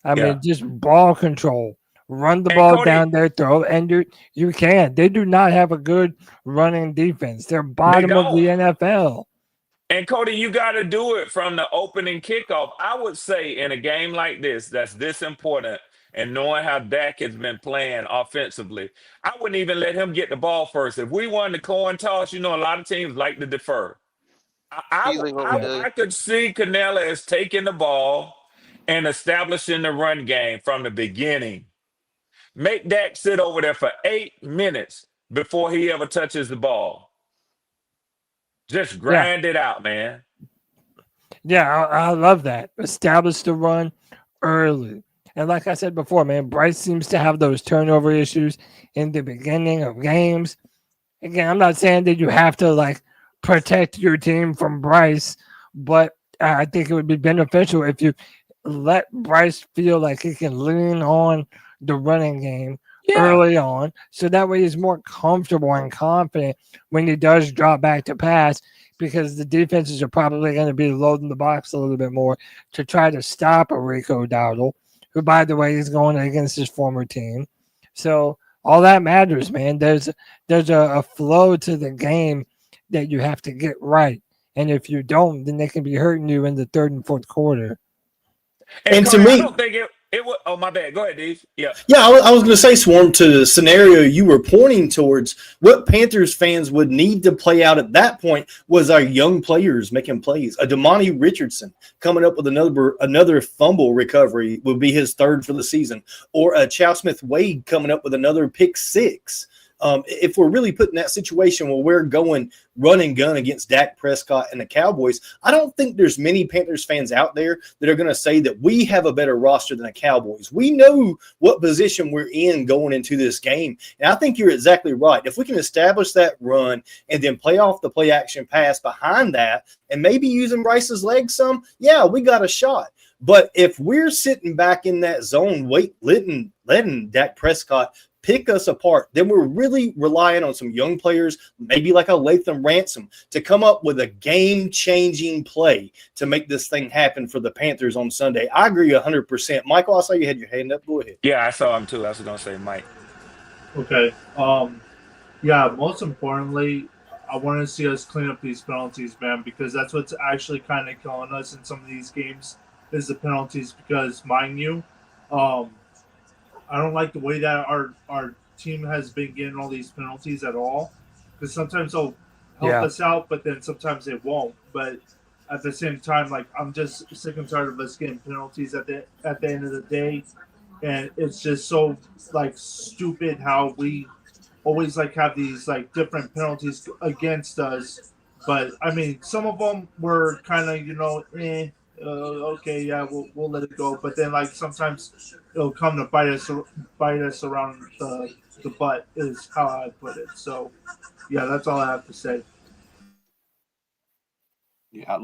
I mean, just ball control. Run the ball Cody, down their throat, and you can. They do not have a good running defense. They're bottom of the NFL. And Cody, you got to do it from the opening kickoff. I would say in a game like this, that's this important, and knowing how Dak has been playing offensively, I wouldn't even let him get the ball first. If we won the coin toss, a lot of teams like to defer. I could see Canella as taking the ball and establishing the run game from the beginning. Make Dak sit over there for 8 minutes before he ever touches the ball. Just grind it out, man. Yeah, I love that. Establish the run early. And like I said before, man, Bryce seems to have those turnover issues in the beginning of games. Again, I'm not saying that you have to like protect your team from Bryce, but I think it would be beneficial if you let Bryce feel like he can lean on the running game early on, so that way he's more comfortable and confident when he does drop back to pass, because the defenses are probably going to be loading the box a little bit more to try to stop a Rico Dowdle, who, by the way, is going against his former team. So all that matters, man. There's a flow to the game that you have to get right, and if you don't, then they can be hurting you in the third and fourth quarter. And Cody, to me, I don't think it would. Oh, my bad. Go ahead, Dave. Yeah. Yeah, I was going to say, Swarm, to the scenario you were pointing towards, what Panthers fans would need to play out at that point was our young players making plays. A Damani Richardson coming up with another fumble recovery would be his third for the season, or a Chow Smith-Wade coming up with another pick six. If we're really put in that situation where we're going run and gun against Dak Prescott and the Cowboys, I don't think there's many Panthers fans out there that are going to say that we have a better roster than the Cowboys. We know what position we're in going into this game. And I think you're exactly right. If we can establish that run and then play off the play action pass behind that and maybe using Bryce's legs some, yeah, we got a shot. But if we're sitting back in that zone, letting Dak Prescott pick us apart, then we're really relying on some young players, maybe like a Latham Ransom, to come up with a game-changing play to make this thing happen for the Panthers on Sunday. I agree 100%. Michael, I saw you had your hand up. Go ahead. Yeah, I saw him too. I was going to say Mike. Okay. Yeah, most importantly, I want to see us clean up these penalties, man, because that's what's actually kind of killing us in some of these games is the penalties, because, mind you, I don't like the way that our team has been getting all these penalties at all, because sometimes they'll help us out, but then sometimes they won't. But at the same time, like, I'm just sick and tired of us getting penalties at the end of the day, and it's just so like stupid how we always like have these like different penalties against us. But I mean, some of them were kind of okay, yeah, we'll let it go. But then like sometimes it'll come to bite us around the butt is how I put it. So yeah, that's all I have to say. Yeah,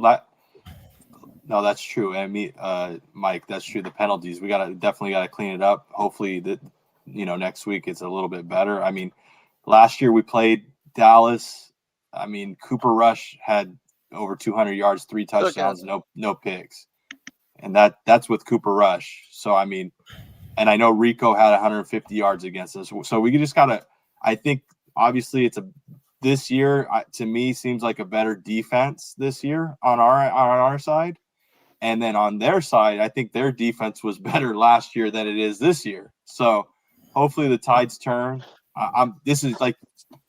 no, that's true. I mean, Mike, that's true. The penalties, we definitely gotta clean it up. Hopefully that next week it's a little bit better. I mean, last year we played Dallas. I mean, Cooper Rush had over 200 yards, 3 touchdowns, no picks. And that's with Cooper Rush. So, I mean, and I know Rico had 150 yards against us. So we just got to – I think, obviously, this year, to me, seems like a better defense this year on our side. And then on their side, I think their defense was better last year than it is this year. So hopefully the tides turn. This is like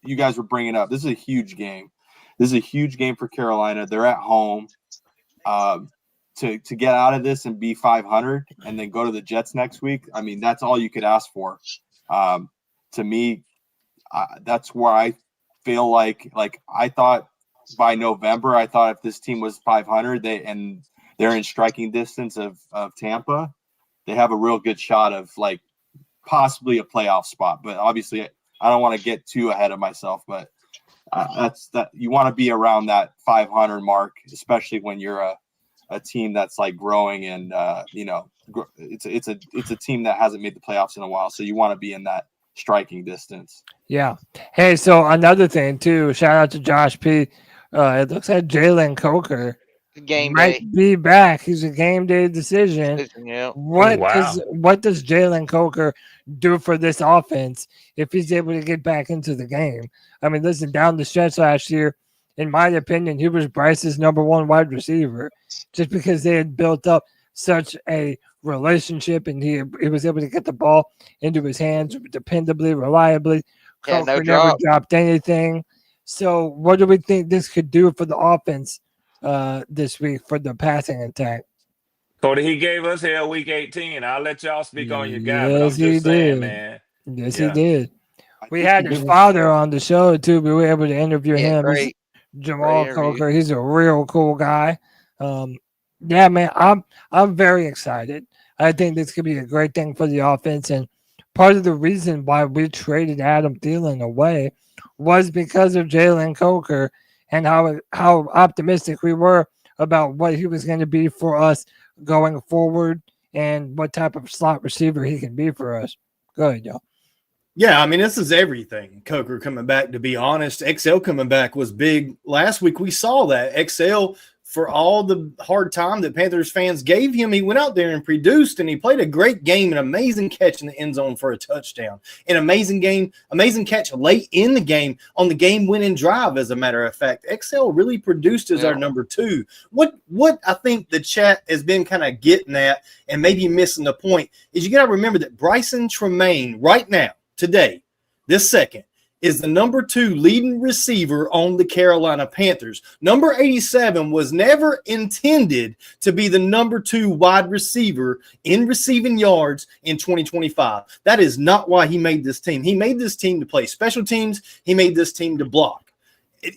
you guys were bringing up. This is a huge game. This is a huge game for Carolina. They're at home. To get out of this and be 500 and then go to the Jets next week, I mean, that's all you could ask for. To me, that's where I feel like I thought by November, I thought if this team was 500 and they're in striking distance of Tampa, they have a real good shot of like possibly a playoff spot. But obviously, I don't want to get too ahead of myself, but you want to be around that 500 mark, especially when you're a team that's like growing and it's a team that hasn't made the playoffs in a while, so you want to be in that striking distance. Yeah. Hey, so another thing too, shout out to Josh P. It looks like Jalen Coker might be back. He's a game day decision. Yeah. What does Jalen Coker do for this offense if he's able to get back into the game? I mean, listen, down the stretch last year, in my opinion, he was Bryce's number one wide receiver, just because they had built up such a relationship and he was able to get the ball into his hands dependably, reliably. Coker never dropped anything. So what do we think this could do for the offense this week for the passing attack? Cody, he gave us hell week 18. I'll let y'all speak on your guy, but I'm Yes, he just saying, did. man. Yes, he Yeah. did. I We think had the his difference- father on the show too. We were able to interview Yeah, him. He's great Jamal interview. Coker. He's a real cool guy. Yeah, man, I'm very excited. I think this could be a great thing for the offense. And part of the reason why we traded Adam Thielen away was because of Jalen Coker and how optimistic we were about what he was going to be for us going forward and what type of slot receiver he can be for us. Go ahead, y'all. Yeah, I mean, this is everything. Coker coming back, to be honest. XL coming back was big. Last week we saw that. XL, for all the hard time that Panthers fans gave him, he went out there and produced, and he played a great game, an amazing catch in the end zone for a touchdown. An amazing game, amazing catch late in the game on the game-winning drive, as a matter of fact. XL really produced as our number 2. What I think the chat has been kind of getting at and maybe missing the point is you got to remember that Bryson Tremaine right now, today, this second, is the number 2 leading receiver on the Carolina Panthers. Number 87 was never intended to be the number 2 wide receiver in receiving yards in 2025. That is not why he made this team. He made this team to play special teams. He made this team to block.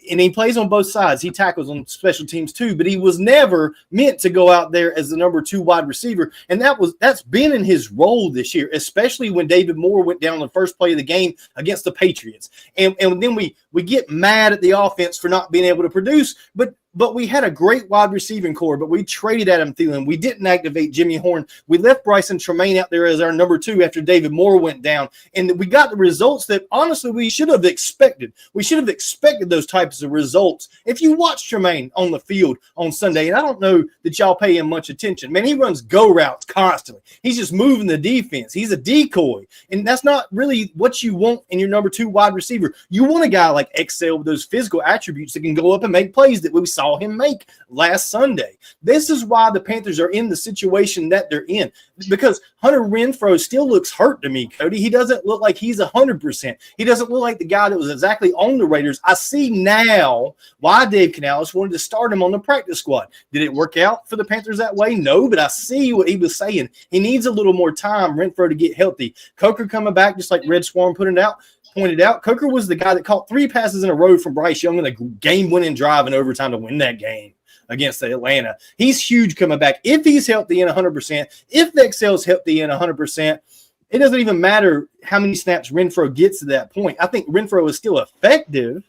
And he plays on both sides. He tackles on special teams too, but he was never meant to go out there as the number 2 wide receiver. And that's been in his role this year, especially when David Moore went down the first play of the game against the Patriots. And then we get mad at the offense for not being able to produce, but we had a great wide receiving core, but we traded Adam Thielen. We didn't activate Jimmy Horn. We left Bryson Tremaine out there as our number 2 after David Moore went down. And we got the results that, honestly, we should have expected. We should have expected those types of results. If you watch Tremaine on the field on Sunday, and I don't know that y'all pay him much attention, man, he runs go routes constantly. He's just moving the defense. He's a decoy. And that's not really what you want in your number 2 wide receiver. You want a guy like XL with those physical attributes that can go up and make plays that we saw him make last Sunday. This is why the Panthers are in the situation that they're in, because Hunter Renfrow still looks hurt to me, Cody. He doesn't look like he's 100%. He doesn't look like the guy that was exactly on the Raiders. I see now why Dave Canales wanted to start him on the practice squad. Did it work out for the Panthers that way? No, but I see what he was saying. He needs a little more time, Renfrow, to get healthy. Coker coming back, just like Red Swarm pointed out, Coker was the guy that caught 3 passes in a row from Bryce Young in a game-winning drive in overtime to win that game against Atlanta. He's huge coming back. If he's healthy and 100%, if the XL's healthy and 100%, it doesn't even matter how many snaps Renfrow gets to that point. I think Renfrow is still effective,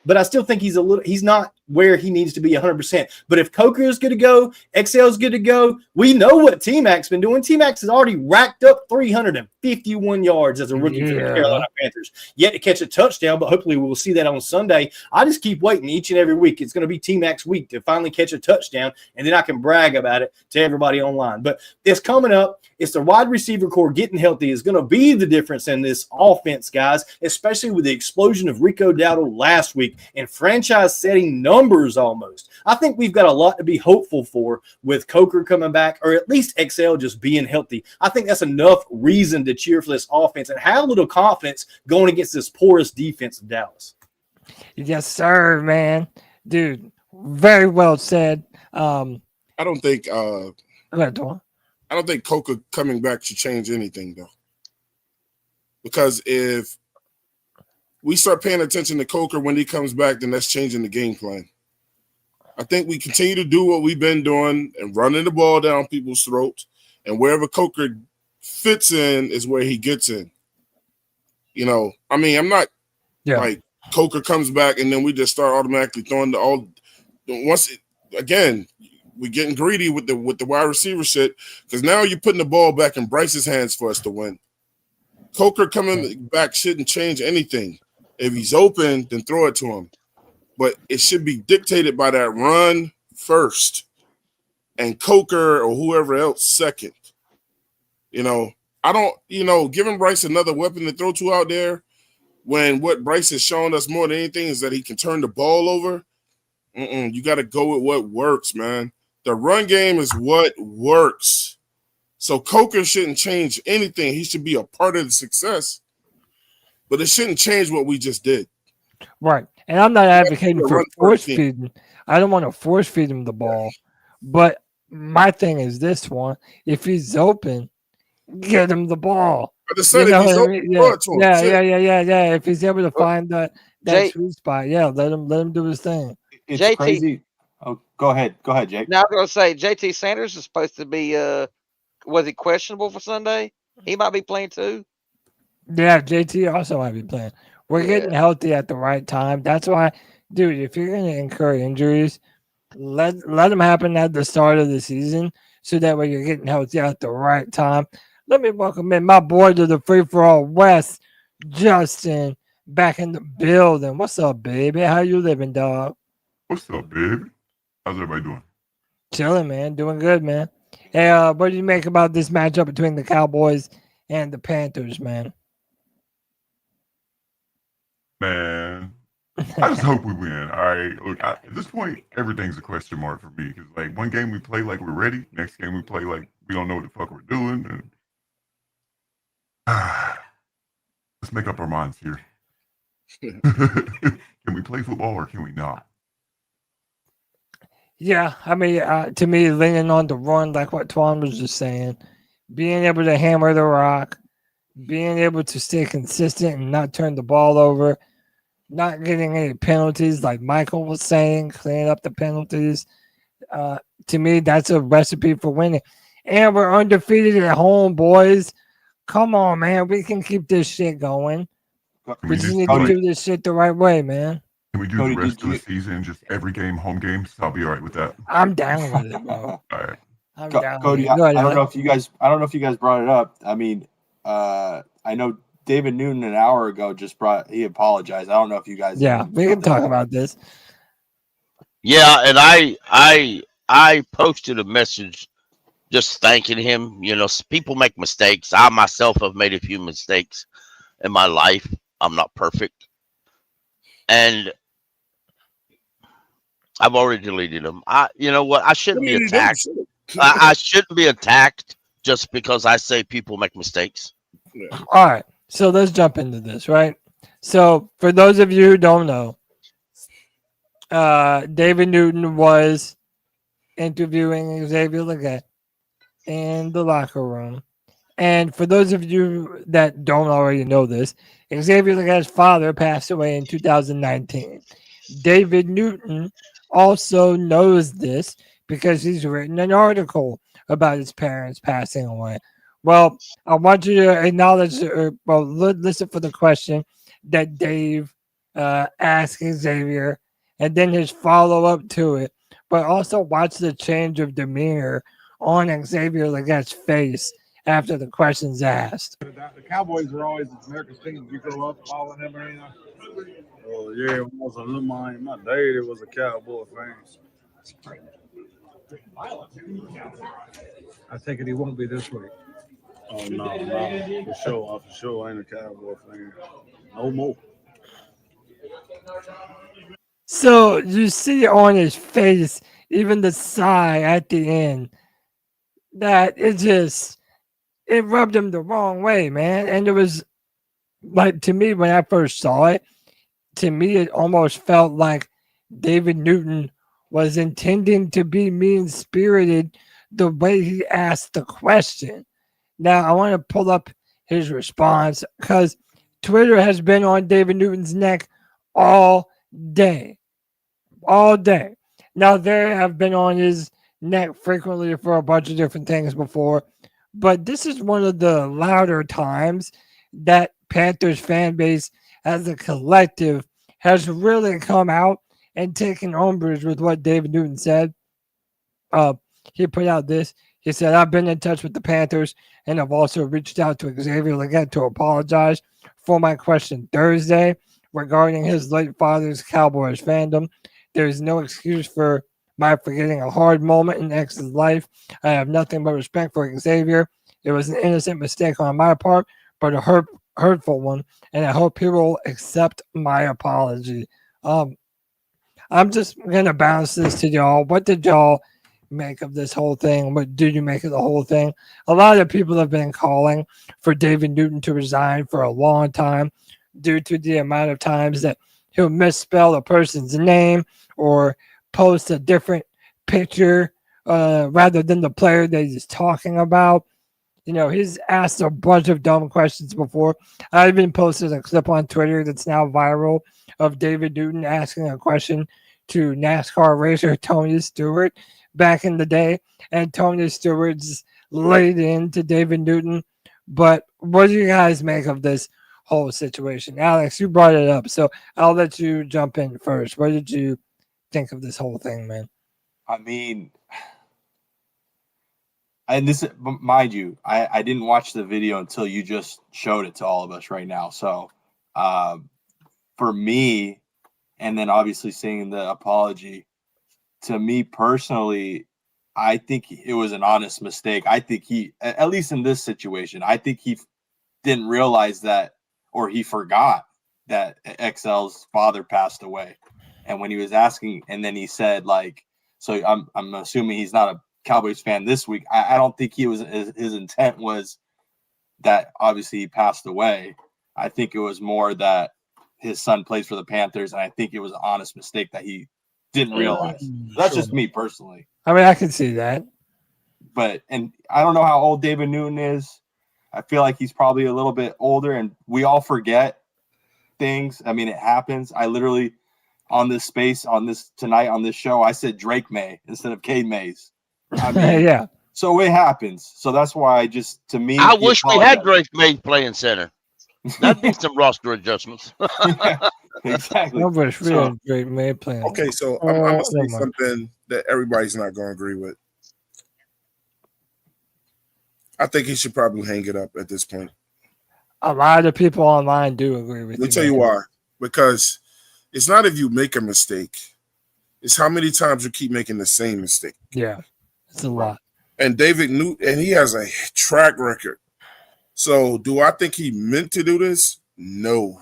but I still think he's not where he needs to be 100%. But if Coker is good to go, XL is good to go, we know what T-Mac's been doing. T-Mac has already racked up 351 yards as a rookie for the Carolina Panthers. Yet to catch a touchdown, but hopefully we'll see that on Sunday. I just keep waiting each and every week. It's going to be T-Mac's week to finally catch a touchdown, and then I can brag about it to everybody online. But it's coming up. It's the wide receiver core getting healthy is going to be the difference in this offense, guys, especially with the explosion of Rico Dowdle last week and franchise-setting numbers almost. I think we've got a lot to be hopeful for with Coker coming back, or at least XL just being healthy. I think that's enough reason to cheer for this offense and have a little confidence going against this porous defense of Dallas. Yes, sir, man. Dude, very well said. I don't think Go ahead, Dawn. I don't think Coker coming back should change anything, though. Because if we start paying attention to Coker when he comes back, then that's changing the game plan. I think we continue to do what we've been doing and running the ball down people's throats, and wherever Coker fits in is where he gets in. You know, I mean, I'm not like Coker comes back and then we just start automatically throwing the all. Again, we're getting greedy with the wide receiver shit because now you're putting the ball back in Bryce's hands for us to win. Coker coming back shouldn't change anything. If he's open, then throw it to him. But it should be dictated by that run first and Coker or whoever else second. You know, I don't, giving Bryce another weapon to throw to out there when what Bryce has shown us more than anything is that he can turn the ball over. You got to go with what works, man. The run game is what works. So Coker shouldn't change anything. He should be a part of the success, but it shouldn't change what we just did. Right. And I'm not advocating for force feeding. I don't want to force feed him the ball, but My thing is this one: if he's open, get him the ball. I just You said if know he's what I open, mean? throw Yeah, it to him. Shit. If he's able to find that Jay- sweet spot, yeah, let him do his thing. It's JT crazy. Oh, go ahead, Jake. Now I'm gonna say JT Sanders is supposed to be was he questionable for Sunday? He might be playing too. Yeah, JT also might be playing. We're Yeah. getting healthy at the right time. That's why, dude, if you're gonna incur injuries, let them happen at the start of the season, so that way you're getting healthy at the right time. Let me welcome in my boy to the Free for All West, Justin, back in the building. What's up, baby? How you living, dog? What's up, baby? How's everybody doing? Chilling, man. Doing good, man. Hey, what do you make about this matchup between the Cowboys and the Panthers, man? Man, I just hope we win. All right. Look, at this point, everything's a question mark for me because, like, one game we play like we're ready, next game we play like we don't know what the fuck we're doing. And, let's make up our minds here. Can we play football or can we not? Yeah, I mean, to me, leaning on the run, like what Twan was just saying, being able to hammer the rock, being able to stay consistent and not turn the ball over, not getting any penalties, like Michael was saying, cleaning up the penalties. To me, that's a recipe for winning. And we're undefeated at home, boys. Come on, man. We can keep this shit going. We just need to do this shit the right way, man. Can we do Cody, the rest of the season, just every game, home games? I'll be all right with that. I'm down with it, bro. All right. I'm down Cody, with it. Go ahead, I don't Alex. know if you guys brought it up. I mean, I know David Newton an hour ago he apologized. I don't know if you guys. Yeah, we can talk about this. Yeah, and I posted a message just thanking him. You know, people make mistakes. I myself have made a few mistakes in my life. I'm not perfect, and I've already deleted them. You know what? I shouldn't be attacked. I shouldn't be attacked just because I say people make mistakes. Yeah. All right, so let's jump into this, right? So, for those of you who don't know, David Newton was interviewing Xavier Legette in the locker room. And for those of you that don't already know this, Xavier Legette's father passed away in 2019. David Newton also knows this because he's written an article about his parents passing away. Well, I want you to acknowledge, listen for the question that Dave asked Xavier, and then his follow-up to it, but also watch the change of demeanor on Xavier Legette's face after the question's asked. The Cowboys were always America's team. Did you grow up following them or anything? Oh, yeah, when I was a little man, my daddy was a Cowboy fan. I take it he won't be this week. Oh, no. For sure ain't a Cowboy fan. No more. So you see on his face, even the sigh at the end, that it rubbed him the wrong way, man. And it was like, to me, when I first saw it, to me, it almost felt like David Newton was intending to be mean-spirited the way he asked the question. Now, I want to pull up his response because Twitter has been on David Newton's neck all day. All day. Now, they have been on his neck frequently for a bunch of different things before, but this is one of the louder times that Panthers fan base as a collective has really come out and taken umbrage with what David Newton said. He put out this. He said, I've been in touch with the Panthers and I've also reached out to Xavier Legette to apologize for my question Thursday regarding his late father's Cowboys fandom. There is no excuse for my forgetting a hard moment in X's life. I have nothing but respect for Xavier. It was an innocent mistake on my part, but a hurtful one, and I hope he will accept my apology. I'm just going to bounce this to y'all. What did y'all make of this whole thing? What did you make of the whole thing? A lot of people have been calling for David Newton to resign for a long time due to the amount of times that he'll misspell a person's name or post a different picture rather than the player that he's talking about. He's asked a bunch of dumb questions before. I even posted a clip on Twitter that's now viral of David Newton asking a question to NASCAR racer Tony Stewart back in the day, and Tony Stewart's laid into David Newton. But what do you guys make of this whole situation? Alex, you brought it up, so I'll let you jump in first. What did you think of this whole thing, man? I mean, and this, mind you, I didn't watch the video until you just showed it to all of us right now. So for me, and then obviously seeing the apology, to me personally, I think it was an honest mistake. I think he, at least in this situation, I think he didn't realize that, or he forgot that XL's father passed away. And when he was asking, and then he said, like, so I'm assuming he's not a Cowboys fan this week. I don't think his intent was that obviously he passed away. I think it was more that his son plays for the Panthers, and I think it was an honest mistake that he didn't realize. That's just me personally. I mean, I can see that. But, and I don't know how old David Newton is. I feel like he's probably a little bit older, and we all forget things. I mean, it happens. I literally, on this space, on this tonight, on this show, I said Drake May instead of K Mays. I mean, yeah. So it happens. So that's why to me, I wish we had Drake May playing center. That'd be some roster adjustments. Yeah, exactly. Nobody's really Drake May playing. Okay, so I'm going to say something that everybody's not going to agree with. I think he should probably hang it up at this point. A lot of people online do agree with you. Let me tell you why. Because it's not if you make a mistake. It's how many times you keep making the same mistake. Yeah, it's a lot. And David Newton, and he has a track record. So do I think he meant to do this? No.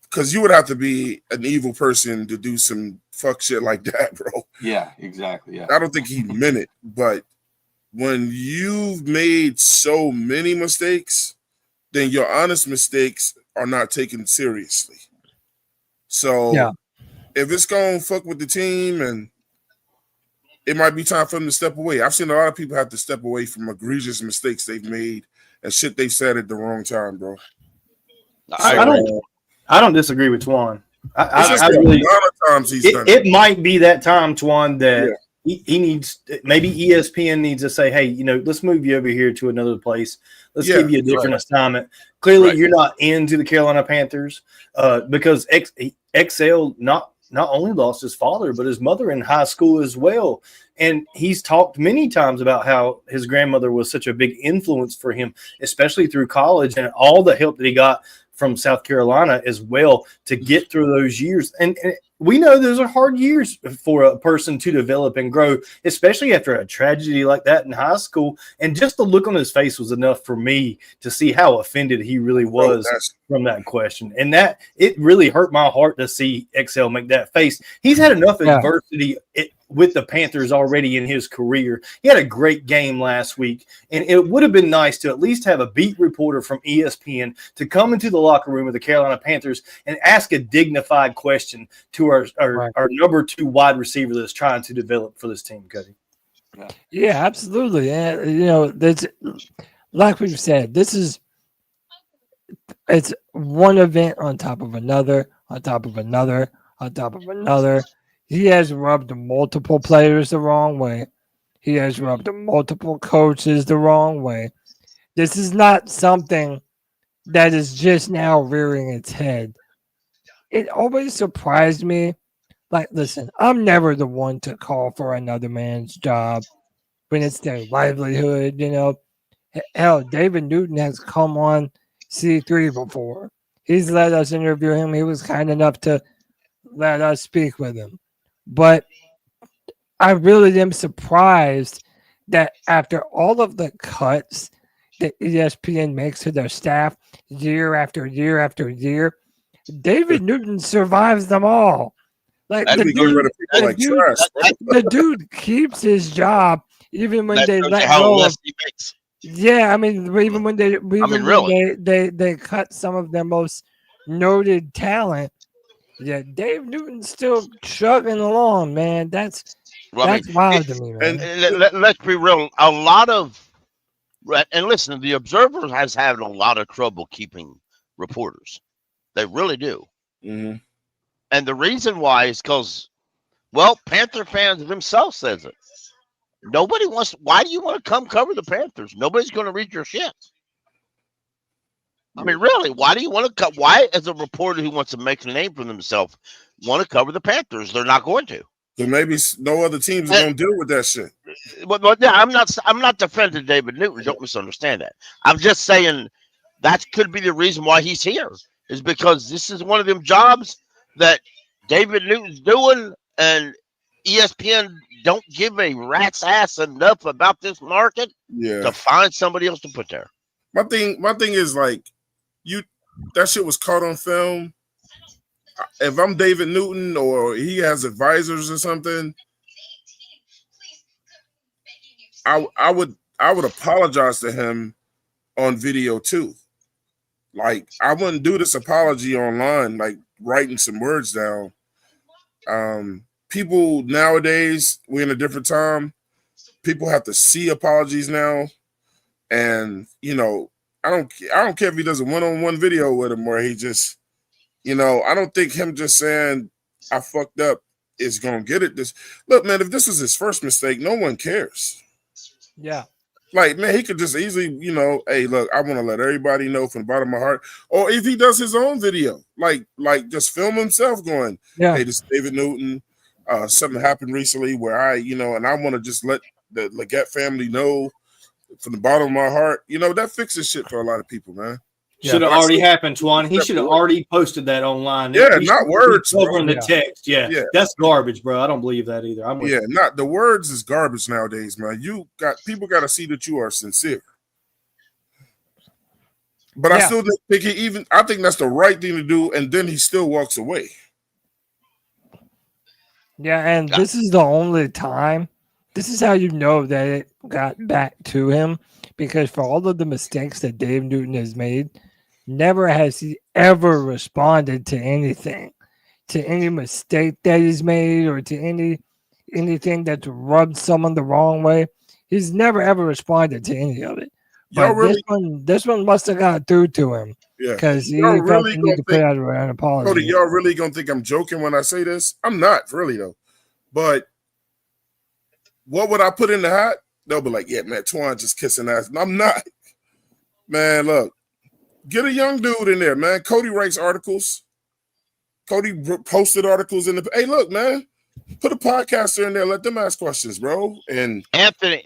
Because you would have to be an evil person to do some fuck shit like that, bro. Yeah, exactly. Yeah. I don't think he meant it. But when you've made so many mistakes, then your honest mistakes are not taken seriously. So if it's going to fuck with the team, and it might be time for them to step away. I've seen a lot of people have to step away from egregious mistakes they've made and shit they've said at the wrong time, bro. I don't disagree with Twan. I really, a lot of times he's done it might be that time, Twan, that he needs, maybe ESPN needs to say, hey, let's move you over here to another place. Let's give you a different assignment. Clearly, you're not into the Carolina Panthers because XL not only lost his father, but his mother in high school as well. And he's talked many times about how his grandmother was such a big influence for him, especially through college, and all the help that he got from South Carolina as well to get through those years. And we know those are hard years for a person to develop and grow, especially after a tragedy like that in high school. And just the look on his face was enough for me to see how offended he really was from that question. And that it really hurt my heart to see XL make that face. He's had enough adversity with the Panthers already in his career. He had a great game last week, and it would have been nice to at least have a beat reporter from ESPN to come into the locker room of the Carolina Panthers and ask a dignified question to our number 2 wide receiver that's trying to develop for this team, Cody. Yeah, absolutely. And there's, like we've said, it's one event on top of another, on top of another, on top of another. He has rubbed multiple players the wrong way. He has rubbed multiple coaches the wrong way. This is not something that is just now rearing its head. It always surprised me. Like, listen, I'm never the one to call for another man's job when it's their livelihood, Hell, David Newton has come on C3 before. He's let us interview him. He was kind enough to let us speak with him. But I really am surprised that after all of the cuts that ESPN makes to their staff year after year after year, David Newton survives them all. Like the dude keeps his job even when they let go of. Yeah, I mean, even when they cut some of their most noted talent. Yeah, Dave Newton's still chugging along, man. That's Well, That's wild to me, man. let's be real. A lot of and listen, the Observer has had a lot of trouble keeping reporters. They really do. Mm-hmm. And the reason why is because, well, Panther fans themselves says it. Nobody wants. Why do you want to come cover the Panthers? Nobody's going to read your shit. I mean, really, why do you want to why, as a reporter who wants to make a name for themselves, want to cover the Panthers? They're not going to. So maybe no other teams are going to deal with that shit. But yeah, I'm not defending David Newton. Don't misunderstand that. I'm just saying that could be the reason why he's here, is because this is one of them jobs that David Newton's doing, and ESPN don't give a rat's ass enough about this market to find somebody else to put there. My thing is, like, that shit was caught on film. If I'm David Newton or he has advisors or something, I would apologize to him on video too. Like, I wouldn't do this apology online, like writing some words down. People nowadays, we're in a different time. People have to see apologies now, and I don't care if he does a one-on-one video with him where he just, I don't think him just saying I fucked up is gonna get it. Look, man, if this was his first mistake, no one cares. Yeah. Like, man, he could just easily, hey, look, I want to let everybody know from the bottom of my heart. Or if he does his own video, like just film himself going, hey, this is David Newton. Something happened recently where and I want to just let the Leggett family know from the bottom of my heart. That fixes shit for a lot of people, man. Should have already happened, Twan. He should have already posted that online. Yeah, not words. Over in the text. Yeah, that's garbage, bro. I don't believe that either. Not the words is garbage nowadays, man. People got to see that you are sincere. But I still think I think that's the right thing to do, and then he still walks away. Yeah, and this is the only time. This is how you know that it got back to him, because for all of the mistakes that Dave Newton has made, never has he ever responded to anything, to any mistake that he's made or to anything that's rubbed someone the wrong way. He's never ever responded to any of it. But this one must have got through to him. Yeah, because he felt the need to put out an apology. Cody, y'all really gonna think I'm joking when I say this? I'm not really though. But what would I put in the hat? They'll be like, yeah, man, Twan just kissing ass. And I'm not. Man, look, get a young dude in there, man. Cody writes articles. Cody posted articles in the. Hey, look, man, put a podcaster in there. Let them ask questions, bro. And Anthony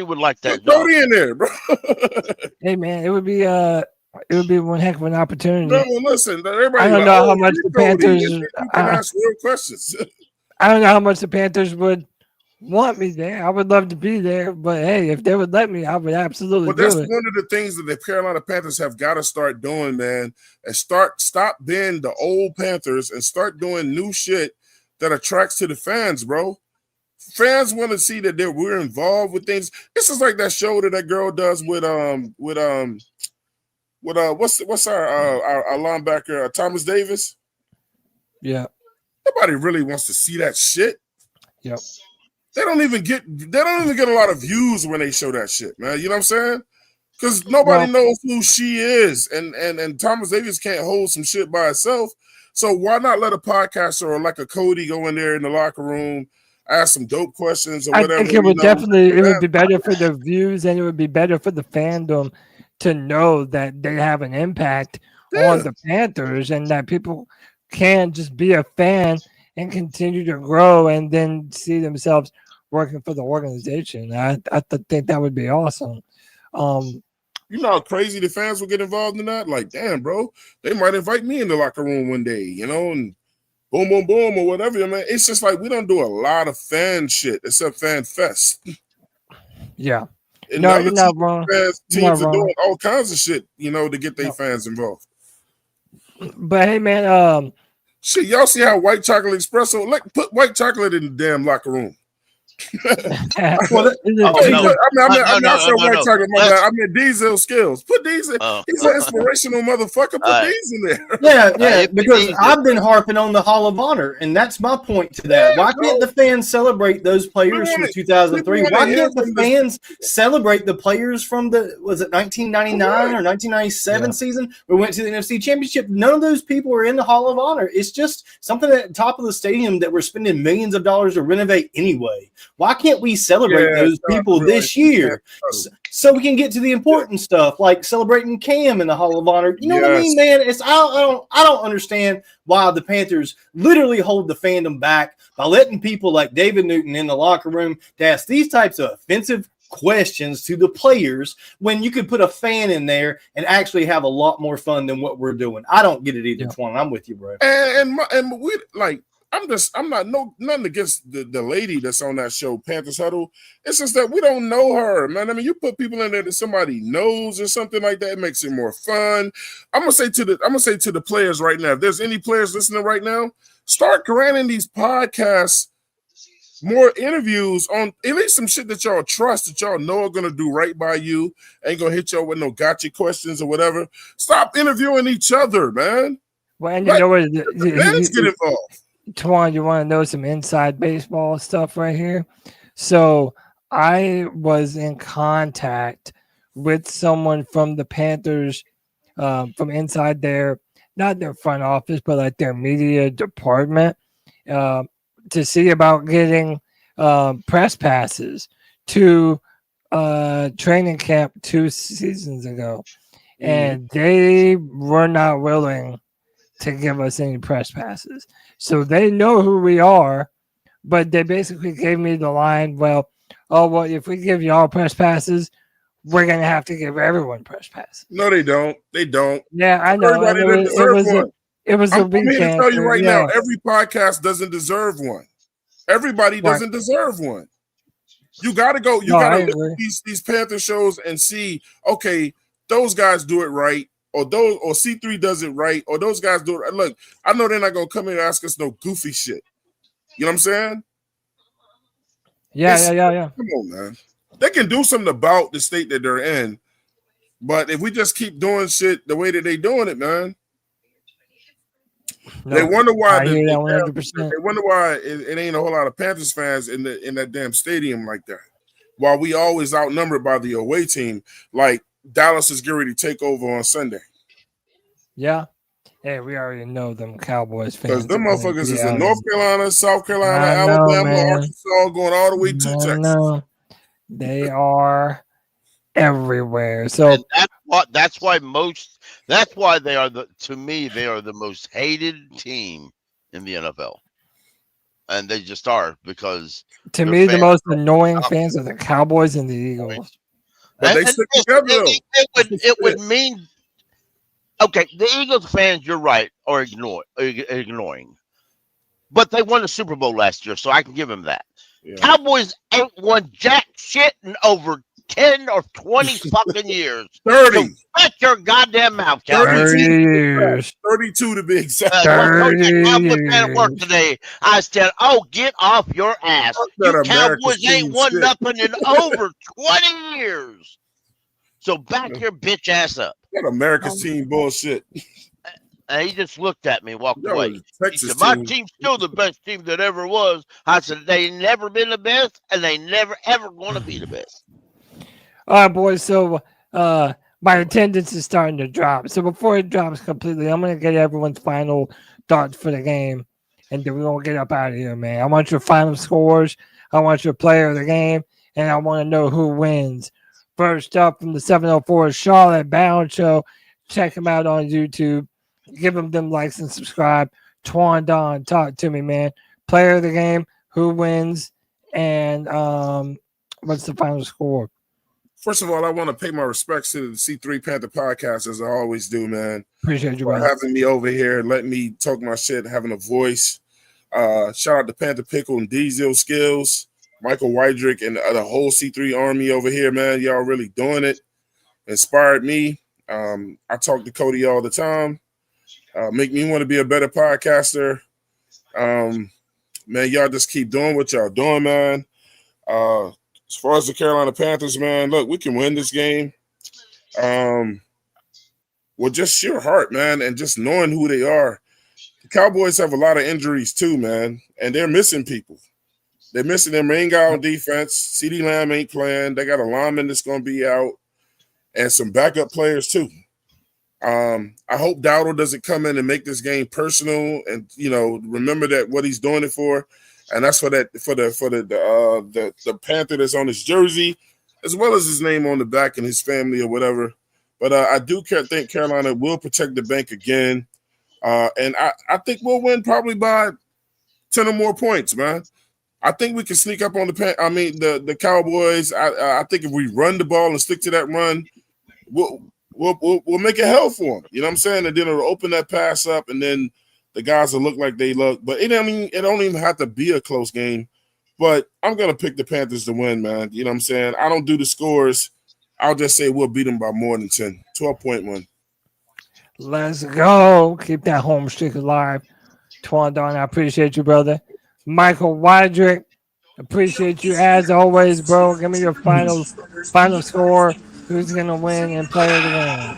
would like that. Put Cody in there, bro. Hey, man, it would be one heck of an opportunity. No, listen, everybody. I don't know how much the Panthers. You can ask real questions. I don't know how much the Panthers would want me there. I would love to be there, but hey, if they would let me, I would absolutely do that's it. One of the things that the Carolina Panthers have got to start doing, man, and stop being the old Panthers and start doing new shit that attracts to the fans, bro. Fans want to see that we're involved with things. This is like that show that girl does with what's our linebacker, Thomas Davis. Yeah. Nobody really wants to see that shit. Yep. They don't even get a lot of views when they show that shit, man. You know what I'm saying? Because nobody knows who she is, and Thomas Davis can't hold some shit by itself. So why not let a podcaster or like a Cody go in there in the locker room, ask some dope questions or whatever? I think it would it would be better for the views, and it would be better for the fandom to know that they have an impact on the Panthers, and that people can just be a fan and continue to grow and then see themselves working for the organization. I think that would be awesome. You know how crazy the fans will get involved in that? Like, damn, bro, they might invite me in the locker room one day, and boom, boom, boom, or whatever. I mean, it's just like we don't do a lot of fan shit except Fan Fest. Yeah. And no, you're not wrong. Teams are doing all kinds of shit, to get their fans involved. But hey, man, shit, y'all see how White Chocolate Espresso? Like, put white chocolate in the damn locker room. Well, I'm not sure what I'm talking about. I mean, Diesel skills. Put Diesel. He's an inspirational motherfucker. Put Diesel in there. Yeah, because I've been harping on the Hall of Honor, and that's my point to that. Why can't the fans celebrate those players from 2003? Why can't the fans celebrate the players from was it 1999 or 1997 season? We went to the NFC Championship. None of those people are in the Hall of Honor. It's just something at the top of the stadium that we're spending millions of dollars to renovate anyway. Why can't we celebrate those people this year so we can get to the important stuff like celebrating Cam in the Hall of Honor? You know what I mean, man? I don't understand why the Panthers literally hold the fandom back by letting people like David Newton in the locker room to ask these types of offensive questions to the players when you could put a fan in there and actually have a lot more fun than what we're doing. I don't get it either, Twan. I'm with you, bro. And we like. I'm not nothing against the lady that's on that show, Panthers Huddle. It's just that we don't know her, man. I mean, you put people in there that somebody knows or something like that, it makes it more fun. I'm gonna say to the players right now, if there's any players listening right now, start granting these podcasts more interviews on at least some shit that y'all trust, that y'all know are gonna do right by you, ain't gonna hit y'all with no gotcha questions or whatever. Stop interviewing each other, man. Well, and you know what? Fans get involved. Twan, you want to know some inside baseball stuff right here? So I was in contact with someone from the Panthers, from inside their, not their front office, but like their media department, to see about getting press passes to training camp 2 seasons ago. And they were not willing to give us any press passes. So they know who we are, but they basically gave me the line, well, if we give you all press passes, we're going to have to give everyone press passes. No, they don't. They don't. Yeah, I know. It was a big I'm here to tell you right yeah. now, every podcast doesn't deserve one. Everybody doesn't deserve one. You got to go. You got to look at these Panther shows and see, okay, those guys do it right. Or C3 does it right, or those guys do it. Look, I know they're not gonna come in and ask us no goofy shit. You know what I'm saying? Yeah. Come on, man. They can do something about the state that they're in, but if we just keep doing shit the way that they doing it, man, they wonder why. They wonder why it ain't a whole lot of Panthers fans in that damn stadium like that. While we always outnumbered by the away team, like. Dallas is getting ready to take over on Sunday. Yeah. Hey, we already know them Cowboys fans. Because them motherfuckers is in North Carolina, South Carolina, Alabama, Arkansas, going all the way to Texas. They are everywhere. So and that's why they are the most hated team in the NFL. And they just are, because to me the most annoying fans are the Cowboys and the Eagles. But they stick together, though. It would mean, okay, the Eagles fans, you're right, are ignoring. But they won the Super Bowl last year, so I can give them that. Yeah. Cowboys ain't won jack shit in over 10 or 20 fucking years. 30. So shut your goddamn mouth, Cowboys. 30 years. 32 to be exact. Cowboys fan at work today. I said, get off your ass. You Cowboys ain't won nothing in over 20 years. So back your bitch ass up. That America's team bullshit. And he just looked at me and walked away. He said, my team's still the best team that ever was. I said, they never been the best, and they never, ever going to be the best. All right, boys. So my attendance is starting to drop. So before it drops completely, I'm going to get everyone's final thoughts for the game, and then we're going to get up out of here, man. I want your final scores. I want your player of the game, and I want to know who wins. First up from the 704 Charlotte Bound Show. Check him out on YouTube. Give them likes and subscribe. Twan Don, talk to me, man. Player of the game, who wins, and what's the final score? First of all, I want to pay my respects to the C3 Panther podcast, as I always do, man. Appreciate you, for having me over here, letting me talk my shit, having a voice. Shout out to Panther Pickle and Diesel Skills, Michael Wydrick, and the whole C3 army over here, man. Y'all really doing it. Inspired me. I talk to Cody all the time. Make me want to be a better podcaster. Man, y'all just keep doing what y'all doing, man. As far as the Carolina Panthers, man, look, we can win this game. With just sheer heart, man, and just knowing who they are. The Cowboys have a lot of injuries too, man, and they're missing people. They're missing their main guy on defense. CeeDee Lamb ain't playing. They got a lineman that's going to be out and some backup players too. I hope Dowdle doesn't come in and make this game personal and, remember that what he's doing it for. And that's for the Panther that's on his jersey, as well as his name on the back and his family or whatever. But I do think Carolina will protect the bank again. And I think we'll win probably by 10 or more points, man. I think we can sneak up on the Cowboys. I think if we run the ball and stick to that run, we'll make it hell for them. You know what I'm saying? And then it'll open that pass up, and then the guys will look like they look. But it don't even have to be a close game. But I'm going to pick the Panthers to win, man. You know what I'm saying? I don't do the scores. I'll just say we'll beat them by more than 10. 12-point win. Let's go. Keep that home streak alive. Twandon, I appreciate you, brother. Michael Wydrick, appreciate you as always, bro. Give me your final score. Who's going to win and play of the game?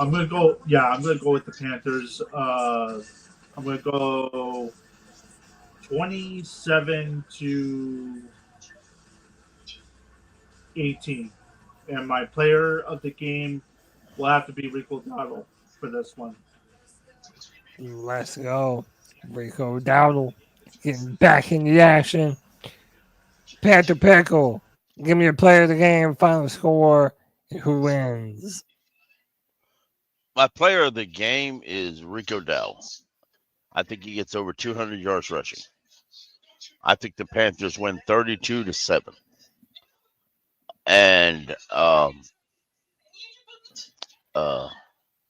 I'm going to go with the Panthers. I'm going to go 27-18. And my player of the game will have to be Rico Dowdle for this one. Let's go. Rico Dowdle getting back in the action. Panther Pickle, give me your player of the game, final score, and who wins. My player of the game is Rico Dowdle. I think he gets over 200 yards rushing. I think the Panthers win 32-7. And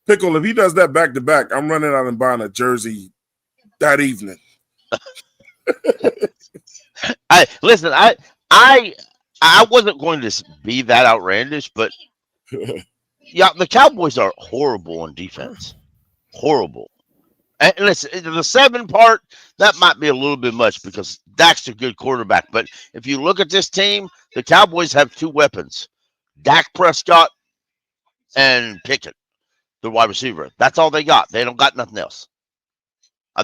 Pickle, if he does that back to back, I'm running out and buying a jersey that evening. I wasn't going to be that outlandish, but yeah, the Cowboys are horrible on defense. Horrible. And listen, the 7 part, that might be a little bit much because Dak's a good quarterback. But if you look at this team, the Cowboys have 2 weapons, Dak Prescott and Pickett, the wide receiver. That's all they got. They don't got nothing else.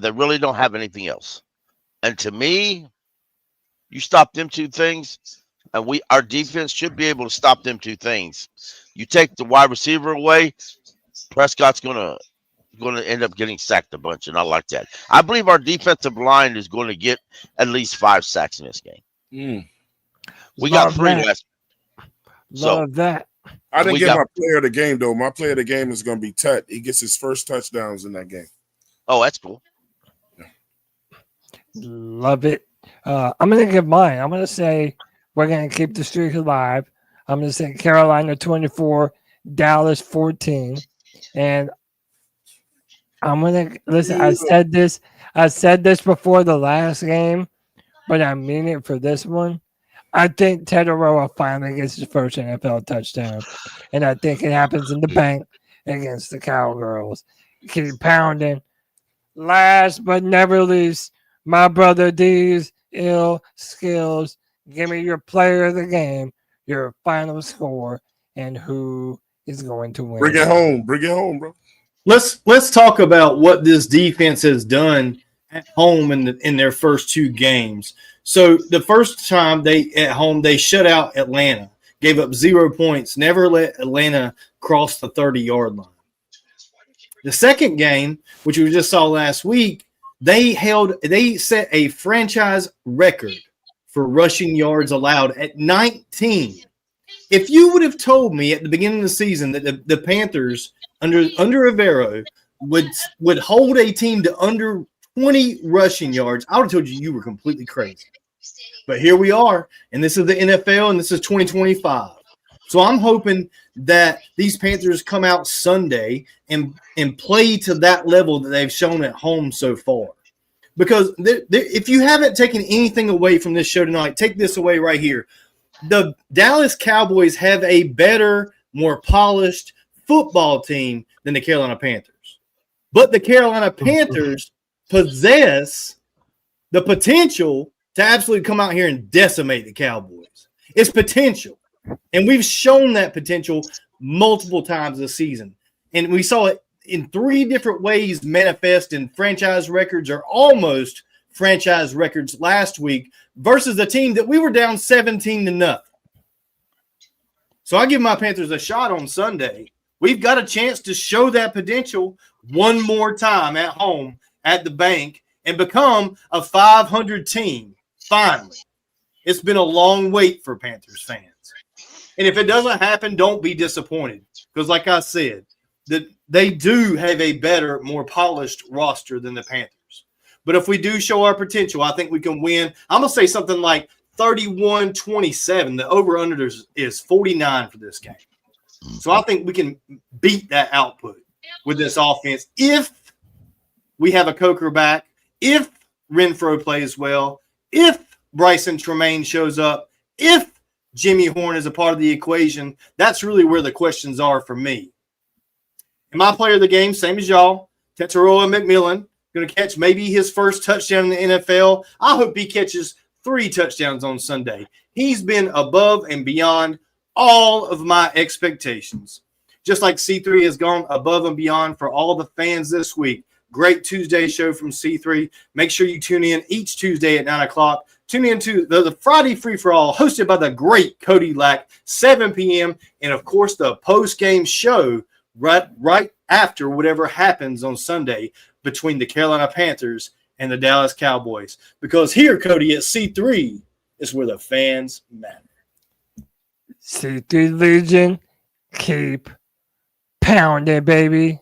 They really don't have anything else. And to me, you stop them 2 things, and our defense should be able to stop them 2 things. You take the wide receiver away, Prescott's going to end up getting sacked a bunch, and I like that. I believe our defensive line is going to get at least 5 sacks in this game. We got 3 last. Love that. I didn't get my player of the game, though. My player of the game is going to be Tet. He gets his first touchdowns in that game. Oh, that's cool. Love it. I'm going to give mine. I'm going to say we're going to keep the streak alive. I'm going to say Carolina 24, Dallas 14. And I'm going to listen. I said this before the last game, but I mean it for this one. I think Tedoroa finally gets his first NFL touchdown, and I think it happens in the bank against the Cowgirls. Keep pounding. Last but never least, my brother D's ill skills. Give me your player of the game, your final score, and who is going to win. Bring it home, bro. Let's talk about what this defense has done at home in their first 2 games. So the first time at home they shut out Atlanta, gave up 0 points, never let Atlanta cross the 30-yard line. The second game, which we just saw last week, they set a franchise record for rushing yards allowed at 19. If you would have told me at the beginning of the season that the Panthers under Rivero would hold a team to under 20 rushing yards, I would have told you were completely crazy. But here we are, and this is the NFL, and this is 2025. So I'm hoping that these Panthers come out Sunday and play to that level that they've shown at home so far. Because if you haven't taken anything away from this show tonight, take this away right here. The Dallas Cowboys have a better, more polished football team than the Carolina Panthers. But the Carolina Panthers possess the potential to absolutely come out here and decimate the Cowboys. It's potential. And we've shown that potential multiple times this season. And we saw it in 3 different ways manifest in franchise records or almost franchise records last week versus a team that we were down 17-0. So I give my Panthers a shot on Sunday. We've got a chance to show that potential one more time at home at the bank and become a 500 team. Finally. It's been a long wait for Panthers fans. And if it doesn't happen, don't be disappointed. Because like I said, that they do have a better, more polished roster than the Panthers. But if we do show our potential, I think we can win. I'm going to say something like 31-27. The over-under is 49 for this game. So I think we can beat that output with this offense if we have a Coker back, if Renfro plays well, if Bryson Tremaine shows up, if Jimmy Horn is a part of the equation. That's really where the questions are for me. And my player of the game, same as y'all, Tetairoa McMillan, going to catch maybe his first touchdown in the NFL. I hope he catches 3 touchdowns on Sunday. He's been above and beyond all of my expectations. Just like C3 has gone above and beyond for all the fans this week. Great Tuesday show from C3. Make sure you tune in each Tuesday at 9 o'clock. Tune in to the Friday Free-for-All hosted by the great Cody Lack, 7 p.m. And, of course, the post-game show right after whatever happens on Sunday between the Carolina Panthers and the Dallas Cowboys. Because here, Cody, at C3 is where the fans matter. C3 Legion, keep pounding, baby.